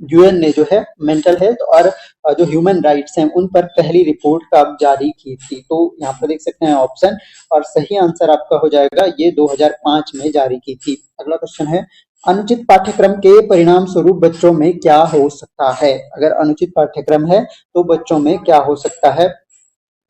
यूएन ने जो है मेंटल हेल्थ और जो ह्यूमन राइट्स हैं उन पर पहली रिपोर्ट कब जारी की थी? तो यहाँ पर देख सकते हैं ऑप्शन, और सही आंसर आपका हो जाएगा ये 2005 में जारी की थी। अगला क्वेश्चन है, अनुचित पाठ्यक्रम के परिणाम स्वरूप बच्चों में क्या हो सकता है? अगर अनुचित पाठ्यक्रम है तो बच्चों में क्या हो सकता है?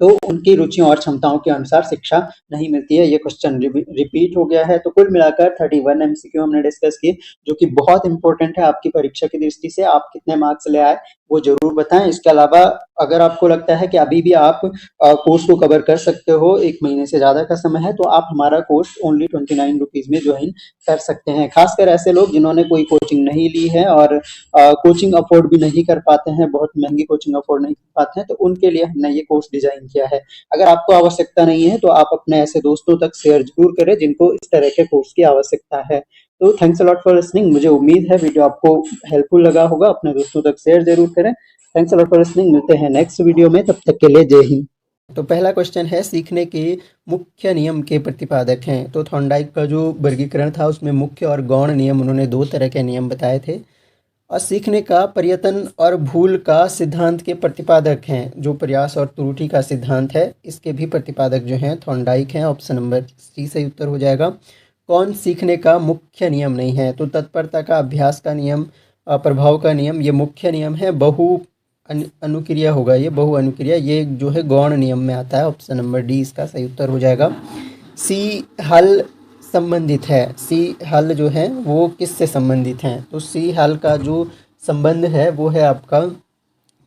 तो उनकी रुचियों और क्षमताओं के अनुसार शिक्षा नहीं मिलती है। ये क्वेश्चन रिपीट हो गया है। तो कुल मिलाकर 31 एमसीक्यू हमने डिस्कस किए, जो कि बहुत इंपॉर्टेंट है आपकी परीक्षा की दृष्टि से। आप कितने मार्क्स ले आए वो जरूर बताएं। इसके अलावा अगर आपको लगता है कि अभी भी आप कोर्स को कवर कर सकते हो, 1 महीने से ज्यादा का समय है, तो आप हमारा कोर्स ओनली 29 रुपीज में ज्वाइन कर सकते हैं। खासकर ऐसे लोग जिन्होंने कोई कोचिंग नहीं ली है और कोचिंग अफोर्ड भी नहीं कर पाते हैं, बहुत महंगी कोचिंग अफोर्ड नहीं कर पाते हैं, तो उनके लिए हमने ये कोर्स डिजाइन किया है। अगर आपको आवश्यकता नहीं है तो आप अपने ऐसे दोस्तों तक शेयर जरूर करें जिनको इस तरह के कोर्स की आवश्यकता है। तो thanks a lot for listening. मुझे उम्मीद है वीडियो आपको हेल्पफुल लगा होगा, अपने दोस्तों तक शेयर जरूर करें। Thanks a lot for listening, मिलते हैं नेक्स्ट वीडियो में, तब तक के लिए जय हिंद। तो पहला क्वेश्चन है, सीखने के मुख्य नियम के प्रतिपादक हैं। तो थॉर्नडाइक का जो वर्गीकरण था उसमें मुख्य और गौण नियम, उन्होंने 2 तरह के नियम बताए थे। और सीखने का प्रयत्न और भूल का सिद्धांत के प्रतिपादक हैं, जो प्रयास और त्रुटि का सिद्धांत है, इसके भी प्रतिपादक जो हैं थॉर्नडाइक हैं। ऑप्शन नंबर सी सही उत्तर हो जाएगा। कौन सीखने का मुख्य नियम नहीं है? तो तत्परता का, अभ्यास का नियम, प्रभाव का नियम, ये मुख्य नियम है। अनुक्रिया होगा, ये बहु अनुक्रिया, ये जो है गौण नियम में आता है। ऑप्शन नंबर डी इसका सही उत्तर हो जाएगा। सी हल संबंधित है। सी हल जो है वो किससे संबंधित हैं? तो सी हल का जो संबंध है वो है आपका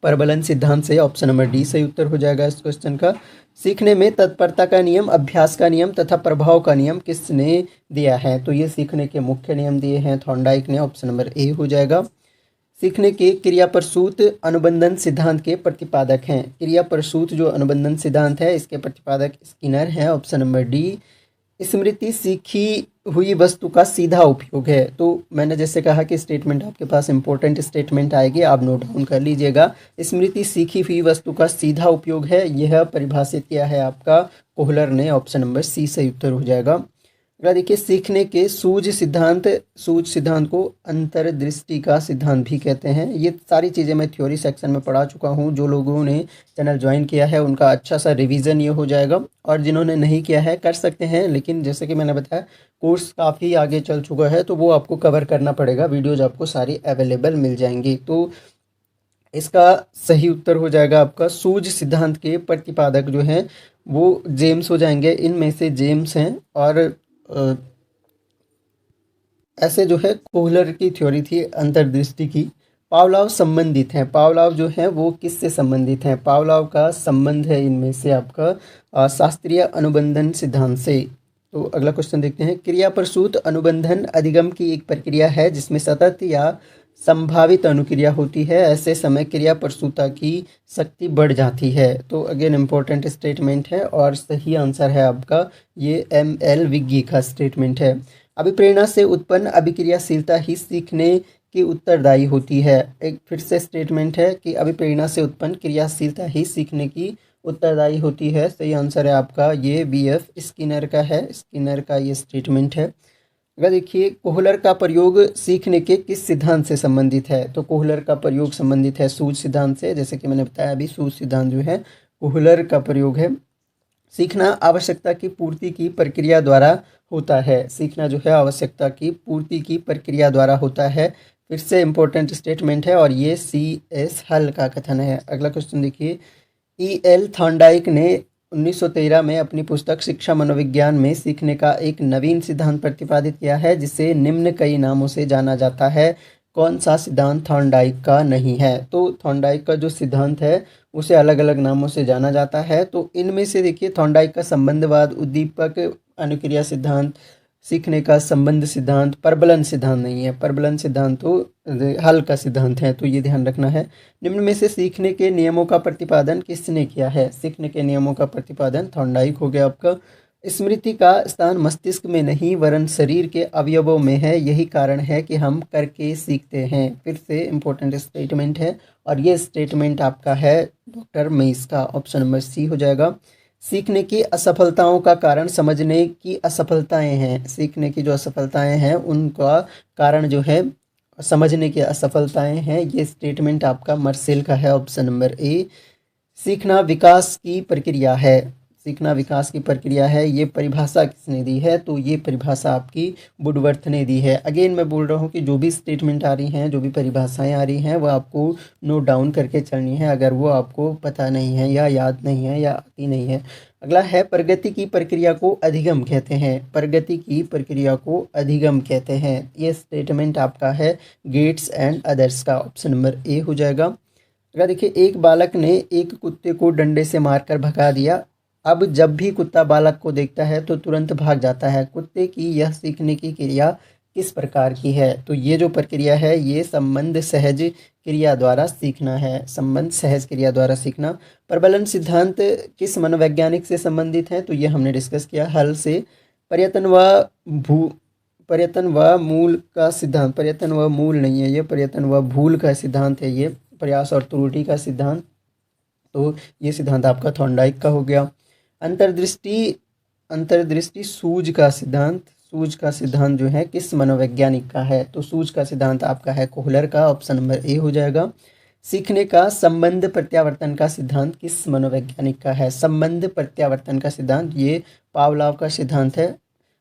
परबलन सिद्धांत से। ऑप्शन नंबर डी सही उत्तर हो जाएगा इस क्वेश्चन का। सीखने में तत्परता का नियम, अभ्यास का नियम तथा प्रभाव का नियम किसने दिया है? तो ये सीखने के मुख्य नियम दिए हैं थॉर्नडाइक ने। ऑप्शन नंबर ए हो जाएगा। सीखने के क्रिया प्रसूत अनुबंधन सिद्धांत के प्रतिपादक हैं। क्रिया प्रसूत जो अनुबंधन सिद्धांत है इसके प्रतिपादक स्किनर हैं। Option number D. स्मृति सीखी हुई वस्तु का सीधा उपयोग है। तो मैंने जैसे कहा कि स्टेटमेंट आपके पास इंपॉर्टेंट स्टेटमेंट आएगी, आप नोट डाउन कर लीजिएगा। स्मृति सीखी हुई वस्तु का सीधा उपयोग है, यह परिभाषित किया है आपका कोहलर ने। ऑप्शन नंबर सी सही उत्तर हो जाएगा। अगला देखिए, सीखने के सूझ सिद्धांत को अंतर्दृष्टि का सिद्धांत भी कहते हैं। ये सारी चीज़ें मैं थ्योरी सेक्शन में पढ़ा चुका हूँ। जो लोगों ने चैनल ज्वाइन किया है उनका अच्छा सा रिवीजन ये हो जाएगा, और जिन्होंने नहीं किया है कर सकते हैं, लेकिन जैसे कि मैंने बताया कोर्स काफ़ी आगे चल चुका है तो वो आपको कवर करना पड़ेगा। वीडियोज आपको सारी अवेलेबल मिल जाएंगी। तो इसका सही उत्तर हो जाएगा आपका सूझ सिद्धांत के प्रतिपादक जो हैं वो जेम्स हो जाएंगे। इनमें से जेम्स हैं, और ऐसे जो है कोहलर की थ्योरी थी अंतर्दृष्टि की। पावलोव संबंधित हैं। पावलोव जो है वो किससे संबंधित हैं? पावलोव का संबंध है इनमें से आपका शास्त्रीय अनुबंधन सिद्धांत से। तो अगला क्वेश्चन देखते हैं। क्रिया प्रसूत अनुबंधन अधिगम की एक प्रक्रिया है जिसमें सतत या संभावित अनुक्रिया होती है। ऐसे समय क्रिया प्रसूता की शक्ति बढ़ जाती है। तो अगेन इम्पोर्टेंट स्टेटमेंट है और सही आंसर है आपका ये एम.एल. विग्गी का स्टेटमेंट है। अभिप्रेरणा से उत्पन्न अभिक्रियाशीलता ही सीखने की उत्तरदायी होती है। एक फिर से स्टेटमेंट है कि अभिप्रेरणा से उत्पन्न क्रियाशीलता ही सीखने की उत्तरदायी होती है। सही आंसर है आपका ये बी.एफ. स्किनर का है। स्किनर का ये स्टेटमेंट है। अगर देखिए कोहलर का प्रयोग सीखने के किस सिद्धांत से संबंधित है, तो कोहलर का प्रयोग संबंधित है सूझ सिद्धांत से। जैसे कि मैंने बताया अभी सूझ सिद्धांत जो है कोहलर का प्रयोग है। सीखना आवश्यकता की पूर्ति की प्रक्रिया द्वारा होता है। सीखना जो है आवश्यकता की पूर्ति की प्रक्रिया द्वारा होता है। फिर से इम्पोर्टेंट स्टेटमेंट है और ये C.S. हल का कथन है। अगला क्वेश्चन देखिए। E.L. थॉर्नडाइक ने 1913 में अपनी पुस्तक शिक्षा मनोविज्ञान में सीखने का एक नवीन सिद्धांत प्रतिपादित किया है जिसे निम्न कई नामों से जाना जाता है। कौन सा सिद्धांत थॉर्नडाइक का नहीं है? तो थॉर्नडाइक का जो सिद्धांत है उसे अलग अलग नामों से जाना जाता है। तो इनमें से देखिए थॉर्नडाइक का संबंधवाद, उद्दीपक अनुक्रिया सिद्धांत, सीखने का संबंध सिद्धांत, प्रबलन सिद्धांत नहीं है। प्रबलन सिद्धांत तो हल का सिद्धांत है, तो ये ध्यान रखना है। निम्न में से सीखने के नियमों का प्रतिपादन किसने किया है? सीखने के नियमों का प्रतिपादन थॉर्नडाइक हो गया आपका। स्मृति का स्थान मस्तिष्क में नहीं वरन शरीर के अवयवों में है। यही कारण है कि हम करके सीखते हैं। फिर से इम्पोर्टेंट स्टेटमेंट है और ये स्टेटमेंट आपका है डॉक्टर मेस का। ऑप्शन नंबर सी हो जाएगा। सीखने की असफलताओं का कारण समझने की असफलताएं हैं। सीखने की जो असफलताएं हैं उनका कारण जो है समझने की असफलताएं हैं। ये स्टेटमेंट आपका मर्सेल का है। Option number A. सीखना विकास की प्रक्रिया है। सीखना विकास की प्रक्रिया है, ये परिभाषा किसने दी है? तो ये परिभाषा आपकी वुडवर्थ ने दी है। अगेन मैं बोल रहा हूँ कि जो भी स्टेटमेंट आ रही हैं, जो भी परिभाषाएं आ रही हैं, वो आपको नोट डाउन करके चलनी है अगर वो आपको पता नहीं है या याद नहीं है या आती नहीं है। अगला है प्रगति की प्रक्रिया को अधिगम कहते हैं। प्रगति की प्रक्रिया को अधिगम कहते हैं। ये स्टेटमेंट आपका है गेट्स एंड अदर्स का। ऑप्शन नंबर ए हो जाएगा। अगर देखिए एक बालक ने एक कुत्ते को डंडे से मारकर भगा दिया। अब जब भी कुत्ता बालक को देखता है तो तुरंत भाग जाता है। कुत्ते की यह सीखने की क्रिया किस प्रकार की है? तो ये जो प्रक्रिया है ये संबंध सहज क्रिया द्वारा सीखना है। संबंध सहज क्रिया द्वारा सीखना। प्रबलन सिद्धांत किस मनोवैज्ञानिक से संबंधित है? तो ये हमने डिस्कस किया हल से। पर्यटन व मूल का सिद्धांत, पर्यटन व मूल नहीं है ये, पर्यटन व भूल का सिद्धांत है ये, प्रयास और त्रुटि का सिद्धांत। तो ये सिद्धांत आपका थॉर्नडाइक का हो गया। अंतर्दृष्टि सूझ का सिद्धांत, सूझ का सिद्धांत जो है किस मनोवैज्ञानिक का है? तो सूझ का सिद्धांत आपका है कोहलर का। ऑप्शन नंबर ए हो जाएगा। सीखने का संबंध प्रत्यावर्तन का सिद्धांत किस मनोवैज्ञानिक का है? संबंध प्रत्यावर्तन का सिद्धांत ये पावलोव का सिद्धांत है।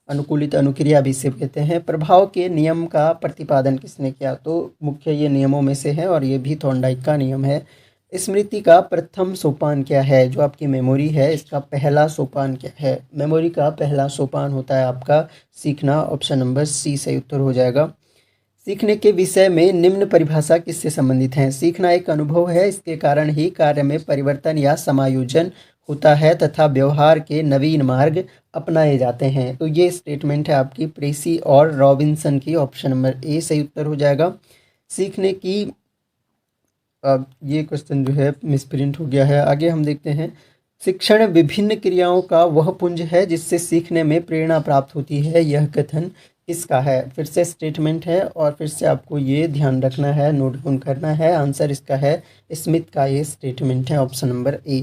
अनुकूलित अनुक्रिया भी इसे कहते हैं। प्रभाव के नियम का प्रतिपादन किसने किया? तो मुख्य ये नियमों में से है और ये भी थॉर्नडाइक का नियम है। स्मृति का प्रथम सोपान क्या है? जो आपकी मेमोरी है इसका पहला सोपान क्या है? मेमोरी का पहला सोपान होता है आपका सीखना। ऑप्शन नंबर सी सही उत्तर हो जाएगा। सीखने के विषय में निम्न परिभाषा किससे संबंधित है? सीखना एक अनुभव है, इसके कारण ही कार्य में परिवर्तन या समायोजन होता है तथा व्यवहार के नवीन मार्ग अपनाए जाते हैं। तो ये स्टेटमेंट है आपकी प्रेसी और रॉबिन्सन की। ऑप्शन नंबर ए सही उत्तर हो जाएगा। सीखने की ये क्वेश्चन जो है मिसप्रिंट हो गया है। आगे हम देखते हैं। शिक्षण विभिन्न क्रियाओं का वह पुंज है जिससे सीखने में प्रेरणा प्राप्त होती है। यह कथन किसका है? फिर से स्टेटमेंट है और फिर से आपको ये ध्यान रखना है, नोट डाउन करना है। आंसर इसका है स्मिथ का ये स्टेटमेंट है। Option number A.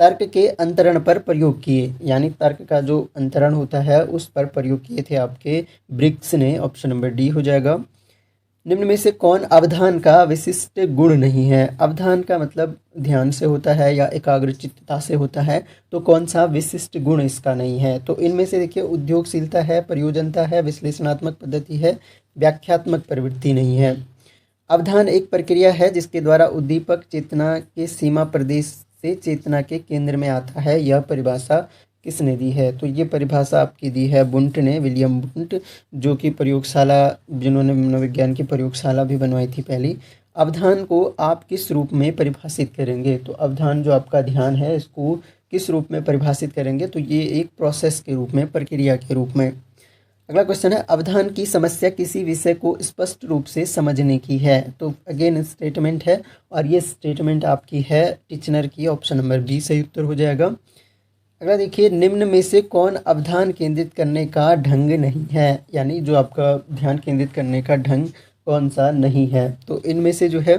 तर्क के अंतरण पर प्रयोग किए, यानी तर्क का जो अंतरण होता है उस पर प्रयोग किए थे आपके ब्रिग्स ने। ऑप्शन नंबर डी हो जाएगा। निम्न में से कौन अवधान का विशिष्ट गुण नहीं है? अवधान का मतलब ध्यान से होता है या एकाग्रचित्तता से होता है, तो कौन सा विशिष्ट गुण इसका नहीं है? तो इनमें से देखिए उद्योगशीलता है, प्रयोजनता है, विश्लेषणात्मक पद्धति है, व्याख्यात्मक प्रवृत्ति नहीं है। अवधान एक प्रक्रिया है जिसके द्वारा उद्दीपक चेतना के सीमा प्रदेश से चेतना के केंद्र में आता है। यह परिभाषा किसने दी है? तो ये परिभाषा आपकी दी है बुंट ने, विलियम बुंट, जो कि प्रयोगशाला, जिन्होंने मनोविज्ञान की प्रयोगशाला भी बनवाई थी पहली। अवधान को आप किस रूप में परिभाषित करेंगे? तो अवधान जो आपका ध्यान है इसको किस रूप में परिभाषित करेंगे, तो ये एक प्रोसेस के रूप में, प्रक्रिया के रूप में। अगला क्वेश्चन है, अवधान की समस्या किसी विषय को स्पष्ट रूप से समझने की है। तो अगेन स्टेटमेंट है और ये स्टेटमेंट आपकी है टिचनर की, ऑप्शन नंबर बी सही उत्तर हो जाएगा। अगला देखिए, निम्न में से कौन अवधान केंद्रित करने का ढंग नहीं है, यानी जो आपका ध्यान केंद्रित करने का ढंग कौन सा नहीं है। तो इनमें से जो है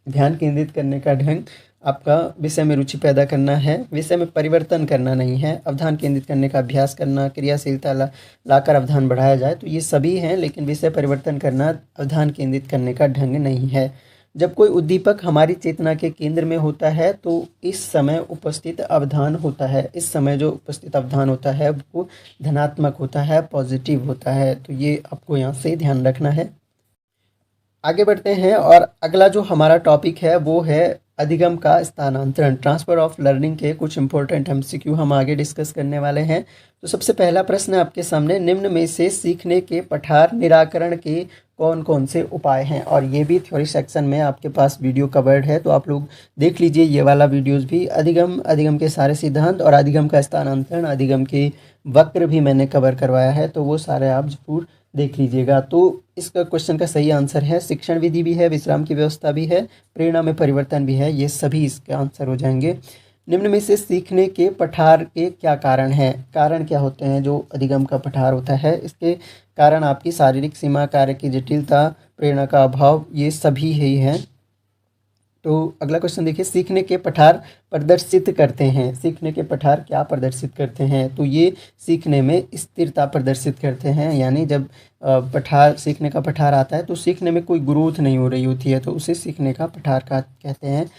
ध्यान केंद्रित करने का ढंग आपका विषय में रुचि पैदा करना है, विषय में परिवर्तन करना नहीं है, अवधान केंद्रित करने का अभ्यास करना, क्रियाशीलता लाकर अवधान बढ़ाया जाए, तो ये सभी हैं, लेकिन विषय परिवर्तन करना अवधान केंद्रित करने का ढंग नहीं है। जब कोई उद्दीपक हमारी चेतना के केंद्र में होता है तो इस समय उपस्थित अवधान होता है, इस समय जो उपस्थित अवधान होता है वो धनात्मक होता है, पॉजिटिव होता है। तो ये आपको यहाँ से ध्यान रखना है। आगे बढ़ते हैं और अगला जो हमारा टॉपिक है वो है अधिगम का स्थानांतरण, ट्रांसफर ऑफ लर्निंग के कुछ इंपॉर्टेंट एमसीक्यू हम आगे डिस्कस करने वाले हैं। तो सबसे पहला प्रश्न आपके सामने, निम्न में से सीखने के पठार निराकरण के कौन कौन से उपाय हैं। और ये भी थ्योरी सेक्शन में आपके पास वीडियो कवर्ड है, तो आप लोग देख लीजिए ये वाला वीडियोस भी। अधिगम के सारे सिद्धांत और अधिगम का स्थानांतरण, अधिगम के वक्र भी मैंने कवर करवाया है, तो वो सारे आप जरूर देख लीजिएगा। तो इसका क्वेश्चन का सही आंसर है शिक्षण विधि भी है, विश्राम की व्यवस्था भी है, प्रेरणा में परिवर्तन भी है, ये सभी इसके आंसर हो जाएंगे। निम्न में से सीखने के पठार के क्या कारण हैं, कारण क्या होते हैं जो अधिगम का पठार होता है। इसके कारण आपकी शारीरिक सीमा, कार्य की जटिलता, प्रेरणा का अभाव, ये सभी ही हैं। तो अगला क्वेश्चन देखिए, सीखने के पठार प्रदर्शित करते हैं, सीखने के पठार क्या प्रदर्शित करते हैं। तो ये सीखने में स्थिरता प्रदर्शित करते हैं, यानी जब पठार, सीखने का पठार आता है तो सीखने में कोई ग्रोथ नहीं हो रही होती है, तो उसे सीखने का पठार का कहते हैं।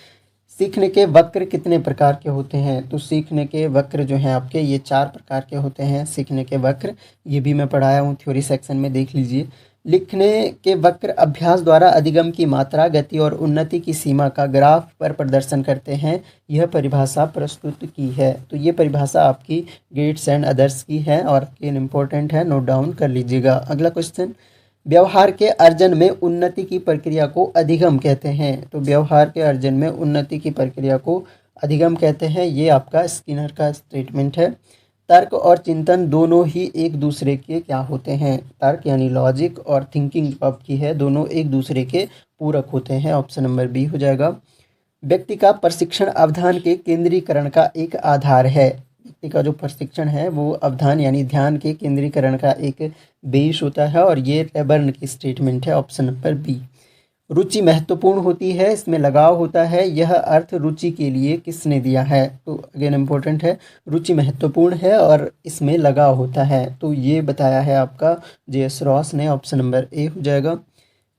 सीखने के वक्र कितने प्रकार के होते हैं। तो सीखने के वक्र जो हैं आपके, ये 4 प्रकार के होते हैं सीखने के वक्र, ये भी मैं पढ़ाया हूँ थ्योरी सेक्शन में, देख लीजिए। लिखने के वक्र अभ्यास द्वारा अधिगम की मात्रा, गति और उन्नति की सीमा का ग्राफ पर प्रदर्शन करते हैं, यह परिभाषा प्रस्तुत की है। तो ये परिभाषा आपकी गेट्स एंड अदर्स की है और इम्पोर्टेंट है, नोट डाउन कर लीजिएगा। अगला क्वेश्चन, व्यवहार के अर्जन में उन्नति की प्रक्रिया को अधिगम कहते हैं। तो व्यवहार के अर्जन में उन्नति की प्रक्रिया को अधिगम कहते हैं, ये आपका स्किनर का स्टेटमेंट है। तर्क और चिंतन दोनों ही एक दूसरे के क्या होते हैं, तर्क यानी लॉजिक और थिंकिंग जो आपकी है, दोनों एक दूसरे के पूरक होते हैं, ऑप्शन नंबर बी हो जाएगा। व्यक्ति का प्रशिक्षण अवधान के केंद्रीकरण का एक आधार है, व्यक्ति का जो प्रशिक्षण है वो अवधान यानी ध्यान के केंद्रीकरण का एक बेस होता है, और ये रेबर्न की स्टेटमेंट है, ऑप्शन नंबर बी। रुचि महत्वपूर्ण होती है, इसमें लगाव होता है, यह अर्थ रुचि के लिए किसने दिया है। तो अगेन इम्पोर्टेंट है, रुचि महत्वपूर्ण है और इसमें लगाव होता है, तो ये बताया है आपका जे.एस. रॉस ने, ऑप्शन नंबर ए हो जाएगा।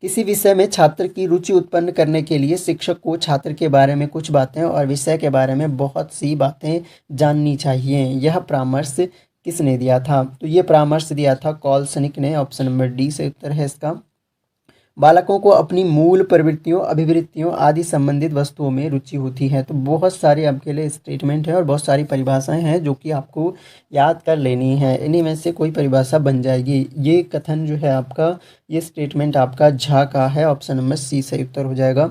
किसी विषय में छात्र की रुचि उत्पन्न करने के लिए शिक्षक को छात्र के बारे में कुछ बातें और विषय के बारे में बहुत सी बातें जाननी चाहिए, यह परामर्श किसने दिया था। तो ये परामर्श दिया था कॉलसनिक ने, ऑप्शन नंबर डी से उत्तर है इसका। बालकों को अपनी मूल प्रवृत्तियों, अभिवृत्तियों आदि संबंधित वस्तुओं में रुचि होती है। तो बहुत सारे आपके लिए स्टेटमेंट है और बहुत सारी परिभाषाएं हैं जो कि आपको याद कर लेनी है, इन्हीं में से कोई परिभाषा बन जाएगी। ये कथन जो है आपका, ये स्टेटमेंट आपका झा का है, ऑप्शन नंबर सी सही उत्तर हो जाएगा।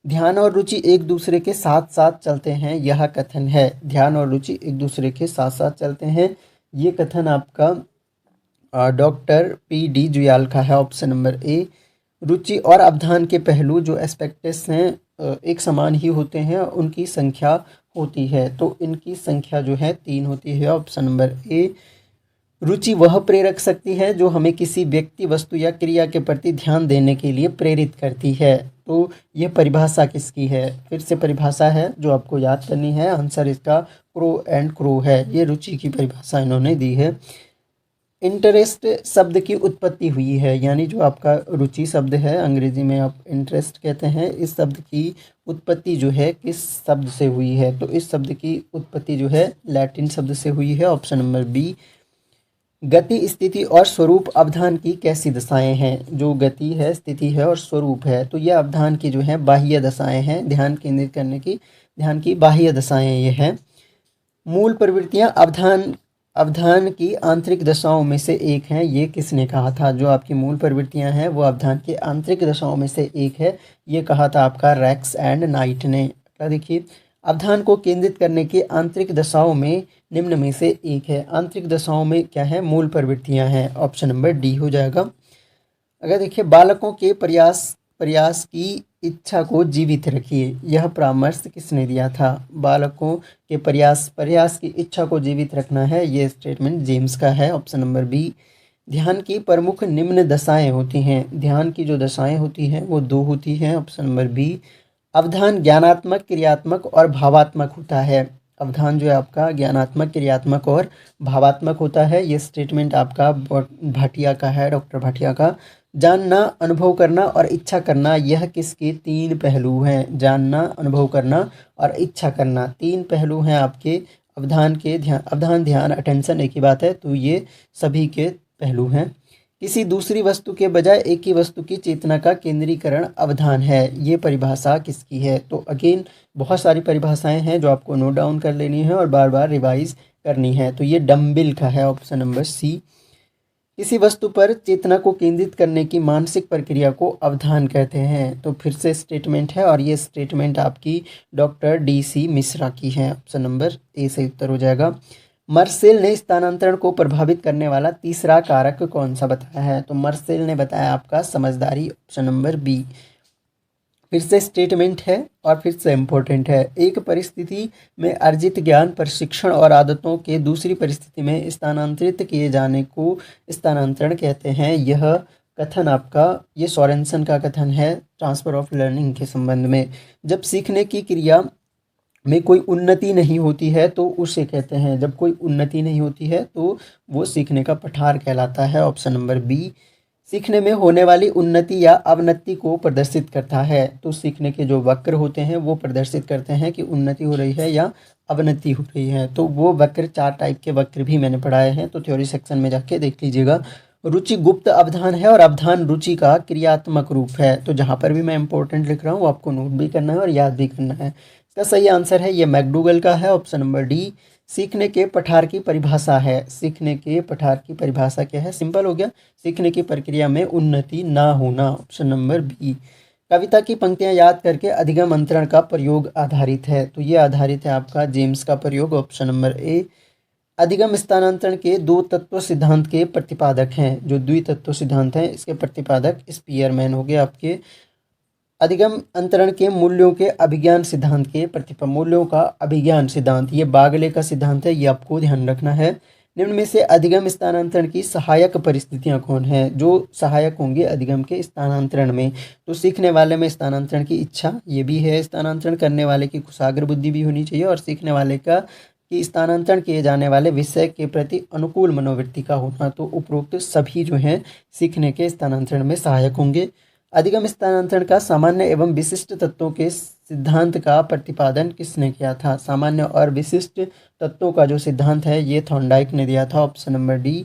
ध्यान और रुचि एक दूसरे के साथ साथ चलते हैं, यह कथन है, ध्यान और रुचि एक दूसरे के साथ साथ चलते हैं, ये कथन आपका डॉक्टर पी.डी. जुयाल का है, ऑप्शन नंबर ए। रुचि और अवधान के पहलू जो एस्पेक्ट्स हैं एक समान ही होते हैं, उनकी संख्या होती है, तो इनकी संख्या जो है 3 होती है, ऑप्शन नंबर ए। रुचि वह प्रेरक शक्ति है जो हमें किसी व्यक्ति, वस्तु या क्रिया के प्रति ध्यान देने के लिए प्रेरित करती है। तो यह परिभाषा किसकी है, फिर से परिभाषा है जो आपको याद करनी है, आंसर इसका क्रो एंड क्रो है, ये रुचि की परिभाषा इन्होंने दी है। इंटरेस्ट शब्द की उत्पत्ति हुई है, यानी जो आपका रुचि शब्द है, अंग्रेजी में आप इंटरेस्ट कहते हैं, इस शब्द की उत्पत्ति जो है किस शब्द से हुई है। तो इस शब्द की उत्पत्ति जो है लैटिन शब्द से हुई है, ऑप्शन नंबर बी। गति, स्थिति और स्वरूप अवधान की कैसी दशाएं हैं। जो गति है, स्थिति है और स्वरूप है, तो यह अवधान की जो है बाह्य दशाएं हैं, ध्यान केंद्रित करने की ध्यान की बाह्य दशाएं ये हैं। मूल प्रवृत्तियां अवधान की आंतरिक दशाओं में से एक हैं, ये किसने कहा था। जो आपकी मूल प्रवृत्तियां हैं वो अवधान की आंतरिक दशाओं में से एक है, ये कहा था आपका रेक्स एंड नाइट ने। क्या देखिए, अवधान को केंद्रित करने की आंतरिक दशाओं में निम्न में से एक है। आंतरिक दशाओं में क्या है? मूल प्रवृत्तियां हैं। ऑप्शन नंबर डी हो जाएगा। अगर देखिए, बालकों के प्रयास की इच्छा को जीवित रखिए, यह परामर्श किसने दिया था? बालकों के प्रयास की इच्छा को जीवित रखना है, ये स्टेटमेंट जेम्स का है। Option number B. ध्यान की प्रमुख निम्न दशाएं होती हैं। ध्यान की जो दशाएं होती हैं वो 2 होती हैं। Option number B. अवधान ज्ञानात्मक, क्रियात्मक और भावात्मक होता है। अवधान जो है आपका ज्ञानात्मक, क्रियात्मक और भावात्मक होता है। ये स्टेटमेंट आपका भाटिया का है, डॉक्टर भाटिया का। जानना, अनुभव करना और इच्छा करना, यह किसके 3 पहलू हैं? जानना, अनुभव करना और इच्छा करना 3 पहलू हैं आपके अवधान के। अवधान, ध्यान, अटेंशन एक ही बात है, तो ये सभी के पहलू हैं। किसी दूसरी वस्तु के बजाय एक ही वस्तु की चेतना का केंद्रीकरण अवधान है, ये परिभाषा किसकी है? तो अगेन बहुत सारी परिभाषाएं हैं जो आपको नोट डाउन कर लेनी है और बार बार रिवाइज करनी है। तो ये डम्बिल का है, ऑप्शन नंबर सी। किसी वस्तु पर चेतना को केंद्रित करने की मानसिक प्रक्रिया को अवधान कहते हैं। तो फिर से स्टेटमेंट है और ये स्टेटमेंट आपकी डॉक्टर DC मिश्रा की है। ऑप्शन नंबर ए सही उत्तर हो जाएगा। मर्सेल ने स्थानांतरण को प्रभावित करने वाला तीसरा कारक कौन सा बताया है? तो मर्सेल ने बताया आपका समझदारी। Option number B. फिर से स्टेटमेंट है और फिर से इम्पोर्टेंट है। एक परिस्थिति में अर्जित ज्ञान, प्रशिक्षण और आदतों के दूसरी परिस्थिति में स्थानांतरित किए जाने को स्थानांतरण कहते हैं। यह कथन आपका, ये सोरेनसन का कथन है ट्रांसफर ऑफ लर्निंग के संबंध में। जब सीखने की क्रिया में कोई उन्नति नहीं होती है तो उसे कहते हैं, जब कोई उन्नति नहीं होती है तो वो सीखने का पठार कहलाता है। Option number B. सीखने में होने वाली उन्नति या अवनति को प्रदर्शित करता है। तो सीखने के जो वक्र होते हैं वो प्रदर्शित करते हैं कि उन्नति हो रही है या अवनति हो रही है। तो वो वक्र, 4 टाइप के वक्र भी मैंने पढ़ाए हैं, तो थ्योरी सेक्शन में जाके देख लीजिएगा। रुचि गुप्त अवधान है और अवधान रुचि का क्रियात्मक रूप है। तो जहाँ पर भी मैं इंपॉर्टेंट लिख रहा हूँ आपको नोट भी करना है और याद भी करना है। इसका सही आंसर है ये मैकडूगल का है, ऑप्शन नंबर डी। सीखने के पठार की परिभाषा है। सीखने के पठार की परिभाषा क्या है? सिंपल हो गया, सीखने की प्रक्रिया में उन्नति ना होना। Option number B. कविता की पंक्तियां याद करके अधिगम अंतरण का प्रयोग आधारित है। तो ये आधारित है आपका जेम्स का प्रयोग। Option number A. अधिगम स्थानांतरण के 2 तत्व सिद्धांत के प्रतिपादक हैं। जो द्वितत्व सिद्धांत हैं इसके प्रतिपादक स्पीयरमैन हो गए आपके। अधिगम अंतरण के मूल्यों के अभिज्ञान सिद्धांत के मूल्यों का अभिज्ञान सिद्धांत, ये बागले का सिद्धांत है, ये आपको ध्यान रखना है। निम्न में से अधिगम स्थानांतरण की सहायक परिस्थितियां कौन है? जो सहायक होंगे अधिगम के स्थानांतरण में, तो सीखने वाले में स्थानांतरण की इच्छा, ये भी है। स्थानांतरण करने वाले की कुशाग्र बुद्धि भी होनी चाहिए और सीखने वाले का कि स्थानांतरण किए जाने वाले विषय के प्रति अनुकूल मनोवृत्ति का होना। तो उपरोक्त सभी जो हैं सीखने के स्थानांतरण में सहायक होंगे। अधिगम स्थानांतरण का सामान्य एवं विशिष्ट तत्वों के सिद्धांत का प्रतिपादन किसने किया था? सामान्य और विशिष्ट तत्वों का जो सिद्धांत है ये थॉर्नडाइक ने दिया था। Option number D.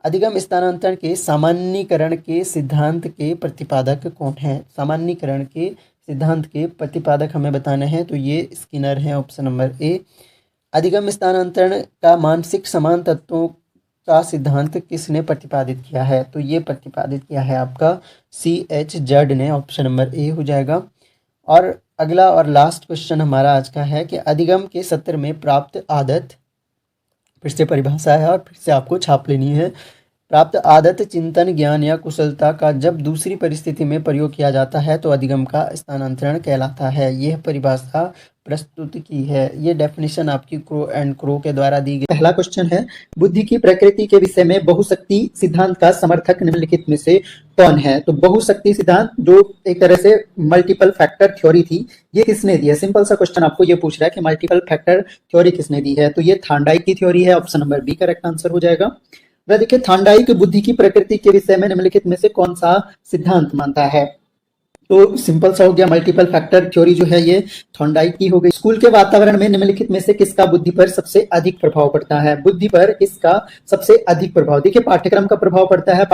अधिगम स्थानांतरण के सामान्यीकरण के सिद्धांत के प्रतिपादक कौन है? सामान्यीकरण के सिद्धांत के प्रतिपादक हमें बताने हैं, तो ये स्किनर है। Option number A. अधिगम स्थानांतरण का मानसिक समान तत्वों का सिद्धांत किसने प्रतिपादित किया है? तो ये प्रतिपादित किया है आपका C.H. जड ने। ऑप्शन नंबर ए हो जाएगा। और अगला और लास्ट क्वेश्चन हमारा आज का है कि अधिगम के सत्र में प्राप्त आदत, फिर से परिभाषा है और फिर से आपको छाप लेनी है। प्राप्त आदत, चिंतन, ज्ञान या कुशलता का जब दूसरी परिस्थिति में प्रयोग किया जाता है तो अधिगम का स्थानांतरण कहलाता है। यह परिभाषा प्रस्तुत की है। ये डेफिनेशन आपकी क्रो एंड क्रो के द्वारा दी गई। पहला क्वेश्चन है, बुद्धि की प्रकृति के विषय में बहुशक्ति सिद्धांत का समर्थक निम्नलिखित में से कौन है? तो बहुशक्ति सिद्धांत जो एक तरह से मल्टीपल फैक्टर थ्योरी थी, ये किसने दी है? सिंपल सा क्वेश्चन आपको ये पूछ रहा है कि मल्टीपल फैक्टर थ्योरी किसने दी है? तो ये थॉर्नडाइक की थ्योरी है। Option number B correct answer हो जाएगा। वह देखिए, थॉर्नडाइक बुद्धि की प्रकृति के विषय में निम्नलिखित में से कौन सा सिद्धांत मानता है? तो सिंपल सा हो गया, मल्टीपल फैक्टर थ्योरी जो है ये थॉर्नडाइक की हो गई। स्कूल के वातावरण में निम्नलिखित में से किसका बुद्धि पर सबसे अधिक प्रभाव पड़ता है? बुद्धि पर किसका सबसे अधिक प्रभाव? देखिए, पाठ्यक्रम का प्रभाव पड़ता है,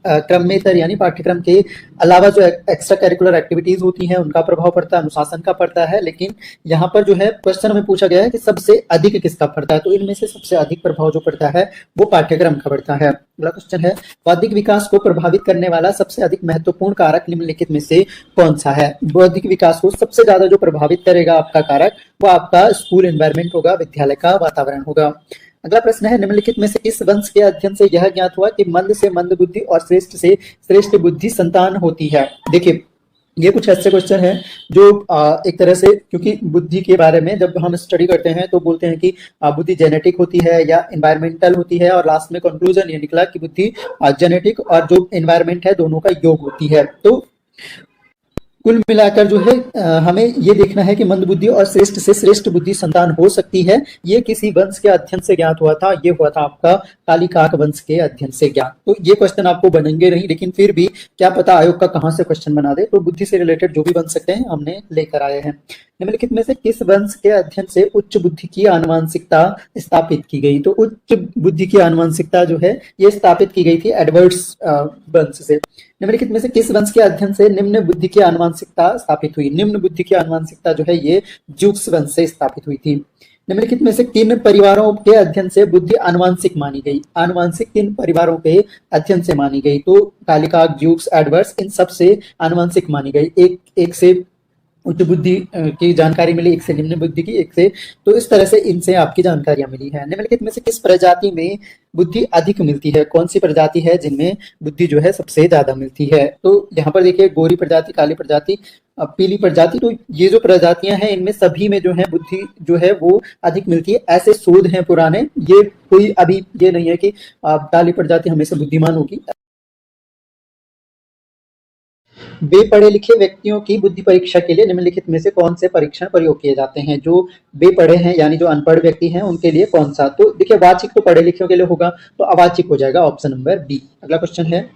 क्रमेतर यानी पाठ्यक्रम के अलावा जो एक्स्ट्रा करिकुलर एक्टिविटीज होती हैं उनका प्रभाव पड़ता है, अनुशासन का पड़ता है, लेकिन यहाँ पर जो है क्वेश्चन में पूछा गया है कि सबसे अधिक किसका पड़ता है, तो इनमें से सबसे अधिक प्रभाव जो पड़ता है वो पाठ्यक्रम का पड़ता है। अगला क्वेश्चन है, बौद्धिक विकास को प्रभावित करने वाला सबसे अधिक महत्वपूर्ण कारक निम्नलिखित में से कौन सा है? बौद्धिक विकास को सबसे ज्यादा जो प्रभावित करेगा आपका कारक वो आपका स्कूल एनवायरमेंट होगा, विद्यालय का वातावरण होगा। अगला प्रश्न है, निम्नलिखित में से किस वंश के अध्ययन से यह ज्ञात हुआ कि मंद से मंद बुद्धि और श्रेष्ठ से श्रेष्ठ बुद्धि संतान होती है? देखिए, ये कुछ ऐसे क्वेश्चन है जो एक तरह से, क्योंकि बुद्धि के बारे में जब हम स्टडी करते हैं तो बोलते हैं कि बुद्धि जेनेटिक होती है या एनवायरमेंटल होती है, और लास्ट में कंक्लूजन ये निकला कि बुद्धि जेनेटिक और जो एनवायरमेंट है दोनों का योग होती है। तो कुल मिलाकर जो है हमें ये देखना है कि मंद बुद्धि और श्रेष्ठ से श्रेष्ठ बुद्धि संतान हो सकती है। ये किसी वंश के अध्ययन से ज्ञात हुआ था, ये हुआ था आपका कालिकाक वंश के अध्ययन से ज्ञात। तो ये क्वेश्चन आपको बनेंगे नहीं, लेकिन फिर भी क्या पता आयोग का कहाँ से क्वेश्चन बना दे। तो बुद्धि से रिलेटेड जो भी बन सकते हैं हमने लेकर आए हैं। निम्नलिखित में से किस वंश के अध्ययन से उच्च बुद्धि की आनुवांशिकता स्थापित की गई? तो उच्च बुद्धि की आनुवांशिकता जो है ये स्थापित की गई थी एडवर्ड्स वंश से। निम्नलिखित में से किस वंश के अध्ययन से निम्न बुद्धि की आनुवांशिकता स्थापित हुई? निम्न बुद्धि की आनुवांशिकता जो है ये ज्यूक्स वंश से स्थापित हुई थी। निम्नलिखित में से किन परिवारों के अध्ययन से बुद्धि आनुवांशिक मानी गई? आनुवांशिक किन परिवारों के अध्ययन से मानी गई? तो कालिकाक, ज्यूक्स, एडवर्ड्स, इन सब से आनुवांशिक मानी गई। एक से उच्च बुद्धि की जानकारी मिली, एक से निम्न बुद्धि की, एक से, तो इस तरह से इनसे आपकी जानकारियां मिली है। निम्नलिखित में से किस प्रजाति में बुद्धि अधिक मिलती है? कौन सी प्रजाति है जिनमें बुद्धि जो है सबसे ज्यादा मिलती है? तो यहाँ पर देखिए, गोरी प्रजाति, काली प्रजाति, पीली प्रजाति, तो ये जो प्रजातियां हैं इनमें सभी में जो है बुद्धि जो है वो अधिक मिलती है। ऐसे शोध हैं पुराने, ये कोई अभी ये नहीं है कि काली प्रजाति हमेशा बुद्धिमान होगी। बेपढ़े लिखे व्यक्तियों की बुद्धि परीक्षा के लिए निम्नलिखित में से कौन से परीक्षण प्रयोग किए जाते हैं? जो बेपढ़े हैं यानी जो अनपढ़ व्यक्ति हैं उनके लिए कौन सा? तो देखिए, वाचिक तो पढ़े लिखे के लिए होगा, तो अवाचिक हो जाएगा ऑप्शन नंबर बी। अगला क्वेश्चन है,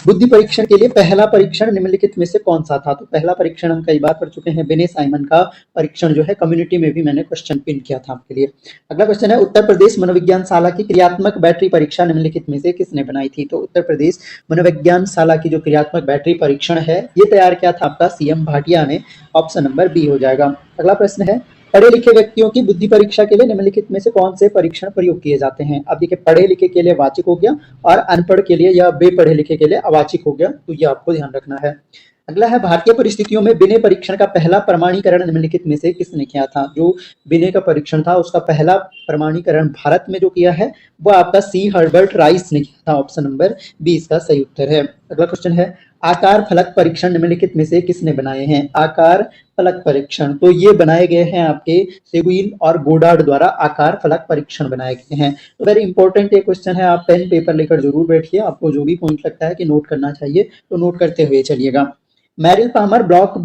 बुद्धि परीक्षण के लिए पहला परीक्षण निम्नलिखित में से कौन सा था? तो पहला परीक्षण हम कई बार पढ़ चुके हैं, बिने साइमन का परीक्षण जो है, कम्युनिटी में भी मैंने क्वेश्चन पिन किया था आपके लिए। अगला क्वेश्चन है, उत्तर प्रदेश मनोविज्ञान शाला की क्रियात्मक बैटरी परीक्षा निम्नलिखित में से किसने बनाई थी? तो उत्तर प्रदेश मनोविज्ञान शाला की जो क्रियात्मक बैटरी परीक्षण है ये तैयार किया था आपका सीएम भाटिया ने, ऑप्शन नंबर बी हो जाएगा। अगला प्रश्न है, पढ़े लिखे व्यक्तियों की बुद्धि परीक्षा के लिए निम्नलिखित में से कौन से परीक्षण प्रयोग किए जाते हैं? अब देखिए, पढ़े लिखे के लिए वाचिक हो गया और अनपढ़ के लिए या बेपढ़े लिखे के लिए अवाचिक हो गया, तो ये आपको ध्यान रखना है। अगला है, भारतीय परिस्थितियों में बिने परीक्षण का पहला प्रमाणीकरण निम्नलिखित में से किसने किया था? जो बिने का परीक्षण था उसका पहला प्रमाणीकरण भारत में जो किया है वो आपका सी हर्बर्ट राइस ने किया था, ऑप्शन नंबर बी इसका सही उत्तर है। अगला क्वेश्चन है, आकार फलक परीक्षण निम्नलिखित में से किसने बनाए हैं? आकार फलक परीक्षण, तो ये बनाए गए हैं आपके सेगुइन और गोडार्ड द्वारा आकार फलक परीक्षण बनाए गए हैं। तो वेरी इंपॉर्टेंट ये क्वेश्चन है, आप पेन पेपर लेकर जरूर बैठिए, आपको जो भी पॉइंट लगता है कि नोट करना चाहिए तो नोट करते हुए चलिएगा। मैरिल पामर ब्लॉक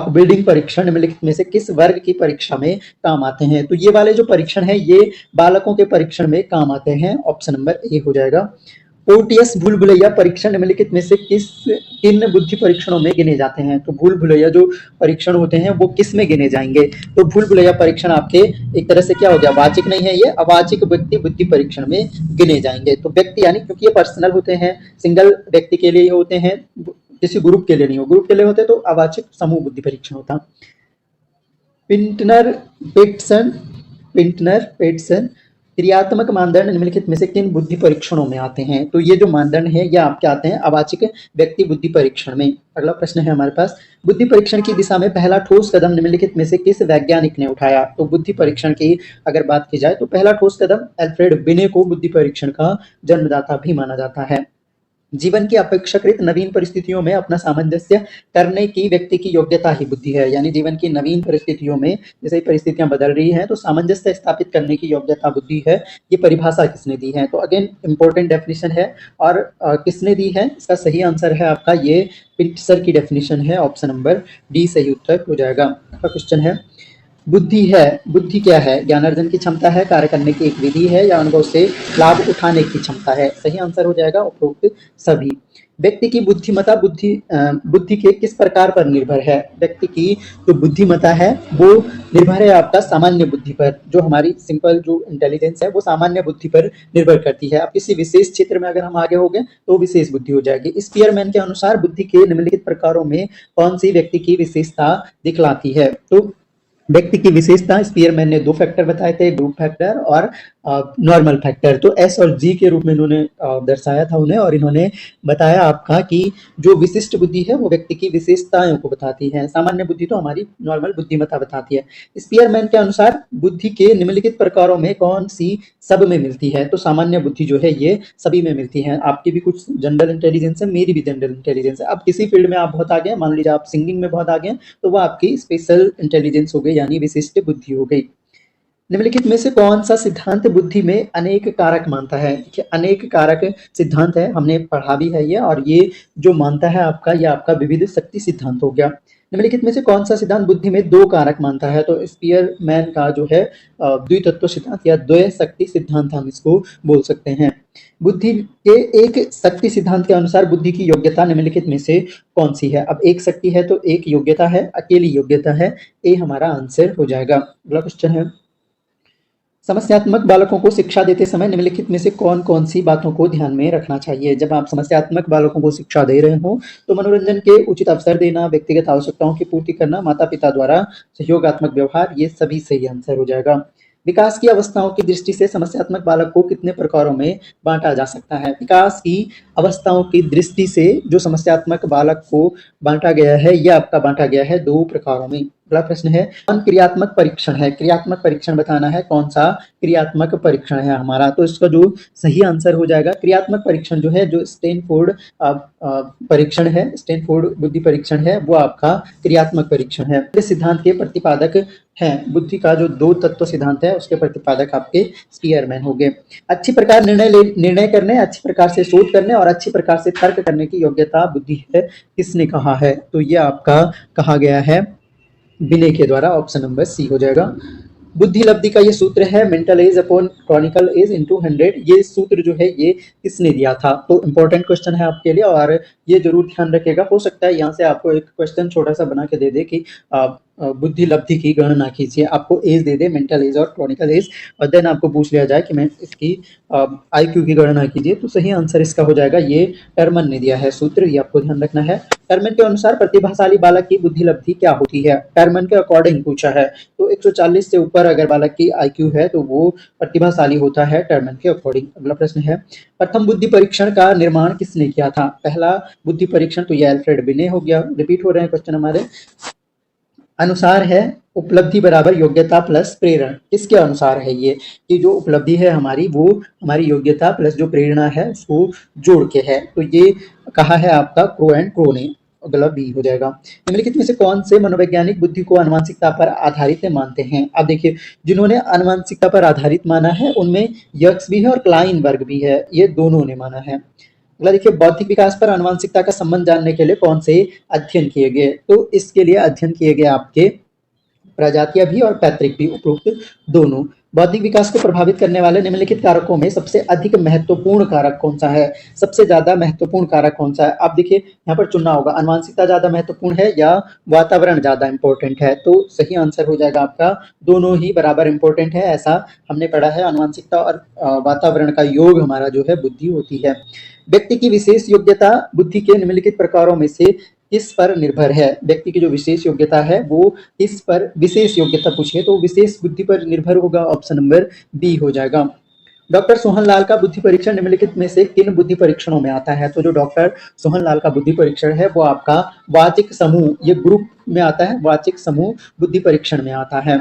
बिल्डिंग परीक्षण निम्नलिखित में से किस वर्ग की परीक्षा में काम आते हैं? तो ये वाले जो परीक्षण है ये बालकों के परीक्षण में काम आते हैं, ऑप्शन नंबर ए हो जाएगा। ओटीएस भूल भुलैया परीक्षण निम्नलिखित में से किन बुद्धि परीक्षणों में गिने जाते हैं? तो भूल भुलैया जो परीक्षण होते हैं वो किस में गिने जाएंगे? तो भूल भुलैया परीक्षण आपके एक तरह से क्या हो गया, वाचिक नहीं है, ये अवाचिक व्यक्ति बुद्धि परीक्षण में गिने जाएंगे। तो व्यक्ति यानी, क्योंकि ये पर्सनल होते हैं, सिंगल व्यक्ति के लिए होते हैं, किसी ग्रुप के लिए नहीं हो, ग्रुप के लिए होते तो अवाचिक समूह बुद्धि परीक्षण होता। पिंटनर पेटसन क्रियात्मक मानदंड निम्नलिखित में से किन बुद्धि परीक्षणों में आते हैं? तो ये जो मानदंड है ये आपके आते हैं अवाचिक व्यक्ति बुद्धि परीक्षण में। अगला प्रश्न है हमारे पास, बुद्धि परीक्षण की दिशा में पहला ठोस कदम निम्नलिखित में से किस वैज्ञानिक ने उठाया? तो बुद्धि परीक्षण की अगर बात की जाए तो पहला ठोस कदम अल्फ्रेड बिने को बुद्धि परीक्षण का जन्मदाता भी माना जाता है। जीवन की अपेक्षाकृत नवीन परिस्थितियों में अपना सामंजस्य करने की व्यक्ति की योग्यता ही बुद्धि है, यानी जीवन की नवीन परिस्थितियों में जैसे परिस्थितियां बदल रही हैं तो सामंजस्य स्थापित करने की योग्यता बुद्धि है। ये परिभाषा किसने दी है? तो अगेन इंपॉर्टेंट डेफिनेशन है, और किसने दी है? इसका सही आंसर है आपका ये पिल्टसर की डेफिनेशन है, ऑप्शन नंबर डी सही उत्तर हो जाएगा। आपका क्वेश्चन है, बुद्धि है। बुद्धि क्या है? ज्ञानार्जन की क्षमता है, कार्य करने की एक विधि है या अनुभव से लाभ उठाने की क्षमता है। सही आंसर हो जाएगा उपरोक्त सभी। व्यक्ति की बुद्धिमत्ता बुद्धि के किस प्रकार पर निर्भर है? व्यक्ति की जो बुद्धिमत्ता है वो निर्भर है आपका सामान्य बुद्धि पर। जो हमारी सिंपल जो इंटेलिजेंस है वो सामान्य बुद्धि पर निर्भर करती है। अब किसी विशेष क्षेत्र में अगर हम आगे हो गए तो विशेष बुद्धि हो जाएगी। स्पीयरमैन के अनुसार बुद्धि के निम्नलिखित प्रकारों में कौन सी व्यक्ति की विशेषता दिखलाती है? तो व्यक्ति की विशेषता स्पीयरमैन ने दो फैक्टर बताए थे, ग्रुप फैक्टर और नॉर्मल फैक्टर। तो एस और जी के रूप में इन्होंने दर्शाया था उन्हें, और इन्होंने बताया आपका कि जो विशिष्ट बुद्धि है वो व्यक्ति की विशेषताओं को बताती है, सामान्य बुद्धि तो हमारी नॉर्मल बुद्धिमत्ता बताती है। स्पीयरमैन के अनुसार बुद्धि के निम्नलिखित प्रकारों में कौन सी सब में मिलती है? तो सामान्य बुद्धि जो है ये सभी में मिलती है। आपकी भी कुछ जनरल इंटेलिजेंस है, मेरी भी जनरल इंटेलिजेंस है। अब किसी फील्ड में आप बहुत आगे हैं, मान लीजिए आप सिंगिंग में बहुत आगे हैं, तो वो आपकी स्पेशल इंटेलिजेंस हो गई, यानी विशिष्ट बुद्धि हो गई। निम्नलिखित में से कौन सा सिद्धांत बुद्धि में अनेक कारक मानता है? देखिए अनेक कारक सिद्धांत है, हमने पढ़ा भी है ये, और ये जो मानता है आपका, ये आपका विविध शक्ति सिद्धांत हो गया। निम्नलिखित में से कौन सा सिद्धांत बुद्धि में दो कारक मानता है? तो स्पीयरमैन का जो है द्वितत्व सिद्धांत या द्वय शक्ति सिद्धांत हम इसको बोल सकते हैं। बुद्धि के एक शक्ति सिद्धांत के अनुसार बुद्धि की योग्यता निम्नलिखित में से कौन सी है? अब एक शक्ति है तो एक योग्यता है, अकेली योग्यता है, ये हमारा आंसर हो जाएगा। अगला क्वेश्चन है, समस्यात्मक बालकों को शिक्षा देते समय निम्नलिखित में से कौन-कौन सी बातों को ध्यान में रखना चाहिए? जब आप समस्यात्मक बालकों को शिक्षा दे रहे हो तो मनोरंजन के उचित अवसर देना, व्यक्तिगत आवश्यकताओं की पूर्ति करना, माता-पिता द्वारा सहयोगात्मक व्यवहार, ये सभी सही आंसर हो जाएगा। विकास की अवस्थाओं की दृष्टि से समस्यात्मक बालक को कितने प्रकारों में बाँटा जा सकता है? विकास की अवस्थाओं की दृष्टि से जो समस्यात्मक बालक को बाँटा गया है, यह आपका बाँटा गया है 2 प्रकारों में। अगला प्रश्न है, कौन क्रियात्मक परीक्षण है? क्रियात्मक परीक्षण बताना है, कौन सा क्रियात्मक परीक्षण है हमारा? तो इसका जो सही आंसर हो जाएगा, क्रियात्मक परीक्षण जो है, जो स्टैनफोर्ड परीक्षण है, स्टैनफोर्ड बुद्धि परीक्षण है, वो आपका क्रियात्मक परीक्षण है। इस सिद्धांत के प्रतिपादक हैं, बुद्धि का जो दो तत्व सिद्धांत है उसके प्रतिपादक आपके स्पीयरमैन हो गए। अच्छी प्रकार निर्णय करने, अच्छी प्रकार से सोच करने और अच्छी प्रकार से तर्क करने की योग्यता बुद्धि है, किसने कहा है? तो ये आपका कहा गया है विनय के द्वारा, ऑप्शन नंबर सी हो जाएगा। बुद्धि लब्धि का ये सूत्र है, mental age upon chronological age into 100। ये सूत्र जो है ये किसने दिया था? तो इंपॉर्टेंट क्वेश्चन है आपके लिए, और ये जरूर ध्यान रखिएगा। हो सकता है यहाँ से आपको एक क्वेश्चन छोटा सा बना के दे दे कि बुद्धि लब्धि की गणना कीजिए, आपको एज दे दे, मेंटल एज और क्रॉनिकल एज, और देन आपको पूछ लिया जाए कि मैं इसकी IQ की गणना कीजिए। तो सही आंसर इसका हो जाएगा, ये टर्मन ने दिया है सूत्र, ये आपको ध्यान रखना है। टर्मन के अनुसार प्रतिभाशाली बालक की बुद्धि लब्धि क्या होती है? टर्मन के अकॉर्डिंग पूछा है, तो 140 से ऊपर अगर बालक की IQ है तो वो प्रतिभाशाली होता है टर्मन के अकॉर्डिंग। अगला प्रश्न है, प्रथम बुद्धि परीक्षण का निर्माण किसने किया था? पहला बुद्धि परीक्षण तो ये अल्फ्रेड बिने हो गया। रिपीट हो रहे हैं क्वेश्चन हमारे। अनुसार है उपलब्धि बराबर योग्यता प्लस प्रेरणा। किसके अनुसार है ये? कि जो उपलब्धि है हमारी वो हमारी योग्यता प्लस जो प्रेरणा है उसको जोड़ के है। तो ये कहा है आपका क्रो एंड क्रो ने। अगला बी हो जाएगा। निम्नलिखित में से कौन से मनोवैज्ञानिक बुद्धि को आनुवंशिकता पर आधारित मानते हैं? अब देखिए, जिन्होंने आनुवंशिकता पर आधारित माना है उनमें यक्स भी है और क्लाइनबर्ग भी है, ये दोनों ने माना है। अगला देखिए, बौद्धिक विकास पर आनुवंशिकता का संबंध जानने के लिए कौन से अध्ययन किए गए? तो इसके लिए अध्ययन किए गए आपके प्रजातीय भी और पैतृक भी, उपरोक्त दोनों। बौद्धिक विकास को प्रभावित करने वाले निम्नलिखित कारकों में सबसे अधिक महत्वपूर्ण कारक कौन सा है? सबसे ज्यादा महत्वपूर्ण कारक कौन सा है? आप देखिए यहाँ पर चुनना होगा, आनुवंशिकता ज्यादा महत्वपूर्ण है या वातावरण ज्यादा इंपॉर्टेंट है? तो सही आंसर हो जाएगा आपका दोनों ही बराबर इंपॉर्टेंट है, ऐसा हमने पढ़ा है। आनुवंशिकता और वातावरण का योग हमारा जो है बुद्धि होती है। व्यक्ति की विशेष योग्यता बुद्धि के निम्नलिखित प्रकारों में से किस पर निर्भर है? व्यक्ति की जो विशेष योग्यता है वो किस पर, विशेष योग्यता पूछिए तो विशेष बुद्धि पर निर्भर होगा, ऑप्शन नंबर बी हो जाएगा। डॉक्टर सोहनलाल का बुद्धि परीक्षण निम्नलिखित में से किन बुद्धि परीक्षणों में आता है? तो जो डॉक्टर सोहनलाल का बुद्धि परीक्षण है वो आपका वाचिक समूह, ये ग्रुप में आता है, वाचिक समूह बुद्धि परीक्षण में आता है।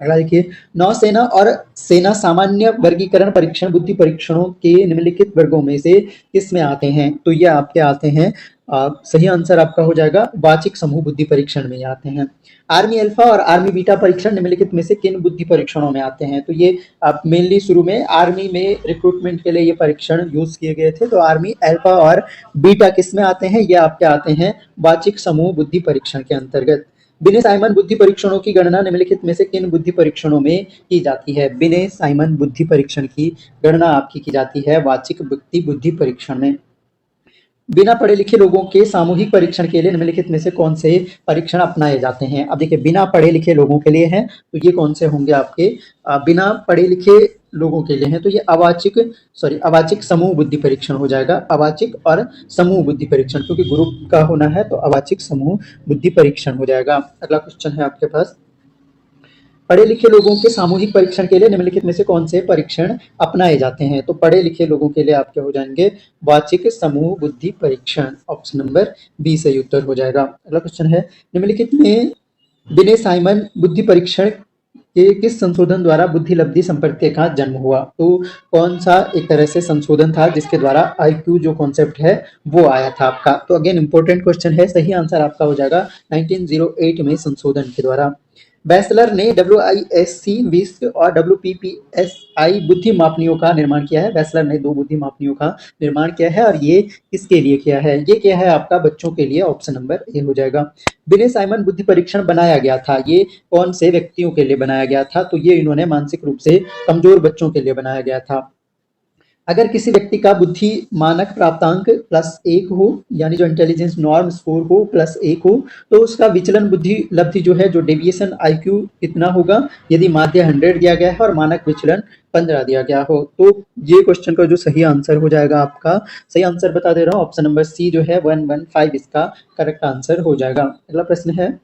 अगला देखिए, नौसेना और सेना सामान्य वर्गीकरण परीक्षण बुद्धि परीक्षणों के निम्नलिखित वर्गों में से किस में आते हैं? तो ये आपके आते हैं, सही आंसर आपका हो जाएगा वाचिक समूह बुद्धि परीक्षण में आते हैं। आर्मी अल्फा और आर्मी बीटा परीक्षण निम्नलिखित में से किन बुद्धि परीक्षणों में आते हैं? तो ये आप मेनली शुरू में आर्मी में रिक्रूटमेंट के लिए ये परीक्षण यूज किए गए थे। तो आर्मी अल्फा और बीटा किस में आते हैं? ये आपके आते हैं वाचिक समूह बुद्धि परीक्षण के अंतर्गत। बिने साइमन बुद्धि परीक्षणों की गणना निम्नलिखित में से किन बुद्धि परीक्षणों में की जाती है? बिने साइमन बुद्धि परीक्षण की गणना आपकी की जाती है वाचिक व्यक्ति बुद्धि परीक्षण में। बिना पढ़े लिखे लोगों के सामूहिक परीक्षण के लिए निम्नलिखित में से कौन से परीक्षण अपनाए जाते हैं? अब देखिए, बिना पढ़े लिखे लोगों के लिए हैं तो ये कौन से होंगे आपके? बिना पढ़े लिखे लोगों के लिए हैं तो ये अवाचिक समूह बुद्धि परीक्षण हो जाएगा। अवाचिक और समूह बुद्धि परीक्षण, क्योंकि ग्रुप का होना है तो अवाचिक समूह बुद्धि परीक्षण हो जाएगा। अगला क्वेश्चन है आपके पास, पढ़े लिखे लोगों के सामूहिक परीक्षण के लिए निम्नलिखित में से कौन से परीक्षण अपनाए जाते हैं? तो पढ़े लिखे लोगों के लिए आपके हो जाएंगे वाचिक समूह बुद्धि परीक्षण। ऑप्शन नंबर बी सही उत्तर हो जाएगा। अगला क्वेश्चन है, निम्नलिखित में बिने साइमन बुद्धि परीक्षण के किस संशोधन द्वारा बुद्धि लब्धि संप्रत्यय का जन्म हुआ? तो कौन सा एक तरह से संशोधन था जिसके द्वारा IQ जो कॉन्सेप्ट है वो आया था आपका? तो अगेन इंपॉर्टेंट क्वेश्चन है, सही आंसर आपका हो जाएगा 1908 में संशोधन के द्वारा। बैचलर ने WISC 20 और WPPSI बुद्धि मापनियों का निर्माण किया है। बैचलर ने 2 बुद्धि मापनियों का निर्माण किया है और ये किसके लिए किया है? ये किया है आपका बच्चों के लिए। ऑप्शन नंबर ए हो जाएगा। बिने साइमन बुद्धि परीक्षण बनाया गया था, ये कौन से व्यक्तियों के लिए बनाया गया था? तो ये इन्होंने मानसिक रूप से कमजोर बच्चों के लिए बनाया गया था। अगर किसी व्यक्ति का बुद्धि मानक प्राप्तांक +1 हो, यानी जो इंटेलिजेंस नॉर्म स्कोर हो +1 हो, तो उसका विचलन बुद्धि लब्धि जो है, जो डेविएशन IQ कितना होगा? यदि माध्य 100 दिया गया है और मानक विचलन 15 दिया गया हो, तो ये क्वेश्चन का जो सही आंसर हो जाएगा आपका, सही आंसर बता दे रहा हूँ, ऑप्शन नंबर सी जो है 115 इसका करेक्ट आंसर हो जाएगा। अगला प्रश्न है,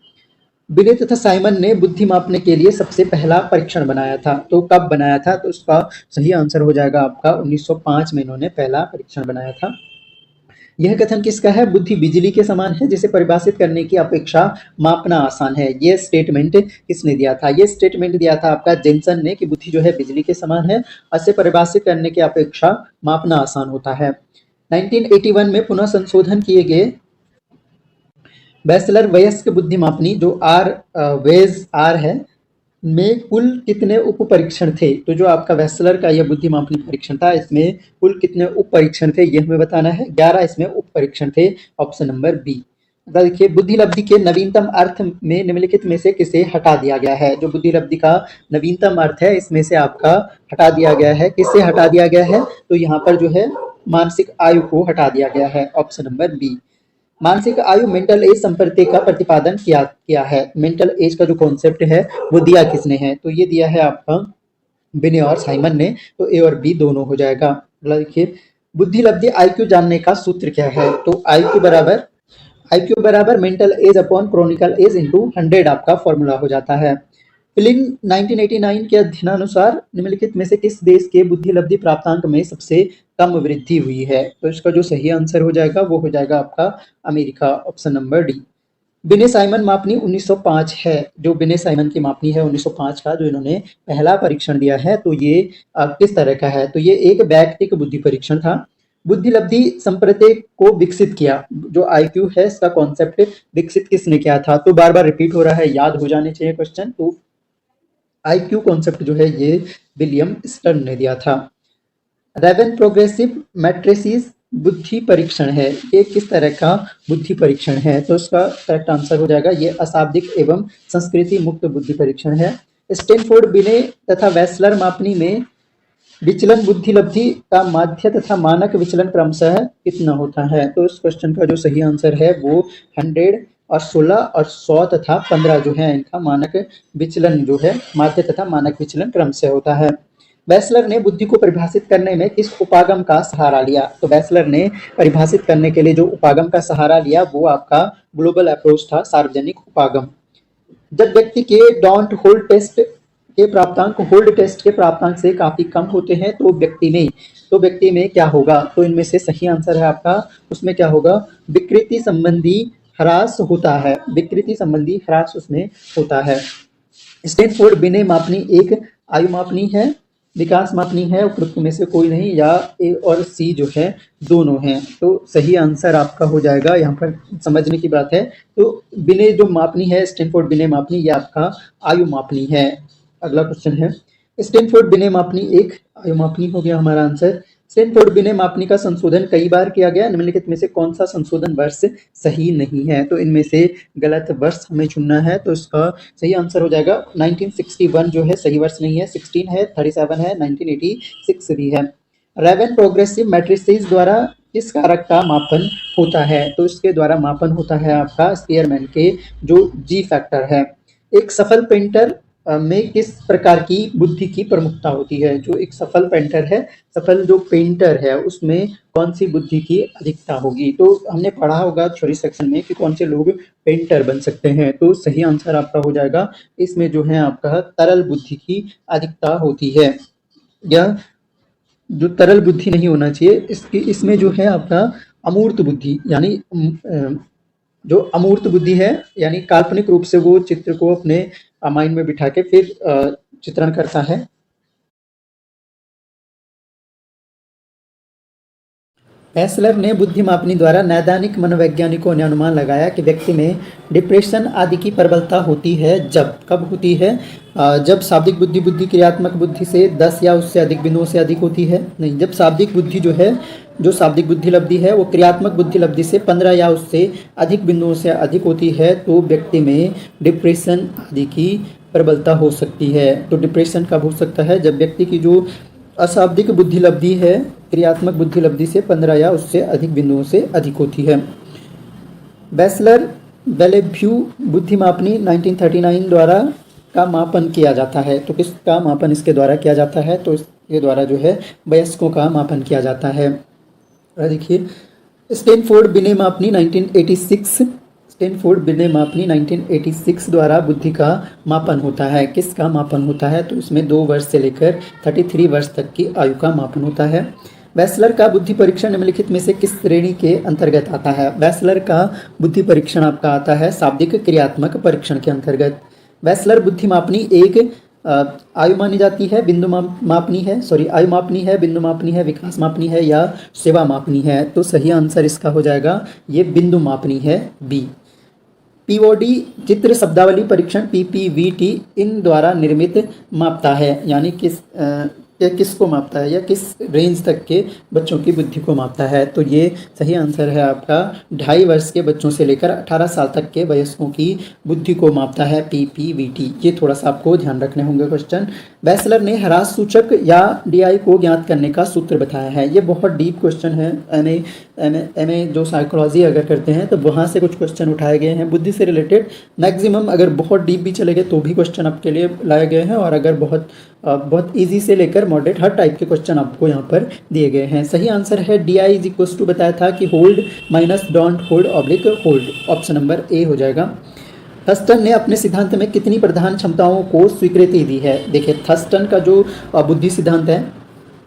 बिने तथा साइमन ने बुद्धि मापने के लिए सबसे पहला परीक्षण बनाया था, तो कब बनाया था? तो उसका सही आंसर हो जाएगा आपका 1905 में इन्होंने पहला परीक्षण बनाया था। यह कथन किसका है? बुद्धि बिजली के समान है जिसे परिभाषित करने की अपेक्षा मापना आसान है। ये स्टेटमेंट किसने दिया था? ये स्टेटमेंट दिया था आपका जेनसन ने कि बुद्धि जो है बिजली के समान है, इसे परिभाषित करने की अपेक्षा मापना आसान होता है। 1981 में पुनः संशोधन किए गए बैचलर वयस्क बुद्धि मापनी जो वेज आर है में कुल कितने उप परीक्षण थे? तो जो आपका बैचलर का यह बुद्धि मापनी परीक्षण था, इसमें कुल कितने उप परीक्षण थे ये हमें बताना है। 11 इसमें उप परीक्षण थे। Option number B. देखिए, बुद्धि लब्धि के नवीनतम अर्थ में निम्नलिखित में से किसे हटा दिया गया है? जो बुद्धि लब्धि का नवीनतम अर्थ है इसमें से आपका हटा दिया गया है। किससे हटा दिया गया है? तो यहाँ पर जो है मानसिक आयु को हटा दिया गया है। Option number B. मानसिक आयु मेंटल एज संप्रत्यय का प्रतिपादन किया है। मेंटल एज का जो कॉन्सेप्ट है वो दिया किसने है? तो ये दिया है आपका बिने और साइमन ने। तो ए और बी दोनों हो जाएगा। देखिए, बुद्धि लब्धि IQ जानने का सूत्र क्या है? तो IQ बराबर mental age upon chronological age into 100 आपका फॉर्मूला हो जाता है। फिलिन 1989 के अध्ययनानुसार निम्नलिखित में से किस देश के बुद्धि लब्धि प्राप्तांक में सबसे कम वृद्धि हुई है? तो इसका जो सही आंसर हो जाएगा वो हो जाएगा आपका अमेरिका। Option number D. बिने साइमन मापनी 1905 है। जो बिने साइमन की मापनी है 1905 का, जो इन्होंने पहला परीक्षण दिया है, तो ये किस तरह का है? तो ये एक वैयक्तिक बुद्धि परीक्षण था। बुद्धि लब्धि संप्रत्यय को विकसित किया, जो IQ है इसका कॉन्सेप्ट विकसित किसने किया था? तो बार बार रिपीट हो रहा है, याद हो जाने चाहिए क्वेश्चन। तो IQ कॉन्सेप्ट जो है ये विलियम स्टर्न ने दिया था। रेवन प्रोग्रेसिव मैट्रिसेस बुद्धि परीक्षण है, ये किस तरह का बुद्धि परीक्षण है? तो इसका करेक्ट आंसर हो जाएगा ये अशाब्दिक एवं संस्कृति मुक्त बुद्धि परीक्षण है। स्टैनफोर्ड बिने तथा वेस्लर मापनी में विचलन बुद्धि लब्धि का माध्य तथा मानक विचलन क्रमशः कितना होता है? तो इस क्वेश्चन का जो सही आंसर है वो 100 और 16 और 100 तथा 15 जो है इनका मानक विचलन जो है माध्य तथा मानक विचलन क्रमशः होता है। बैचलर ने बुद्धि को परिभाषित करने में किस उपागम का सहारा लिया? तो बैचलर ने परिभाषित करने के लिए जो उपागम का सहारा लिया वो आपका ग्लोबल अप्रोच था, सार्वजनिक उपागम। जब व्यक्ति के डोंट होल्ड टेस्ट के प्राप्तांक होल्ड टेस्ट के प्राप्तांक से काफी कम होते हैं तो व्यक्ति में क्या होगा? तो इनमें से सही आंसर है आपका, उसमें क्या होगा? विकृति संबंधी ह्रास होता है। विकृति संबंधी ह्रास उसमें होता है। स्टैनफोर्ड बिने मापनी एक आयु मापनी है, विकास मापनी है, उपरोक्त में से कोई नहीं, या ए और सी जो है दोनों हैं। तो सही आंसर आपका हो जाएगा, यहाँ पर समझने की बात है। तो बिने जो मापनी है, स्टैनफोर्ड बिने मापनी, ये आपका आयु मापनी है। अगला क्वेश्चन है, स्टैनफोर्ड बिने मापनी एक आयु मापनी हो गया हमारा आंसर। स्टैनफोर्ड बिने मापनी का संशोधन कई बार किया गया। निम्नलिखित में से कौन सा संशोधन वर्ष सही नहीं है? तो इनमें से गलत वर्ष हमें चुनना है। तो इसका सही आंसर हो जाएगा 1961 जो है सही वर्ष नहीं है, 16 है, 37 है, 1986 भी है। रेवन प्रोग्रेसिव मैट्रिसेस द्वारा किस कारक का मापन होता है? तो इसके द्वारा मापन होता है आपका स्पीयरमैन के जो जी फैक्टर है। एक सफल पेंटर में किस प्रकार की बुद्धि की प्रमुखता होती है? जो एक सफल पेंटर है, सफल जो पेंटर है उसमें कौन सी बुद्धि की अधिकता होगी? तो हमने पढ़ा होगा थ्योरी सेक्शन में कि कौन से लोग पेंटर बन सकते हैं। तो सही आंसर आपका हो जाएगा इसमें जो है आपका तरल बुद्धि की अधिकता होती है, या जो तरल बुद्धि नहीं होना चाहिए इसमें जो है आपका अमूर्त बुद्धि, यानी जो अमूर्त बुद्धि है यानी काल्पनिक रूप से वो चित्र को अपने माइंड में बिठा के फिर चित्रण करता है। बैचलर ने बुद्धि मापनी द्वारा नैदानिक मनोवैज्ञानिकों ने अनुमान लगाया कि व्यक्ति में डिप्रेशन आदि की प्रबलता होती है जब, कब होती है? जब शाब्दिक बुद्धि क्रियात्मक बुद्धि से 10 या उससे अधिक बिंदुओं से अधिक होती है। नहीं, जब शाब्दिक बुद्धि जो है, जो शाब्दिक बुद्धि लब्धि है वो क्रियात्मक बुद्धि लब्धि से 15 या उससे अधिक बिंदुओं से अधिक होती है तो व्यक्ति में डिप्रेशन आदि की प्रबलता हो सकती है। तो डिप्रेशन कब हो सकता है? जब व्यक्ति की जो अशाब्दिक बुद्धि लब्धि है क्रियात्मक बुद्धि लब्धि से 15 या उससे अधिक बिंदुओं से अधिक होती है। बैचलर बेलेव्यू बुद्धि मापनी 1939 द्वारा का मापन किया जाता है। तो किसका मापन इसके द्वारा किया जाता है? तो इसके द्वारा जो है वयस्कों का मापन किया जाता है। देखिए स्टैनफोर्ड बिने मापनी 1986, स्टैनफोर्ड बिने मापनी 1986 द्वारा बुद्धि का मापन होता है। किसका मापन होता है? तो इसमें 2 वर्ष से लेकर 33 वर्ष तक की आयु का मापन होता है। बैचलर का बुद्धि परीक्षण निम्नलिखित में से किस श्रेणी के अंतर्गत आता है? बैचलर का बुद्धि परीक्षण आपका आता है शाब्दिक क्रियात्मक परीक्षण के अंतर्गत। बैचलर बुद्धि मापनी एक आयु मानी जाती है, बिंदु मापनी है, आयु मापनी है, बिंदु मापनी है, विकास मापनी है या सेवा मापनी है? तो सही आंसर इसका हो जाएगा ये बिंदु मापनी है, बी। पीओडी चित्र शब्दावली परीक्षण पीपीवीटी इन द्वारा निर्मित मापता है, यानी किसको मापता है या किस रेंज तक के बच्चों की बुद्धि को मापता है? तो ये सही आंसर है आपका 2.5 वर्ष के बच्चों से लेकर 18 साल तक के वयस्कों की बुद्धि को मापता है पीपीवीटी। ये थोड़ा सा आपको ध्यान रखने होंगे क्वेश्चन। बैचलर ने ह्रास सूचक या डीआई को ज्ञात करने का सूत्र बताया है। ये बहुत डीप क्वेश्चन है। एमए जो साइकोलॉजी अगर करते हैं तो वहाँ से कुछ क्वेश्चन उठाए गए हैं बुद्धि से रिलेटेड। मैक्सिमम अगर बहुत डीप भी चले गए तो भी क्वेश्चन आपके लिए लाए गए हैं, और अगर बहुत इजी से लेकर मॉडरेट हर टाइप के क्वेश्चन आपको यहाँ पर दिए गए हैं। सही आंसर है DI इज इक्वल टू बताया था कि hold minus don't hold oblique hold, option number A हो जाएगा। थर्स्टन ने अपने सिद्धांत में कितनी प्रधान क्षमताओं को स्वीकृति दी है? देखिए थर्स्टन का जो बुद्धि सिद्धांत है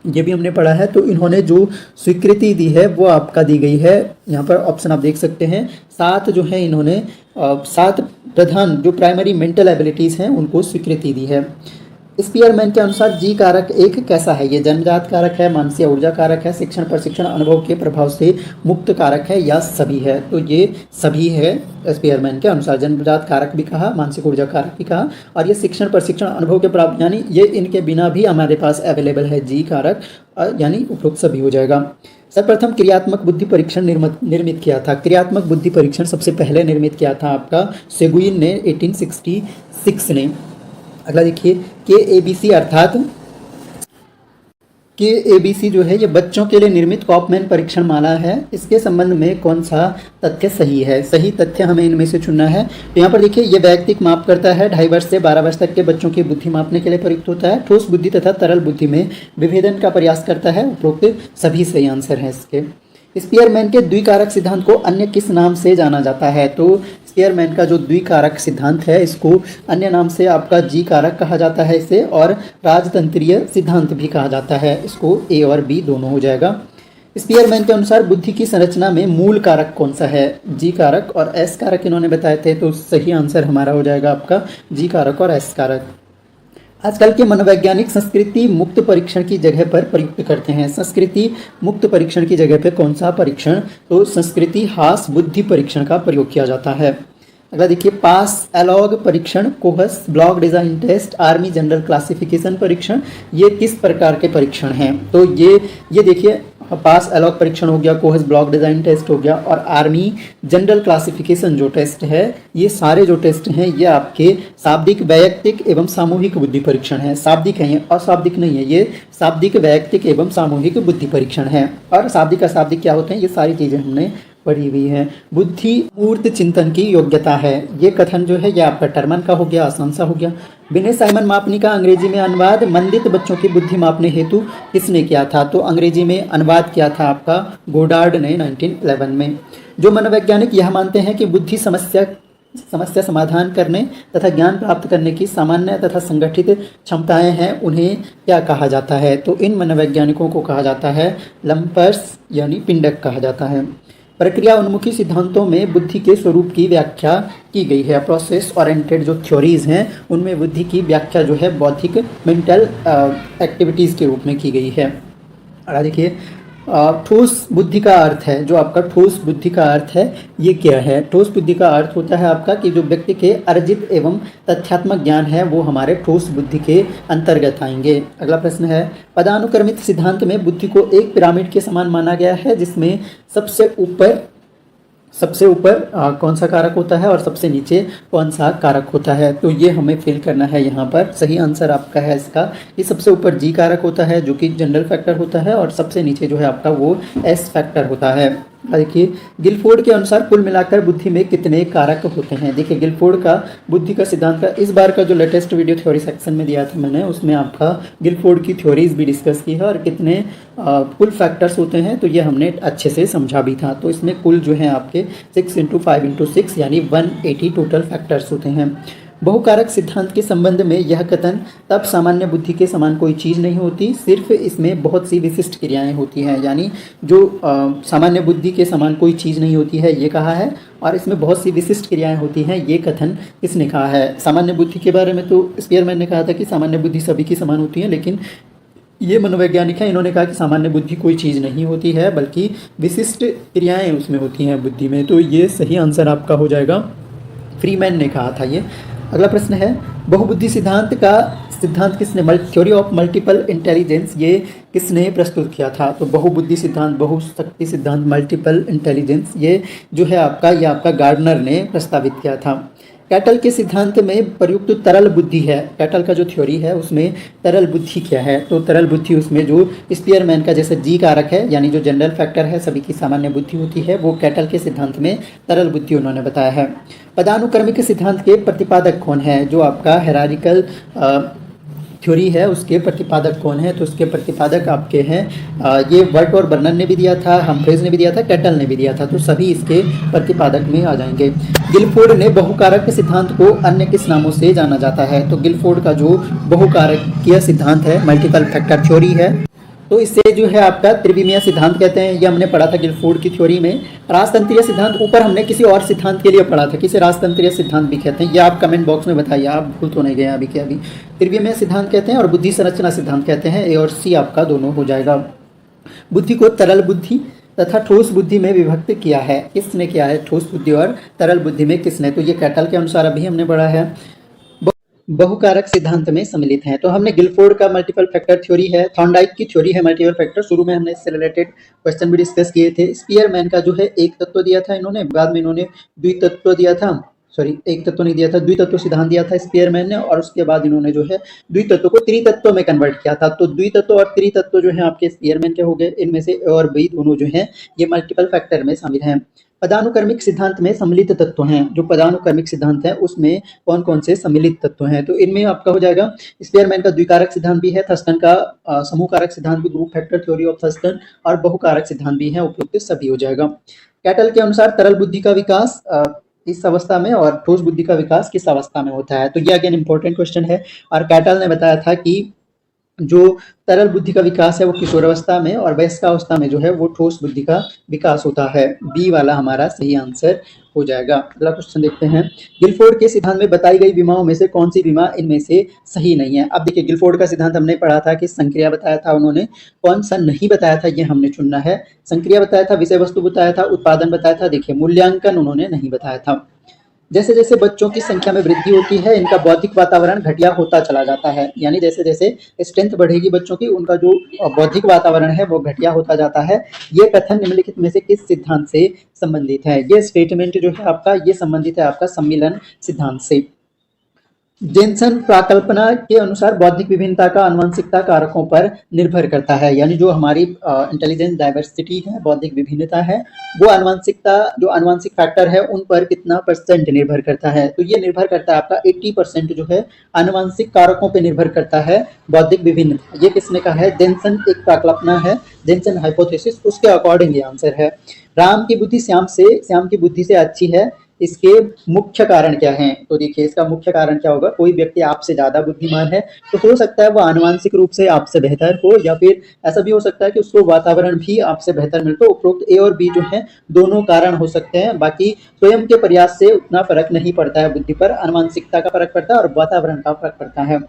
ये भी हमने पढ़ा है, तो इन्होंने जो स्वीकृति दी है वो आपका दी गई है, यहाँ पर ऑप्शन आप देख सकते हैं 7 जो है इन्होंने 7 प्रधान जो प्राइमरी मेंटल एबिलिटीज़ हैं उनको स्वीकृति दी है। स्पीयरमैन के अनुसार जी कारक एक कैसा है? ये जन्मजात कारक है, मानसीय ऊर्जा कारक है, शिक्षण प्रशिक्षण अनुभव के प्रभाव से मुक्त कारक है या सभी है? तो ये सभी है स्पीयरमैन के अनुसार। जन्मजात कारक भी कहा, मानसिक ऊर्जा कारक भी कहा, और ये शिक्षण प्रशिक्षण अनुभव के प्रभाव यानी ये इनके बिना भी हमारे पास अवेलेबल है जी कारक, यानी उपरोक्त सभी हो जाएगा। सर्वप्रथम क्रियात्मक बुद्धि परीक्षण निर्मित किया था। क्रियात्मक बुद्धि परीक्षण सबसे पहले निर्मित किया था आपका सेगुइन ने 1866 ने। अगला देखिए KABC अर्थात KABC जो है ये बच्चों के लिए निर्मित कॉपमैन परीक्षण माला है। इसके संबंध में कौन सा तथ्य सही है? सही तथ्य हमें इनमें से चुनना है। तो यहाँ पर देखिए ये वैयक्तिक माप करता है, 2.5 वर्ष से 12 वर्ष तक के बच्चों की बुद्धि मापने के लिए प्रयुक्त होता है। ठोस बुद्धि तथा तरल बुद्धि में विभेदन का प्रयास करता है। उपरोक्त सभी सही आंसर हैं इसके। स्पीयरमैन के द्विकारक सिद्धांत को अन्य किस नाम से जाना जाता है? तो स्पीयरमैन का जो द्विकारक सिद्धांत है इसको अन्य नाम से आपका जी कारक कहा जाता है इसे, और राजतंत्रीय सिद्धांत भी कहा जाता है। इसको ए और बी दोनों हो जाएगा। स्पीयरमैन के अनुसार बुद्धि की संरचना में मूल कारक कौन सा है? जी कारक और एस कारक इन्होंने बताए थे, तो सही आंसर हमारा हो जाएगा आपका जी कारक और एस कारक। आजकल के मनोवैज्ञानिक संस्कृति मुक्त परीक्षण की जगह पर प्रयुक्त करते हैं। संस्कृति मुक्त परीक्षण की जगह पर कौन सा परीक्षण? तो संस्कृति हास बुद्धि परीक्षण का प्रयोग किया जाता है। अगला देखिए, पास एलॉग परीक्षण, Kohs, block design test, army general classification परीक्षण, ये किस प्रकार के परीक्षण हैं? तो ये देखिए, पास एलॉग परीक्षण हो गया, कोहस ब्लॉक डिजाइन टेस्ट हो गया और आर्मी जनरल क्लासिफिकेशन जो टेस्ट है, ये सारे जो टेस्ट हैं ये आपके शाब्दिक, वैयक्तिक एवं सामूहिक बुद्धि परीक्षण है। शाब्दिक है ये, अशाब्दिक नहीं है, ये शाब्दिक, वैयक्तिक एवं सामूहिक बुद्धि परीक्षण है। और शाब्दिक अशाब्दिक क्या होते हैं, ये सारी चीजें हमने पढ़ी हुई है। बुद्धि मूर्त चिंतन की योग्यता है, ये कथन जो है ये आपका टर्मन का हो गया, आशंसा हो गया। विनय साइमन मापनी का अंग्रेजी में अनुवाद मंदित बच्चों की बुद्धि मापने हेतु किसने किया था? तो अंग्रेजी में अनुवाद किया था आपका गोडार्ड ने 1911 में। जो मनोवैज्ञानिक यह मानते हैं कि बुद्धि समस्या समाधान करने तथा ज्ञान प्राप्त करने की सामान्य तथा संगठित क्षमताएं हैं, उन्हें क्या कहा जाता है? तो इन मनोवैज्ञानिकों को कहा जाता है लंपर्स, यानी पिंडक कहा जाता है। प्रक्रिया उन्मुखी सिद्धांतों में बुद्धि के स्वरूप की व्याख्या की गई है। प्रोसेस ओरिएंटेड जो थ्योरीज हैं उनमें बुद्धि की व्याख्या जो है बौद्धिक, मेंटल एक्टिविटीज़ के रूप में की गई है। और देखिए, ठोस बुद्धि का अर्थ है, जो आपका ठोस बुद्धि का अर्थ है ये क्या है? ठोस बुद्धि का अर्थ होता है आपका कि जो व्यक्ति के अर्जित एवं तथ्यात्मक ज्ञान है वो हमारे ठोस बुद्धि के अंतर्गत आएंगे। अगला प्रश्न है, पदानुक्रमित सिद्धांत में बुद्धि को एक पिरामिड के समान माना गया है, जिसमें सबसे ऊपर कौन सा कारक होता है और सबसे नीचे कौन सा कारक होता है? तो ये हमें फिल करना है यहाँ पर। सही आंसर आपका है इसका कि सबसे ऊपर जी कारक होता है जो कि जनरल फैक्टर होता है और सबसे नीचे जो है आपका वो एस फैक्टर होता है। देखिए, गिलफोर्ड के अनुसार कुल मिलाकर बुद्धि में कितने कारक होते हैं? देखिए, गिलफोर्ड का बुद्धि का सिद्धांत का इस बार का जो लेटेस्ट वीडियो थ्योरी सेक्शन में दिया था मैंने, उसमें आपका गिलफोर्ड की थ्योरीज भी डिस्कस की है और कितने कुल फैक्टर्स होते हैं तो ये हमने अच्छे से समझा भी था। तो इसमें कुल जो है आपके 6 × 5 × 6 यानी 180 टोटल फैक्टर्स होते हैं। बहुकारक सिद्धांत के संबंध में यह कथन, तब सामान्य बुद्धि के समान कोई चीज़ नहीं होती, सिर्फ इसमें बहुत सी विशिष्ट क्रियाएं होती हैं, यानी जो सामान्य बुद्धि के समान कोई चीज़ नहीं होती है ये कहा है और इसमें बहुत सी विशिष्ट क्रियाएं होती हैं, ये कथन किसने कहा है? सामान्य बुद्धि के बारे में तो स्पीयरमैन ने कहा था कि सामान्य बुद्धि सभी की समान होती है, लेकिन ये मनोवैज्ञानिक है, इन्होंने कहा कि सामान्य बुद्धि कोई चीज़ नहीं होती है बल्कि विशिष्ट क्रियाएँ उसमें होती हैं बुद्धि में। तो ये सही आंसर आपका हो जाएगा, फ्रीमैन ने कहा था ये। अगला प्रश्न है, बहुबुद्धि सिद्धांत किसने, थ्योरी ऑफ मल्टीपल इंटेलिजेंस, ये किसने प्रस्तुत किया था? तो बहुबुद्धि सिद्धांत, बहुशक्ति सिद्धांत, मल्टीपल इंटेलिजेंस, ये जो है आपका गार्डनर ने प्रस्तावित किया था। कैटल के सिद्धांत में प्रयुक्त तरल बुद्धि है, कैटल का जो थ्योरी है उसमें तरल बुद्धि क्या है? तो तरल बुद्धि उसमें जो स्पीयरमैन का जैसे जी कारक है, यानी जो जनरल फैक्टर है सभी की सामान्य बुद्धि होती है, वो कैटल के सिद्धांत में तरल बुद्धि उन्होंने बताया है। पदानुक्रमिक सिद्धांत के प्रतिपादक कौन है? जो आपका हेरारिकल थ्योरी है उसके प्रतिपादक कौन है? तो उसके प्रतिपादक आपके हैं, ये वर्ट और बर्नर ने भी दिया था, हम्फ्रेज ने भी दिया था, कैटल ने भी दिया था, तो सभी इसके प्रतिपादक में आ जाएंगे। गिलफोर्ड ने बहुकारक सिद्धांत को अन्य किस नामों से जाना जाता है? तो गिलफोर्ड का जो बहुकारकीय सिद्धांत है, मल्टीपल फैक्टर थ्योरी है, तो इसे जो है आपका त्रिविमीय सिद्धांत कहते हैं, ये हमने पढ़ा था गिलफोर्ड की थ्योरी में। राजतंत्रीय सिद्धांत ऊपर हमने किसी और सिद्धांत के लिए पढ़ा था, किसे राजतंत्रीय सिद्धांत भी कहते हैं, ये आप कमेंट बॉक्स में बताइए, आप भूल तो नहीं गए अभी के अभी। त्रिविमीय सिद्धांत कहते हैं और बुद्धि संरचना सिद्धांत कहते हैं, ए और सी आपका दोनों हो जाएगा। बुद्धि को तरल बुद्धि तथा ठोस बुद्धि में विभक्त किया है, किसने किया है? ठोस बुद्धि और तरल बुद्धि में किसने? तो ये कैटल के अनुसार अभी हमने पढ़ा है, बहुकारक सिद्धांत में सम्मिलित हैं। तो हमने गिलफोर्ड का मल्टीपल फैक्टर थ्योरी है, थॉर्नडाइक की थ्योरी है मल्टीपल फैक्टर, शुरू में हमने इससे रिलेटेड क्वेश्चन भी डिस्कस किए थे। स्पीयरमैन का जो है एक तत्व दिया था इन्होंने, बाद में इन्होंने द्वितत्व दिया था, एक तत्व नहीं दिया था, द्वितत्व सिद्धांत दिया था स्पीयरमैन ने, और उसके बाद इन्होंने जो है द्वितत्व को त्रितत्व में कन्वर्ट किया था। तो द्वितत्व और त्रितत्व जो है आपके स्पीयरमैन के हो गए, इनमें से ए और बी दोनों जो है ये मल्टीपल फैक्टर में शामिल हैं। पदानुक्रमिक सिद्धांत में सम्मिलित तत्व हैं, जो पदानुक्रमिक सिद्धांत है उसमें कौन कौन से सम्मिलित तत्व हैं? तो इनमें आपका हो जाएगा स्पीयरमैन का द्विकारक सिद्धांत भी है, थर्स्टन का समूह कारक सिद्धांत भी, group factor theory of Thurston, और बहुकारक सिद्धांत भी है, उपयुक्त सभी हो जाएगा। कैटल के अनुसार तरल बुद्धि का विकास इस अवस्था में और ठोस बुद्धि का विकास किस अवस्था में होता है? तो ये अगेन इंपॉर्टेंट क्वेश्चन है, और कैटल ने बताया था कि जो तरल बुद्धि का विकास है वो किशोरावस्था में, और वयस्कावस्था में जो है वो ठोस बुद्धि का विकास होता है। बी वाला हमारा सही आंसर हो जाएगा। अगला क्वेश्चन देखते हैं, गिलफोर्ड के सिद्धांत में बताई गई विमाओं में से कौन सी विमा इनमें से सही नहीं है? अब देखिए, गिलफोर्ड का सिद्धांत हमने पढ़ा था कि संक्रिया बताया था उन्होंने, कौन सा नहीं बताया था ये हमने चुनना है। संक्रिया बताया था, विषय वस्तु बताया था, उत्पादन बताया था, देखिए मूल्यांकन उन्होंने नहीं बताया था। जैसे जैसे बच्चों की संख्या में वृद्धि होती है, इनका बौद्धिक वातावरण घटिया होता चला जाता है। यानी जैसे जैसे स्ट्रेंथ बढ़ेगी बच्चों की, उनका जो बौद्धिक वातावरण है वो घटिया होता जाता है। ये कथन निम्नलिखित में से किस सिद्धांत से संबंधित है? ये स्टेटमेंट जो है आपका, ये संबंधित है आपका सम्मिलन सिद्धांत से। जेनसन प्राकल्पना के अनुसार बौद्धिक विभिन्नता का आनुवंशिकता कारकों पर निर्भर करता है। यानी जो हमारी इंटेलिजेंस डाइवर्सिटी है, बौद्धिक विभिन्नता है, वो आनुवंशिकता, जो आनुवंशिक फैक्टर है उन पर कितना परसेंट निर्भर करता है? तो ये निर्भर करता है आपका 80% जो है आनुवंशिक कारकों पर निर्भर करता है बौद्धिक विभिन्नता। ये किसने कहा है? जेनसन एक प्राकल्पना है, जेनसन हाइपोथेसिस, उसके अकॉर्डिंग ये आंसर है। राम की बुद्धि श्याम की बुद्धि से अच्छी है, इसके मुख्य कारण क्या हैं? तो देखिए इसका मुख्य कारण क्या होगा? कोई व्यक्ति आपसे ज्यादा बुद्धिमान है तो हो सकता है वो आनुवंशिक रूप से आपसे बेहतर हो, या फिर ऐसा भी हो सकता है कि उसको वातावरण भी आपसे बेहतर मिले। तो उपरोक्त ए और बी जो है दोनों कारण हो सकते हैं, बाकी स्वयं के प्रयास से उतना फर्क नहीं पड़ता है बुद्धि पर, आनुवंशिकता का फर्क पड़ता है और वातावरण का फर्क पड़ता है।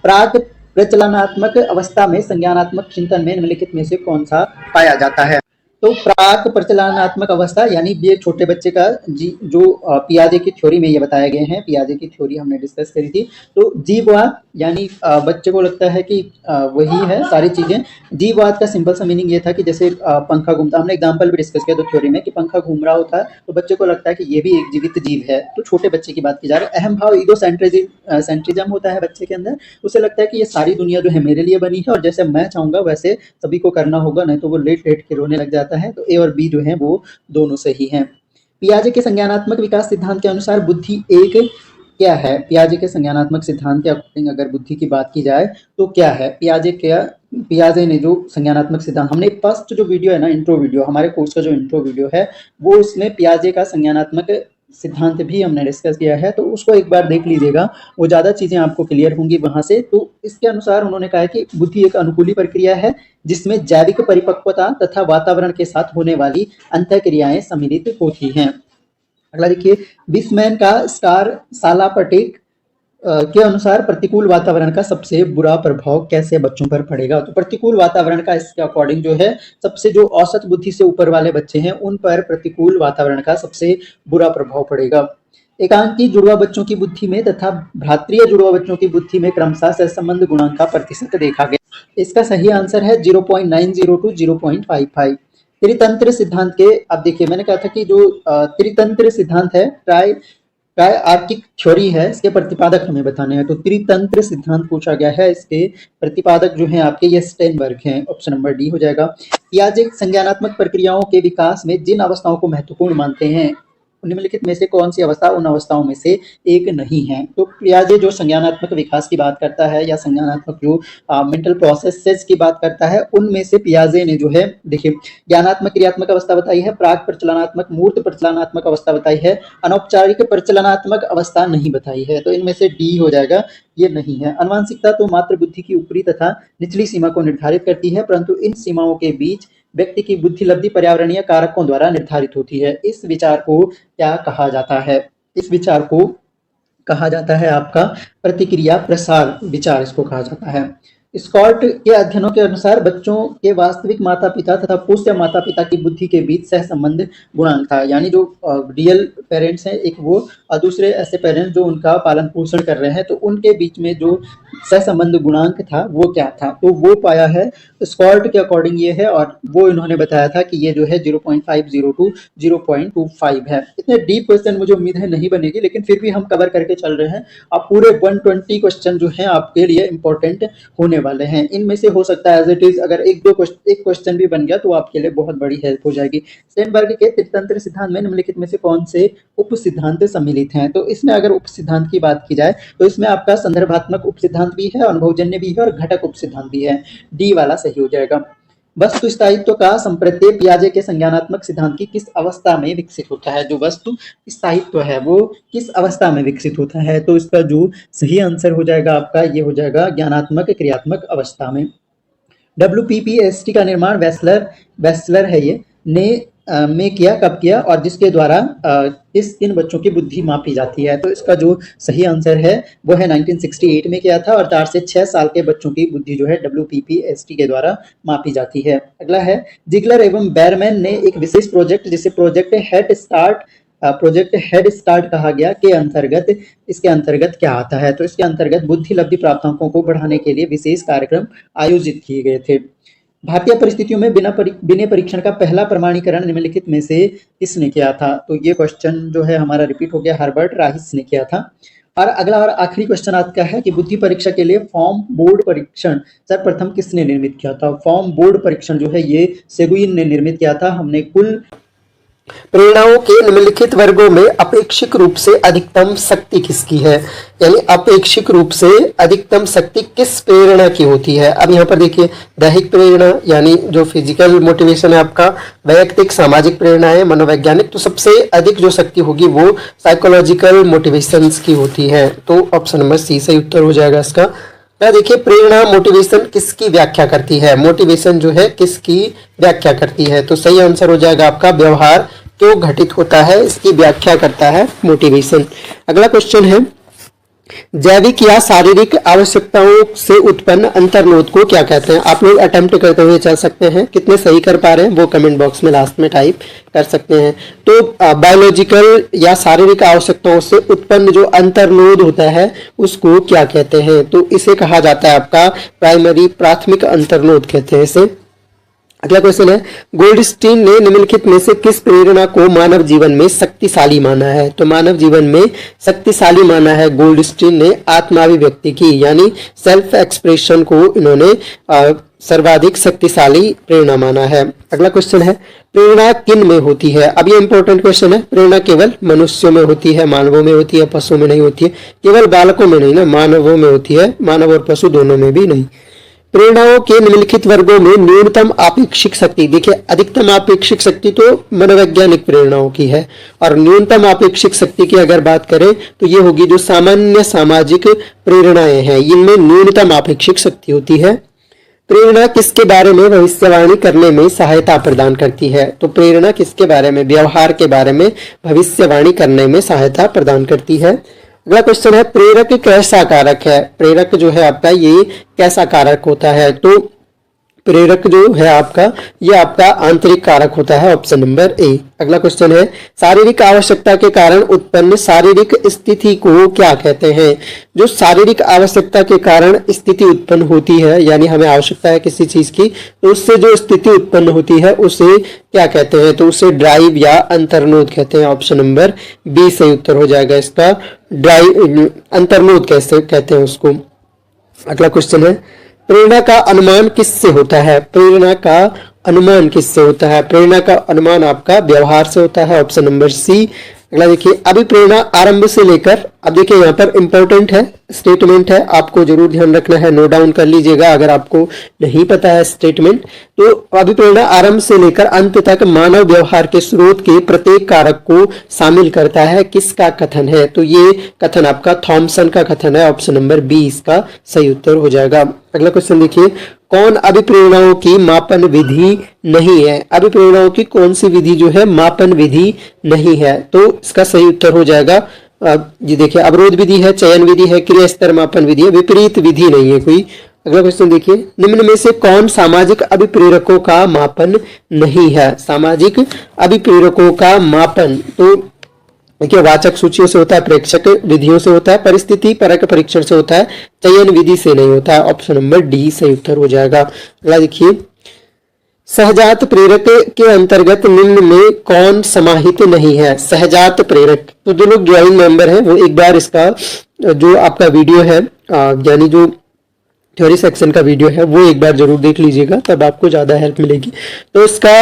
प्राक प्रचलनात्मक अवस्था में संज्ञानात्मक चिंतन में निम्नलिखित में से कौन सा पाया जाता है? तो प्राक प्रचलनात्मक अवस्था यानी ये छोटे बच्चे का जो पियाजे की थ्योरी में ये बताए गए हैं, पियाजे की थ्योरी हमने डिस्कस करी थी। तो जीववाद यानी बच्चे को लगता है कि वही है सारी चीजें। जीववाद का सिंपल सा मीनिंग ये था कि जैसे पंखा घूमता, हमने एग्जांपल भी डिस्कस किया तो थ्योरी में कि पंखा घूम रहा होता है तो बच्चे को लगता है कि ये भी एक जीवित जीव है। तो छोटे बच्चे की बात की जा रही है। अहम भाव ईगो सेंट्रिज्म होता है बच्चे के अंदर, उसे लगता है कि ये सारी दुनिया जो है मेरे लिए बनी है और जैसे मैं चाहूंगा वैसे सभी को करना होगा, नहीं तो वो लेट लेट के रोने लग जाता है। तो ए और बी जो है वो दोनों सही हैं। पियाजे के संज्ञानात्मक विकास सिद्धांत के अनुसार बुद्धि एक क्या है? पियाजे के संज्ञानात्मक सिद्धांत के अकॉर्डिंग अगर बुद्धि की बात की जाए तो क्या है? पियाजे ने जो संज्ञानात्मक सिद्धांत, हमने फर्स्ट जो वीडियो है ना, इंट्रो वीडियो, हमारे कोर्स का जो इंट्रो वीडियो है वो, उसमें पियाजे का संज्ञानात्मक सिद्धांत भी हमने डिस्कस किया है, तो उसको एक बार देख लीजिएगा, वो ज्यादा चीजें आपको क्लियर होंगी वहां से। तो इसके अनुसार उन्होंने कहा कि बुद्धि एक अनुकूली प्रक्रिया है जिसमें जैविक परिपक्वता तथा वातावरण के साथ होने वाली अंतःक्रियाएं सम्मिलित होती हैं। अगला देखिए, बिस्मैन का स्टार सालापर्टिक के अनुसार प्रतिकूल वातावरण का सबसे बुरा प्रभाव कैसे बच्चों पर पड़ेगा? तो प्रतिकूल वातावरण का इसके अकॉर्डिंग जो है, सबसे जो औसत बुद्धि से ऊपर वाले बच्चे हैं उन पर प्रतिकूल वातावरण का सबसे बुरा प्रभाव पड़ेगा। एकांकी जुड़वा बच्चों की बुद्धि में तथा भ्रातृय जुड़वा बच्चों की बुद्धि में क्रमशः सहसंबंध गुणांक का प्रतिशत देखा गया। इसका सही आंसर है 0.90 to 0.55। त्रितंत्र सिद्धांत के, अब देखिए मैंने कहा था कि जो त्रितंत्र सिद्धांत है, ट्रायआर्किक थ्योरी है, इसके प्रतिपादक हमें बताने हैं। तो त्रितंत्र सिद्धांत पूछा गया है, इसके प्रतिपादक जो हैं आपके ये स्टेनबर्ग हैं। ऑप्शन नंबर डी हो जाएगा। पियाजे संज्ञानात्मक प्रक्रियाओं के विकास में जिन अवस्थाओं को महत्वपूर्ण मानते हैं, निम्नलिखित में से कौन सी अवस्था उन अवस्थाओं में से एक नहीं है? तो पियाजे जो संज्ञानात्मक विकास की बात करता है या संज्ञानात्मक जो मेंटल प्रोसेसेस की बात करता है, उनमें से पियाजे ने जो है, देखिए, ज्ञानात्मक क्रियात्मक अवस्था बताई है, प्राक प्रचलनात्मक मूर्त प्रचलनात्मक अवस्था बताई है, अनौपचारिक प्रचलनात्मक अवस्था नहीं बताई है। तो इनमें से डी हो जाएगा, ये नहीं है। आनुवंशिकता तो मात्र बुद्धि की ऊपरी तथा निचली सीमा को निर्धारित करती है, परंतु इन सीमाओं के बीच व्यक्ति की बुद्धि लब्धि पर्यावरणीय कारकों द्वारा निर्धारित होती है। इस विचार को क्या कहा जाता है? इस विचार को कहा जाता है आपका प्रतिक्रिया प्रसार विचार, इसको कहा जाता है। स्कॉट के अध्ययनों के अनुसार बच्चों के वास्तविक माता पिता तथा पोष्य माता पिता की बुद्धि के बीच सहसंबंध गुणांक था। यानी जो रियल पेरेंट्स हैं एक वो, और दूसरे ऐसे पेरेंट्स जो उनका पालन पोषण कर रहे हैं, तो उनके बीच में जो सहसंबंध गुणांक था वो क्या था? तो वो पाया है स्कॉट के अकॉर्डिंग ये है, और वो इन्होंने बताया था कि ये जो है 0.50 to 0.25 है। इतने डीप क्वेश्चन मुझे उम्मीद है नहीं बनेगी, लेकिन फिर भी हम कवर करके चल रहे हैं। अब पूरे 120 क्वेश्चन जो है आपके लिए इंपॉर्टेंट होने वाले हैं। इनमें से हो सकता है एज इट इज अगर एक क्वेश्चन भी बन गया तो आपके लिए बहुत बड़ी हेल्प हो जाएगी। स्टेनबर्ग के त्रितंत्र सिद्धांत में निम्नलिखित में से कौन से उप सिद्धांत सम्मिलित हैं? तो इसमें अगर उप सिद्धांत की बात की जाए तो इसमें आपका संदर्भात्मक उप सिद्धांत भी है, अनुभवजन्य भी है और घटक उप सिद्धांत भी है। डी वाला सही हो जाएगा। वस्तु स्थायित्व का संप्रत्यय पियाजे के संज्ञानात्मक सिद्धांत की किस अवस्था में विकसित होता है? जो वस्तु स्थायित्व है वो किस अवस्था में विकसित होता है? तो इसका जो सही आंसर हो जाएगा आपका, ये हो जाएगा ज्ञानात्मक क्रियात्मक अवस्था में। WPPST का निर्माण वेस्लर है ये ने में किया, कब किया, और जिसके द्वारा किन बच्चों की बुद्धि मापी जाती है? तो इसका जो सही आंसर है वो है 1968 में किया था, और 4 से 6 साल के बच्चों की बुद्धि जो है WPPST के द्वारा मापी जाती है। अगला है, जिगलर एवं बैरमैन ने एक विशेष प्रोजेक्ट जिसे project head start project head start कहा गया के अंतर्गत, इसके अंतर्गत क्या आता है? तो इसके अंतर्गत बुद्धि लब्धि प्राप्तांकों को बढ़ाने के लिए विशेष कार्यक्रम आयोजित किए गए थे। भारतीय परिस्थितियों में बिना परीक्षण का पहला प्रमाणीकरण निम्नलिखित में से किसने किया था? तो ये क्वेश्चन जो है हमारा रिपीट हो गया, हर्बर्ट राइस ने किया था। और अगला और आखिरी क्वेश्चन आपका है कि बुद्धि परीक्षा के लिए फॉर्म बोर्ड परीक्षण सर्वप्रथम किसने निर्मित किया था? फॉर्म बोर्ड परीक्षण जो है ये सेगुइन ने निर्मित किया था। हमने कुल प्रेरणाओं के निम्नलिखित वर्गों में अपेक्षिक रूप से अधिकतम शक्ति किसकी है? यानी अपेक्षिक रूप से अधिकतम शक्ति किस प्रेरणा की होती है? अब यहाँ पर देखिए, दैहिक प्रेरणा यानी जो फिजिकल मोटिवेशन है आपका, वैयक्तिक सामाजिक प्रेरणा है, मनोवैज्ञानिक, तो सबसे अधिक जो शक्ति होगी वो साइकोलॉजिकल मोटिवेशंस की होती है। तो ऑप्शन नंबर सी सही उत्तर हो जाएगा इसका। देखिए, प्रेरणा मोटिवेशन किसकी व्याख्या करती है? मोटिवेशन जो है किसकी व्याख्या करती है? तो सही आंसर हो जाएगा आपका व्यवहार क्यों घटित होता है, इसकी व्याख्या करता है मोटिवेशन। अगला क्वेश्चन है, जैविक या शारीरिक आवश्यकताओं से उत्पन्न अंतर्नोद को क्या कहते हैं? आप लोग अटेम्प्ट करते हुए चल सकते हैं, कितने सही कर पा रहे हैं वो कमेंट बॉक्स में लास्ट में टाइप कर सकते हैं। तो बायोलॉजिकल या शारीरिक आवश्यकताओं से उत्पन्न जो अंतर्नोद होता है उसको क्या कहते हैं? तो इसे कहा जाता है आपका प्राइमरी, प्राथमिक अंतर्नोद कहते हैं इसे। अगला क्वेश्चन है, गोल्डस्टीन ने निम्नलिखित में से किस प्रेरणा को मानव जीवन में शक्तिशाली माना है? तो मानव जीवन में शक्तिशाली माना है गोल्डस्टीन ने आत्माभिव्यक्ति की, यानी सेल्फ एक्सप्रेशन को इन्होंने सर्वाधिक शक्तिशाली प्रेरणा माना है। अगला क्वेश्चन है, प्रेरणा किन में होती है? अब ये इंपॉर्टेंट क्वेश्चन है। प्रेरणा केवल मनुष्यों में होती है, मानवों में होती है, पशुओं में नहीं होती है। केवल बालकों में नहीं ना, मानवों में होती है, मानव और पशु दोनों में भी नहीं। प्रेरणाओं के निम्नलिखित वर्गों में न्यूनतम आपेक्षिक शक्ति, देखिए अधिकतम आपेक्षिक शक्ति तो मनोवैज्ञानिक प्रेरणाओं की है, और न्यूनतम आपेक्षिक शक्ति की अगर बात करें तो ये होगी जो सामान्य सामाजिक प्रेरणाएं हैं, इनमें न्यूनतम आपेक्षिक शक्ति होती है। प्रेरणा किसके बारे में भविष्यवाणी करने में सहायता प्रदान करती है? तो प्रेरणा किसके बारे में? व्यवहार के बारे में भविष्यवाणी करने में सहायता प्रदान करती है। अगला क्वेश्चन है, प्रेरक कैसा कारक है? प्रेरक जो है आपका ये कैसा कारक होता है? तो प्रेरक जो है आपका ये आपका आंतरिक कारक होता है, ऑप्शन नंबर ए। अगला क्वेश्चन है, शारीरिक आवश्यकता के कारण उत्पन्न शारीरिक स्थिति को क्या कहते हैं? जो शारीरिक आवश्यकता के कारण स्थिति उत्पन्न होती है, यानी हमें आवश्यकता है किसी चीज की, तो उससे जो स्थिति उत्पन्न होती है उसे क्या कहते हैं? तो उसे ड्राइव या अंतर्नोद कहते हैं, ऑप्शन नंबर बी सही उत्तर हो जाएगा इसका। ड्राइव, अंतर्नोद कैसे कहते हैं उसको। अगला क्वेश्चन है, प्रेरणा का अनुमान किससे होता है? प्रेरणा का अनुमान किससे होता है? प्रेरणा का अनुमान आपका व्यवहार से होता है, ऑप्शन नंबर सी। अगला देखिए, अभिप्रेरणा आरंभ से लेकर, अब देखिए यहाँ पर इंपॉर्टेंट है स्टेटमेंट है, आपको जरूर ध्यान रखना है, नोट डाउन कर लीजिएगा अगर आपको नहीं पता है स्टेटमेंट। तो अभिप्रेरणा आरंभ से लेकर अंत तक मानव व्यवहार के स्रोत के प्रत्येक कारक को शामिल करता है, किसका कथन है? तो ये कथन आपका थॉमसन का कथन है, ऑप्शन नंबर बी इसका सही उत्तर हो जाएगा। अगला क्वेश्चन देखिए, कौन अभिप्रेरणाओं की मापन विधि नहीं है? अभिप्रेरणाओं की कौन सी विधि जो है मापन विधि नहीं है? तो इसका सही उत्तर हो जाएगा, ये देखिए, अवरोध विधि है, चयन विधि है, क्रिया स्तर मापन विधि है, विपरीत विधि नहीं है कोई। अगला क्वेश्चन देखिए, निम्न में से कौन सामाजिक अभिप्रेरकों का मापन नहीं है? सामाजिक अभिप्रेरकों का मापन तो देखिए वाचक सूचियों से होता है, प्रेक्षक विधियों से होता है, परिस्थिति परक परीक्षण से होता है, चयन विधि से नहीं होता है, ऑप्शन नंबर डी सही उत्तर हो जाएगा। अगला देखिए, सहजात प्रेरक के अंतर्गत निम्न में कौन समाहित नहीं है? सहजात प्रेरक, तो जो लोग ज्वाइनिंग मेंबर हैं वो एक बार इसका जो आपका वीडियो है, यानी जो थ्योरी सेक्शन का वीडियो है वो एक बार जरूर देख लीजिएगा, तब आपको ज्यादा हेल्प मिलेगी। तो इसका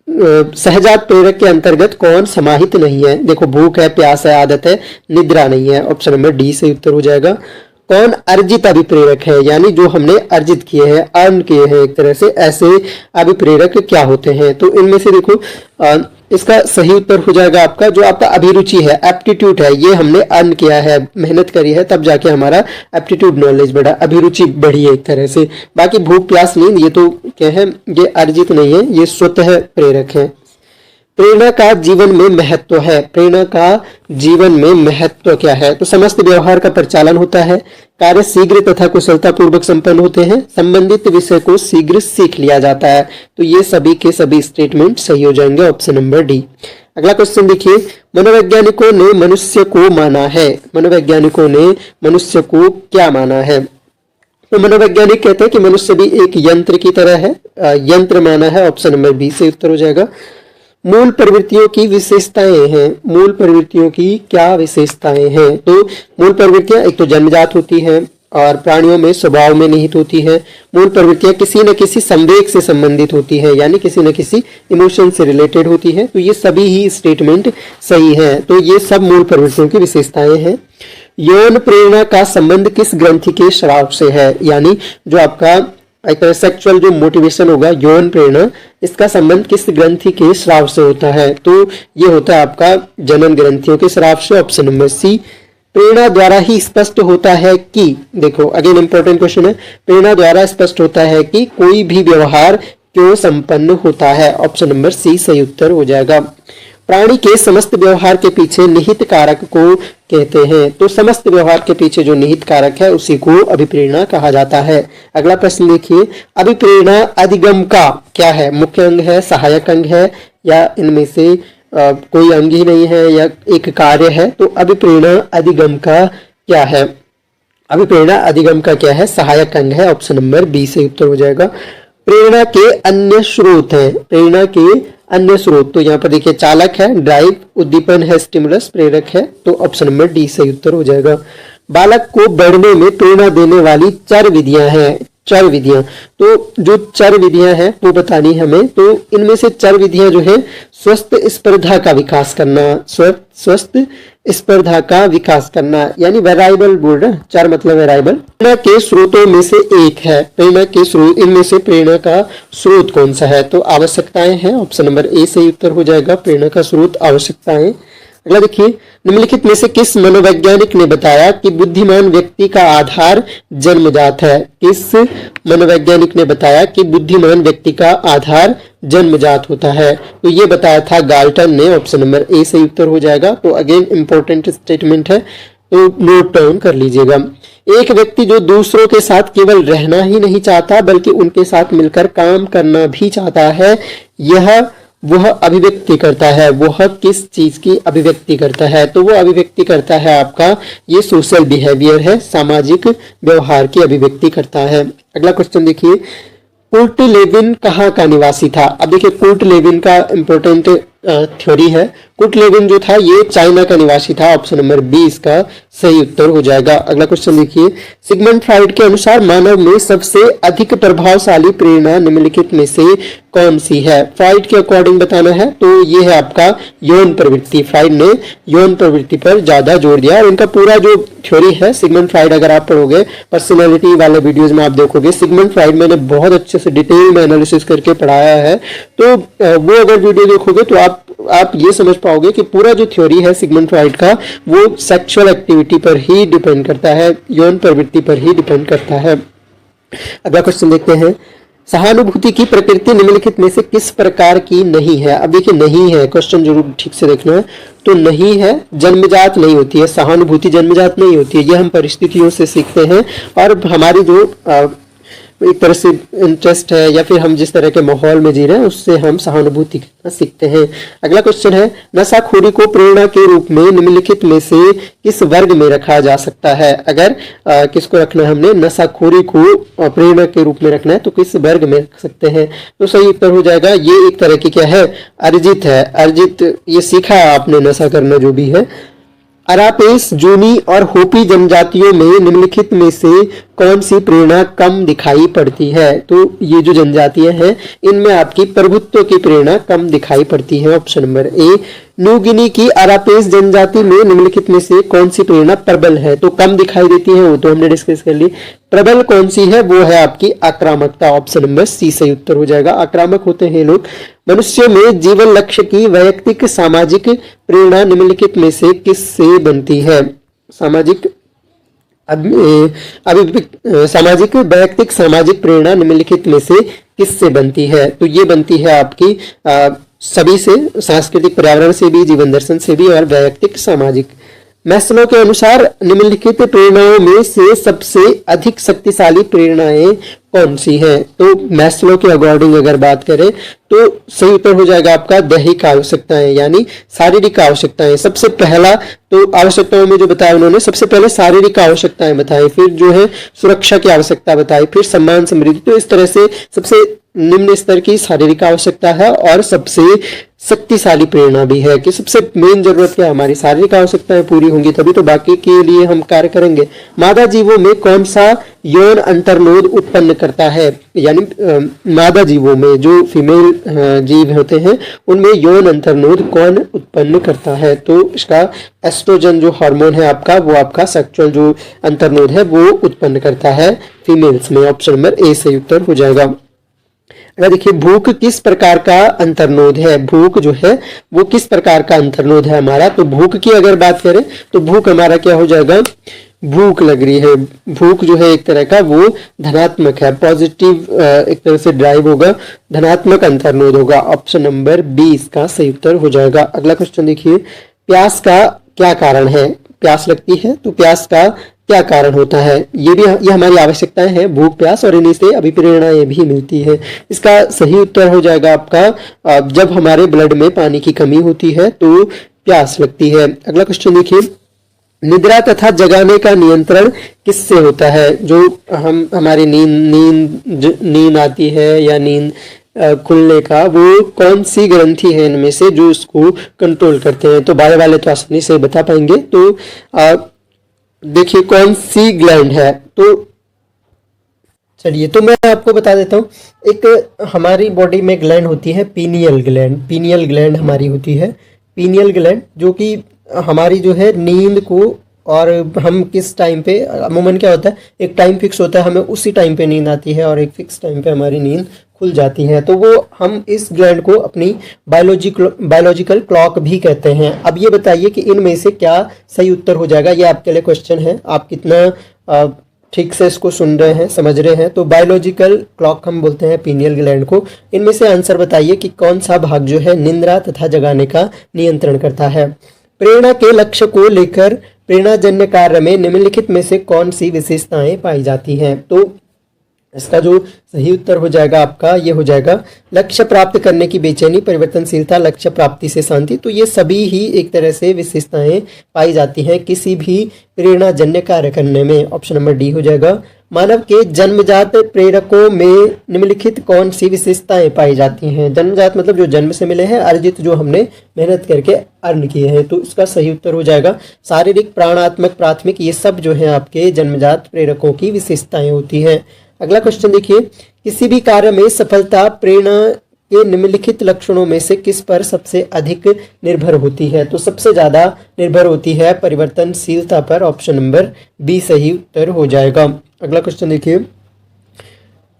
सहजात प्रेरक के अंतर्गत कौन समाहित नहीं है? देखो, भूख है, प्यास है, आदत है, निद्रा नहीं है, ऑप्शन नंबर डी से उत्तर हो जाएगा। कौन अर्जित अभिप्रेरक है? यानी जो हमने अर्जित किए हैं, अर्न किए हैं एक तरह से, ऐसे अभिप्रेरक क्या होते हैं? तो इनमें से देखो इसका सही उत्तर हो जाएगा आपका जो आपका अभिरुचि है, एप्टीट्यूड है, ये हमने अर्न किया है, मेहनत करी है, तब जाके हमारा एप्टीट्यूड नॉलेज बढ़ा, अभिरुचि बढ़ी है एक तरह से। बाकी भूख प्यास नींद ये तो क्या है, ये अर्जित नहीं है, ये स्वतः प्रेरक है। प्रेरणा का जीवन में महत्व है। प्रेरणा का जीवन में महत्व क्या है? तो समस्त व्यवहार का परिचालन होता है, कार्य शीघ्र तथा कुशलता पूर्वक संपन्न होते हैं, संबंधित विषय को शीघ्र सीख लिया जाता है। तो ये सभी के सभी स्टेटमेंट सही हो जाएंगे, ऑप्शन नंबर डी। अगला क्वेश्चन देखिए, मनोवैज्ञानिकों ने मनुष्य को माना है। मनोवैज्ञानिकों ने मनुष्य को क्या माना है? तो मनोवैज्ञानिक कहते हैं कि मनुष्य भी एक यंत्र की तरह है, यंत्र माना है। ऑप्शन नंबर बी से उत्तर हो जाएगा। मूल प्रवृत्तियों की विशेषताएं हैं। मूल प्रवृत्तियों की क्या विशेषताएं हैं? तो मूल प्रवृत्तियां एक तो जन्मजात होती हैं और प्राणियों में स्वभाव में निहित होती है। मूल प्रवृत्तियां किसी न किसी संवेग से संबंधित होती है, यानी किसी न किसी इमोशन से रिलेटेड होती है। तो ये सभी ही स्टेटमेंट सही है। तो ये सब मूल प्रवृत्तियों की विशेषताएं हैं। यौन प्रेरणा का संबंध किस ग्रंथि के स्राव से है? यानी जो आपका एक सेक्सुअल जो मोटिवेशन होगा, यौन प्रेरणा, इसका संबंध किस ग्रंथि के स्राव से होता है? तो ये होता है आपका जनन ग्रंथियों के स्राव से। Option number C. प्रेरणा द्वारा ही स्पष्ट होता है कि, देखो अगेन इंपॉर्टेंट क्वेश्चन है, प्रेरणा द्वारा स्पष्ट होता है कि कोई भी व्यवहार क्यों संपन्न होता है? ऑप्शन नंबर सी सही उत्तर हो जाएगा। प्राणी के समस्त व्यवहार के पीछे निहित कारक को कहते हैं। तो समस्त व्यवहार के पीछे जो निहित कारक है उसी को अभिप्रेरणा कहा जाता है। अगला प्रश्न देखिए, अभिप्रेरणा अधिगम का क्या है? मुख्य अंग है, सहायक अंग है, या इनमें से कोई अंग ही नहीं है, या एक कार्य है? तो अभिप्रेरणा अधिगम का क्या है? अभिप्रेरणा अधिगम का क्या है? सहायक अंग है। ऑप्शन नंबर बी से उत्तर हो जाएगा। प्रेरणा के अन्य स्रोत हैं। प्रेरणा के अन्य स्रोत, तो यहाँ पर देखिए चालक है, ड्राइव, उद्दीपन है, स्टिमुलस, प्रेरक है। तो ऑप्शन नंबर डी सही उत्तर हो जाएगा। बालक को बढ़ने में प्रेरणा देने वाली 4 विधियां हैं। 4 विधियां, तो जो 4 विधियां हैं वो बतानी हमें। तो इनमें से 4 विधियां जो है, स्वस्थ स्पर्धा का विकास करना, स्वस्थ स्पर्धा का विकास करना, यानी वेराइबल बोल रहे हैं, 4 मतलब वेराइबल। प्रेरणा के स्रोतों में से एक है। प्रेरणा के स्रोत, इनमें से प्रेरणा का स्रोत कौन सा है? तो आवश्यकताएं हैं। ऑप्शन नंबर ए सही उत्तर हो जाएगा। प्रेरणा का स्रोत आवश्यकताएं। अगला देखिए, निम्नलिखित में से किस मनोवैज्ञानिक ने बताया कि बुद्धिमान व्यक्ति का आधार जन्मजात है? किस मनोवैज्ञानिक ने बताया कि बुद्धिमान व्यक्ति का आधार जन्मजात होता है? तो ये बताया था गाल्टन ने। ऑप्शन नंबर ए सही उत्तर हो जाएगा। तो अगेन इंपॉर्टेंट स्टेटमेंट है, तो नोट डाउन कर लीजिएगा। एक व्यक्ति जो दूसरों के साथ केवल रहना ही नहीं चाहता बल्कि उनके साथ मिलकर काम करना भी चाहता है, वह अभिव्यक्ति करता है। वह किस चीज की अभिव्यक्ति करता है? तो वो अभिव्यक्ति करता है आपका, ये सोशल बिहेवियर है, सामाजिक व्यवहार की अभिव्यक्ति करता है। अगला क्वेश्चन देखिए, कुर्ट लेविन कहाँ का निवासी था? अब देखिए कुर्ट लेविन का इंपॉर्टेंट थ्योरी है। कुर्ट लेविन जो था ये चाइना का निवासी था। ऑप्शन नंबर बी इसका सही उत्तर हो जाएगा। अगला क्वेश्चन देखिए, सिगमंड फ्राइड के अनुसार मानव में सबसे अधिक प्रभावशाली प्रेरणा निम्नलिखित में से कौन सी है? फ्राइड के अकॉर्डिंग बताना है तो ये है आपका यौन प्रवृत्ति। फ्राइड ने यौन प्रवृत्ति पर ज्यादा जोर दिया और इनका पूरा जो थ्योरी है सिगमंड फ्राइड, अगर आप पढ़ोगे पर्सनैलिटी वाले वीडियोज में आप देखोगे, सिगमंड फ्राइड मैंने बहुत अच्छे से डिटेल में एनालिसिस करके पढ़ाया है। तो वो अगर वीडियो देखोगे तो आप ये समझ पाओगे कि पूरा जो थ्योरी है सिगमंड फ्राइड का वो सेक्सुअल एक्टिविटी पर ही डिपेंड करता है, यौन प्रवृत्ति पर ही डिपेंड करता है। अगला क्वेश्चन देखते हैं, सहानुभूति की प्रकृति निम्नलिखित में से किस प्रकार की नहीं है? अब देखिए नहीं है, क्वेश्चन जरूर ठीक से देखना है। तो नहीं है, जन्मजात नहीं होती है, सहानुभूति जन्मजात नहीं होती है, ये हम परिस्थितियों से सीखते हैं और हमारी जो एक तरह से इंटरेस्ट है या फिर हम जिस तरह के माहौल में जी रहे हैं उससे हम सहानुभूति सीखते हैं। अगला क्वेश्चन है, नशाखोरी को प्रेरणा के रूप में निम्नलिखित में से किस वर्ग में रखा जा सकता है? अगर किसको रखना है हमने, नशाखोरी को प्रेरणा के रूप में रखना है तो किस वर्ग में रख सकते हैं? तो सही उत्तर हो जाएगा, ये एक तरह की क्या है, अर्जित है। अर्जित, ये सीखा है आपने नशा करना जो भी है। अरापेस, जूनी और होपी जनजातियों में निम्नलिखित में से कौन सी प्रेरणा कम दिखाई पड़ती है? तो ये जो जनजातियां हैं इनमें आपकी प्रभुत्व की प्रेरणा कम दिखाई पड़ती है। Option number A. New Guinea की अरापेस जनजाति में निम्नलिखित में से कौन सी प्रेरणा प्रबल है? तो कम दिखाई देती है वो तो हमने डिस्कस कर ली। प्रबल कौन सी है? वो है आपकी आक्रामकता। ऑप्शन नंबर सी सही उत्तर हो जाएगा। आक्रामक होते हैं लोग। मनुष्य में जीवन लक्ष्य की वैयक्तिक सामाजिक प्रेरणा निम्नलिखित में से किससे बनती है? सामाजिक सामाजिक वैयक्तिक सामाजिक प्रेरणा निम्नलिखित में से किससे बनती है? तो ये बनती है आपकी सभी से, सांस्कृतिक पर्यावरण से भी, जीवन दर्शन से भी और वैयक्तिक सामाजिक। मैस्लो के अनुसार निम्नलिखित प्रेरणाओं में से सबसे अधिक शक्तिशाली प्रेरणाएं कौन सी हैं? तो मैस्लो के अकॉर्डिंग अगर बात करें तो सही उत्तर हो जाएगा आपका दैहिक आवश्यकताएं, यानी शारीरिक आवश्यकताएं। सबसे पहला तो आवश्यकताओं में जो बताया उन्होंने, सबसे पहले शारीरिक आवश्यकताएं बताई, फिर जो है सुरक्षा की आवश्यकता बताई, फिर सम्मान समृद्धि। तो इस तरह से सबसे निम्न स्तर की शारीरिक आवश्यकता है और सबसे शक्तिशाली प्रेरणा भी है कि सबसे मेन जरूरत क्या है, हमारी शारीरिक आवश्यकताएं पूरी होंगी तभी तो बाकी के लिए हम कार्य करेंगे। मादा जीवों में कौन सा यौन अंतर्नोद उत्पन्न करता है? यानी मादा जीवों में जो फीमेल जीव होते हैं उनमें यौन अंतर्नोद कौन उत्पन्न करता है? तो इसका एस्ट्रोजन जो हार्मोन है आपका, वो आपका सेक्सुअल जो अंतर्नोद है वो उत्पन्न करता है फीमेल्स में। ऑप्शन नंबर ए सही उत्तर हो जाएगा। अगर देखिए भूख किस प्रकार का अंतर्नोद है, भूख जो है वो किस प्रकार का अंतर्नोद है हमारा? तो भूख की अगर बात करें तो भूख हमारा क्या हो जाएगा? भूख लग रही है, भूख जो है एक तरह का वो धनात्मक है, पॉजिटिव एक तरह से ड्राइव होगा, धनात्मक अंतर्नोद होगा। ऑप्शन नंबर बी इसका सही उत्तर हो जाएगा। अगला क्वेश्चन देखिए, प्यास का क्या कारण है? प्यास लगती है तो प्यास का क्या कारण होता है? ये हमारी आवश्यकताएं हैं, भूख प्यास, और इन्हीं से अभिप्रेरणाएं भी मिलती है। इसका सही उत्तर हो जाएगा आपका जब हमारे ब्लड में पानी की कमी होती है तो प्यास लगती है। अगला क्वेश्चन देखिए, निद्रा तथा जगाने का नियंत्रण किससे होता है? जो हमारी नींद आती है या नींद खुलने का, वो कौन सी ग्रंथि है इनमें से जो इसको कंट्रोल करते हैं? तो बायो वाले तो आसानी से बता पाएंगे। तो देखिए कौन सी ग्लैंड है, तो चलिए तो मैं आपको बता देता हूँ। एक हमारी बॉडी में ग्लैंड होती है पीनियल ग्लैंड, पीनियल ग्लैंड हमारी होती है, पीनियल ग्लैंड जो कि हमारी जो है नींद को, और हम किस टाइम पे, अमूमन क्या होता है एक टाइम फिक्स होता है, हमें उसी टाइम पे नींद आती है और एक फिक्स टाइम पे हमारी नींद खुल जाती है, तो वो हम इस ग्लैंड को अपनी बायोलॉजिकल क्लॉक भी कहते हैं। अब ये बताइए कि इनमें से क्या सही उत्तर हो जाएगा, ये आपके लिए क्वेश्चन है, आप कितना ठीक से इसको सुन रहे हैं, समझ रहे हैं। तो बायोलॉजिकल क्लॉक हम बोलते हैं पीनियल ग्लैंड को। इनमें से आंसर बताइए कि कौन सा भाग जो है निंद्रा तथा जगाने का नियंत्रण करता है। प्रेरणा के लक्ष्य को लेकर प्रेरणाजन्य कार्य में निम्नलिखित में से कौन सी विशेषताएं पाई जाती हैं? तो इसका जो सही उत्तर हो जाएगा आपका ये हो जाएगा लक्ष्य प्राप्त करने की बेचैनी, परिवर्तनशीलता, लक्ष्य प्राप्ति से शांति। तो ये सभी ही एक तरह से विशेषताएं पाई जाती हैं किसी भी प्रेरणाजन्य कार्य करने में। ऑप्शन नंबर डी हो जाएगा। मानव के जन्मजात प्रेरकों में निम्नलिखित कौन सी विशेषताएं पाई जाती हैं? जन्मजात मतलब जो जन्म से मिले हैं, अर्जित जो हमने मेहनत करके अर्न किए हैं। तो इसका सही उत्तर हो जाएगा शारीरिक, प्राणात्मक, प्राथमिक, ये सब जो है आपके जन्मजात प्रेरकों की विशेषताएं होती हैं। अगला क्वेश्चन देखिए, किसी भी कार्य में सफलता प्रेरणा के निम्नलिखित लक्षणों में से किस पर सबसे अधिक निर्भर होती है? तो सबसे ज्यादा निर्भर होती है परिवर्तनशीलता पर। ऑप्शन नंबर बी सही उत्तर हो जाएगा। अगला क्वेश्चन देखिए,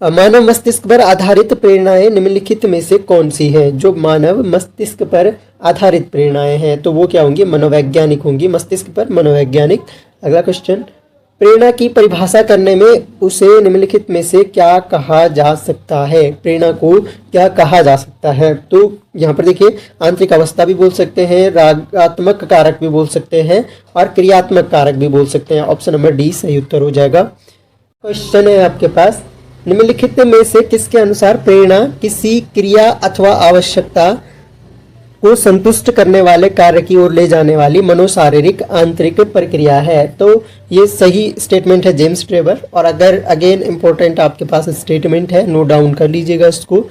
मानव मस्तिष्क पर आधारित प्रेरणाएं निम्नलिखित में से कौन सी हैं? जो मानव मस्तिष्क पर आधारित प्रेरणाएं हैं तो वो क्या होंगी? मनोवैज्ञानिक होंगी, मस्तिष्क पर मनोवैज्ञानिक। अगला क्वेश्चन, प्रेरणा की परिभाषा करने में उसे निम्नलिखित में से क्या कहा जा सकता है? प्रेरणा को क्या कहा जा सकता है? तो यहाँ पर देखिए आंतरिक अवस्था भी बोल सकते हैं, रागात्मक कारक भी बोल सकते हैं और क्रियात्मक कारक भी बोल सकते हैं। ऑप्शन नंबर डी सही उत्तर हो जाएगा। क्वेश्चन है आपके पास, निम्नलिखित में से किसके अनुसार प्रेरणा किसी क्रिया अथवा आवश्यकता को संतुष्ट करने वाले कार्य की ओर ले जाने वाली मनोशारीरिक आंतरिक प्रक्रिया है? तो ये सही स्टेटमेंट है जेम्स ट्रेवर, और अगर अगेन इंपॉर्टेंट आपके पास स्टेटमेंट है, नोट डाउन कर लीजिएगा इसको।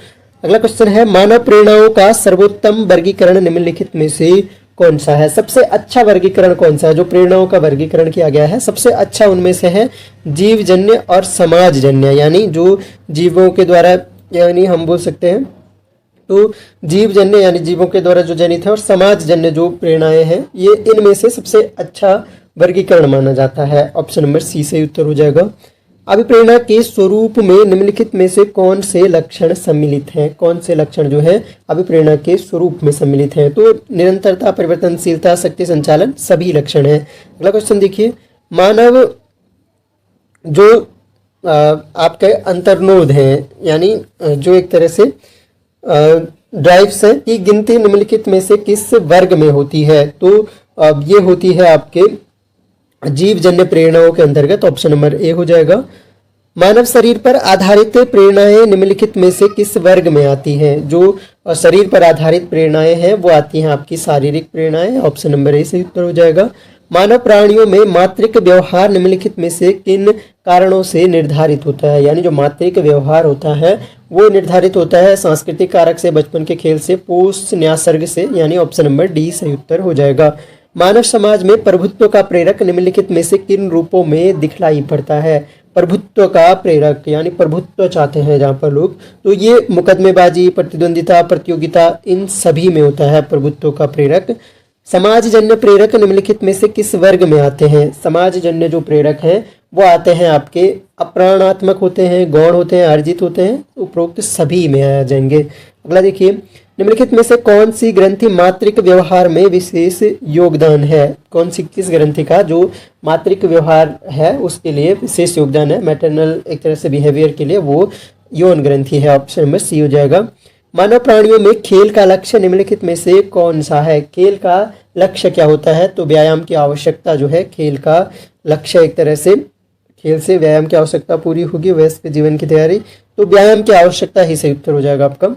अगला क्वेश्चन है, मानव प्रेरणाओं का सर्वोत्तम वर्गीकरण निम्नलिखित में से कौन सा है? सबसे अच्छा वर्गीकरण कौन सा है? जो प्रेरणाओं का वर्गीकरण किया गया है सबसे अच्छा उनमें से है जीवजन्य और समाजजन्य, यानी जो जीवों के द्वारा, यानी हम बोल सकते हैं तो जीवजन्य यानी जीवों के द्वारा जो जनित है, और समाजजन्य जो प्रेरणाएं हैं, ये इनमें से सबसे अच्छा वर्गीकरण माना जाता है। ऑप्शन नंबर सी से उत्तर हो जाएगा। अभिप्रेरणा के स्वरूप में निम्नलिखित में से कौन से लक्षण सम्मिलित हैं? कौन से लक्षण जो है अभिप्रेरणा के स्वरूप में सम्मिलित हैं? तो निरंतरता, परिवर्तनशीलता, शक्ति संचालन, सभी लक्षण हैं। अगला क्वेश्चन देखिए, मानव जो आपके अंतर्नोद हैं, यानी जो एक तरह से ड्राइव्स है की गिनती निम्नलिखित में से किस वर्ग में होती है? तो ये होती है आपके जीव जन्य प्रेरणाओं के अंतर्गत ऑप्शन नंबर ए हो जाएगा। मानव शरीर पर आधारित प्रेरणाएं निम्नलिखित में से किस वर्ग में आती हैं? जो शरीर पर आधारित प्रेरणाएं हैं वो आती हैं आपकी शारीरिक प्रेरणाएं, ऑप्शन नंबर ए सही उत्तर हो जाएगा। मानव प्राणियों में मातृक व्यवहार निम्नलिखित में से किन कारणों से निर्धारित होता है? यानी जो मातृक व्यवहार होता है वो निर्धारित होता है सांस्कृतिक कारक से, बचपन के खेल से, पोष न्यासर्ग से, यानी ऑप्शन नंबर डी सही उत्तर हो जाएगा। मानव समाज में प्रभुत्व का प्रेरक निम्नलिखित में से किन रूपों में दिखलाई पड़ता है? प्रभुत्व का प्रेरक यानी प्रभुत्व चाहते हैं जहाँ पर लोग, तो ये मुकदमेबाजी, प्रतिद्वंदिता, प्रतियोगिता, इन सभी में होता है प्रभुत्व का प्रेरक। समाजजन्य प्रेरक निम्नलिखित में से किस वर्ग में आते हैं? समाजजन्य जो प्रेरक हैं वो आते हैं आपके अप्राणात्मक होते हैं, गौण होते हैं, अर्जित होते हैं, उपरोक्त सभी में आ जाएंगे। अगला देखिए, निम्नलिखित में से कौन सी ग्रंथि मातृक व्यवहार में विशेष योगदान है? कौन सी किस ग्रंथि का जो मातृक व्यवहार है उसके लिए विशेष योगदान है, मैटरनल एक तरह से बिहेवियर के लिए, वो यौन ग्रंथि है, ऑप्शन नंबर सी हो जाएगा। मानव प्राणियों में खेल का लक्ष्य निम्नलिखित में से कौन सा है? खेल का लक्ष्य क्या होता है? तो व्यायाम की आवश्यकता जो है खेल का लक्ष्य, एक तरह से खेल से व्यायाम की आवश्यकता पूरी होगी, वयस्क जीवन की तैयारी, तो व्यायाम की आवश्यकता ही सही उत्तर हो जाएगा आपका।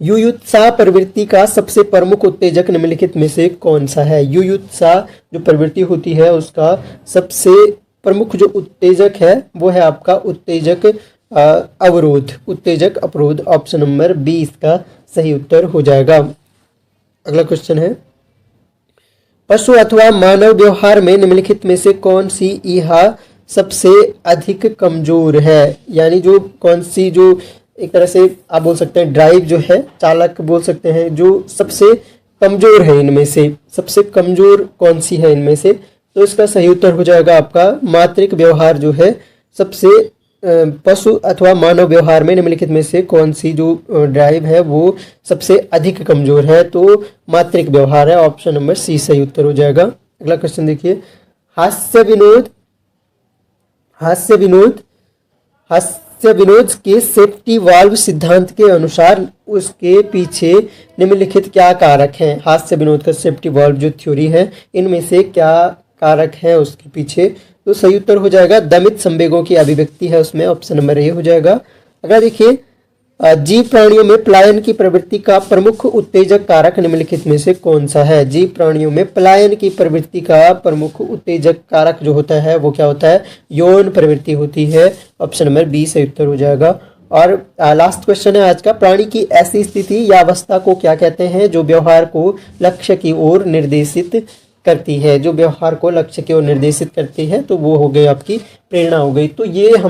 युयुत्सा प्रवृत्ति का सबसे प्रमुख उत्तेजक निम्नलिखित में से कौन सा है? युयुत्सा जो प्रवृत्ति होती है उसका सबसे प्रमुख जो उत्तेजक है वो है आपका उत्तेजक अवरोध, उत्तेजक अवरोध, ऑप्शन नंबर 20 का सही उत्तर हो जाएगा। अगला क्वेश्चन है, पशु अथवा मानव व्यवहार में निम्नलिखित में से कौन सी ईहा सबसे अधिक कमजोर है? यानी जो कौन सी जो एक तरह से आप बोल सकते हैं ड्राइव जो है, चालक बोल सकते हैं, जो सबसे कमजोर है इनमें से, सबसे कमजोर कौन सी है इनमें से? तो इसका सही उत्तर हो जाएगा आपका मातृक व्यवहार जो है सबसे पशु अथवा मानव व्यवहार में निम्नलिखित में से कौन सी जो ड्राइव है वो सबसे अधिक कमजोर है? तो मातृक व्यवहार है, ऑप्शन नंबर सी सही उत्तर हो जाएगा। अगला क्वेश्चन देखिए, हास्य विनोद के सेफ्टी वाल्व सिद्धांत के अनुसार उसके पीछे निम्नलिखित क्या कारक हैं? हास्य विनोद का सेफ्टी वाल्व जो थ्योरी है इनमें से क्या कारक है उसके पीछे? तो सही उत्तर हो जाएगा दमित संवेगों की अभिव्यक्ति है उसमें, ऑप्शन नंबर ए हो जाएगा। अगर देखिए, जीव प्राणियों में पलायन की प्रवृत्ति का प्रमुख उत्तेजक कारक निम्नलिखित में से कौन सा है? जीव प्राणियों में पलायन की प्रवृत्ति का प्रमुख उत्तेजक कारक जो होता है वो क्या होता है? यौन प्रवृत्ति होती है, ऑप्शन नंबर बी सही उत्तर हो जाएगा। और लास्ट क्वेश्चन है आज का, प्राणी की ऐसी स्थिति या अवस्था को क्या कहते हैं जो व्यवहार को लक्ष्य की ओर निर्देशित करती है? जो व्यवहार को लक्ष्य की ओर निर्देशित करती है तो वो हो गई आपकी प्रेरणा हो गई। तो ये हम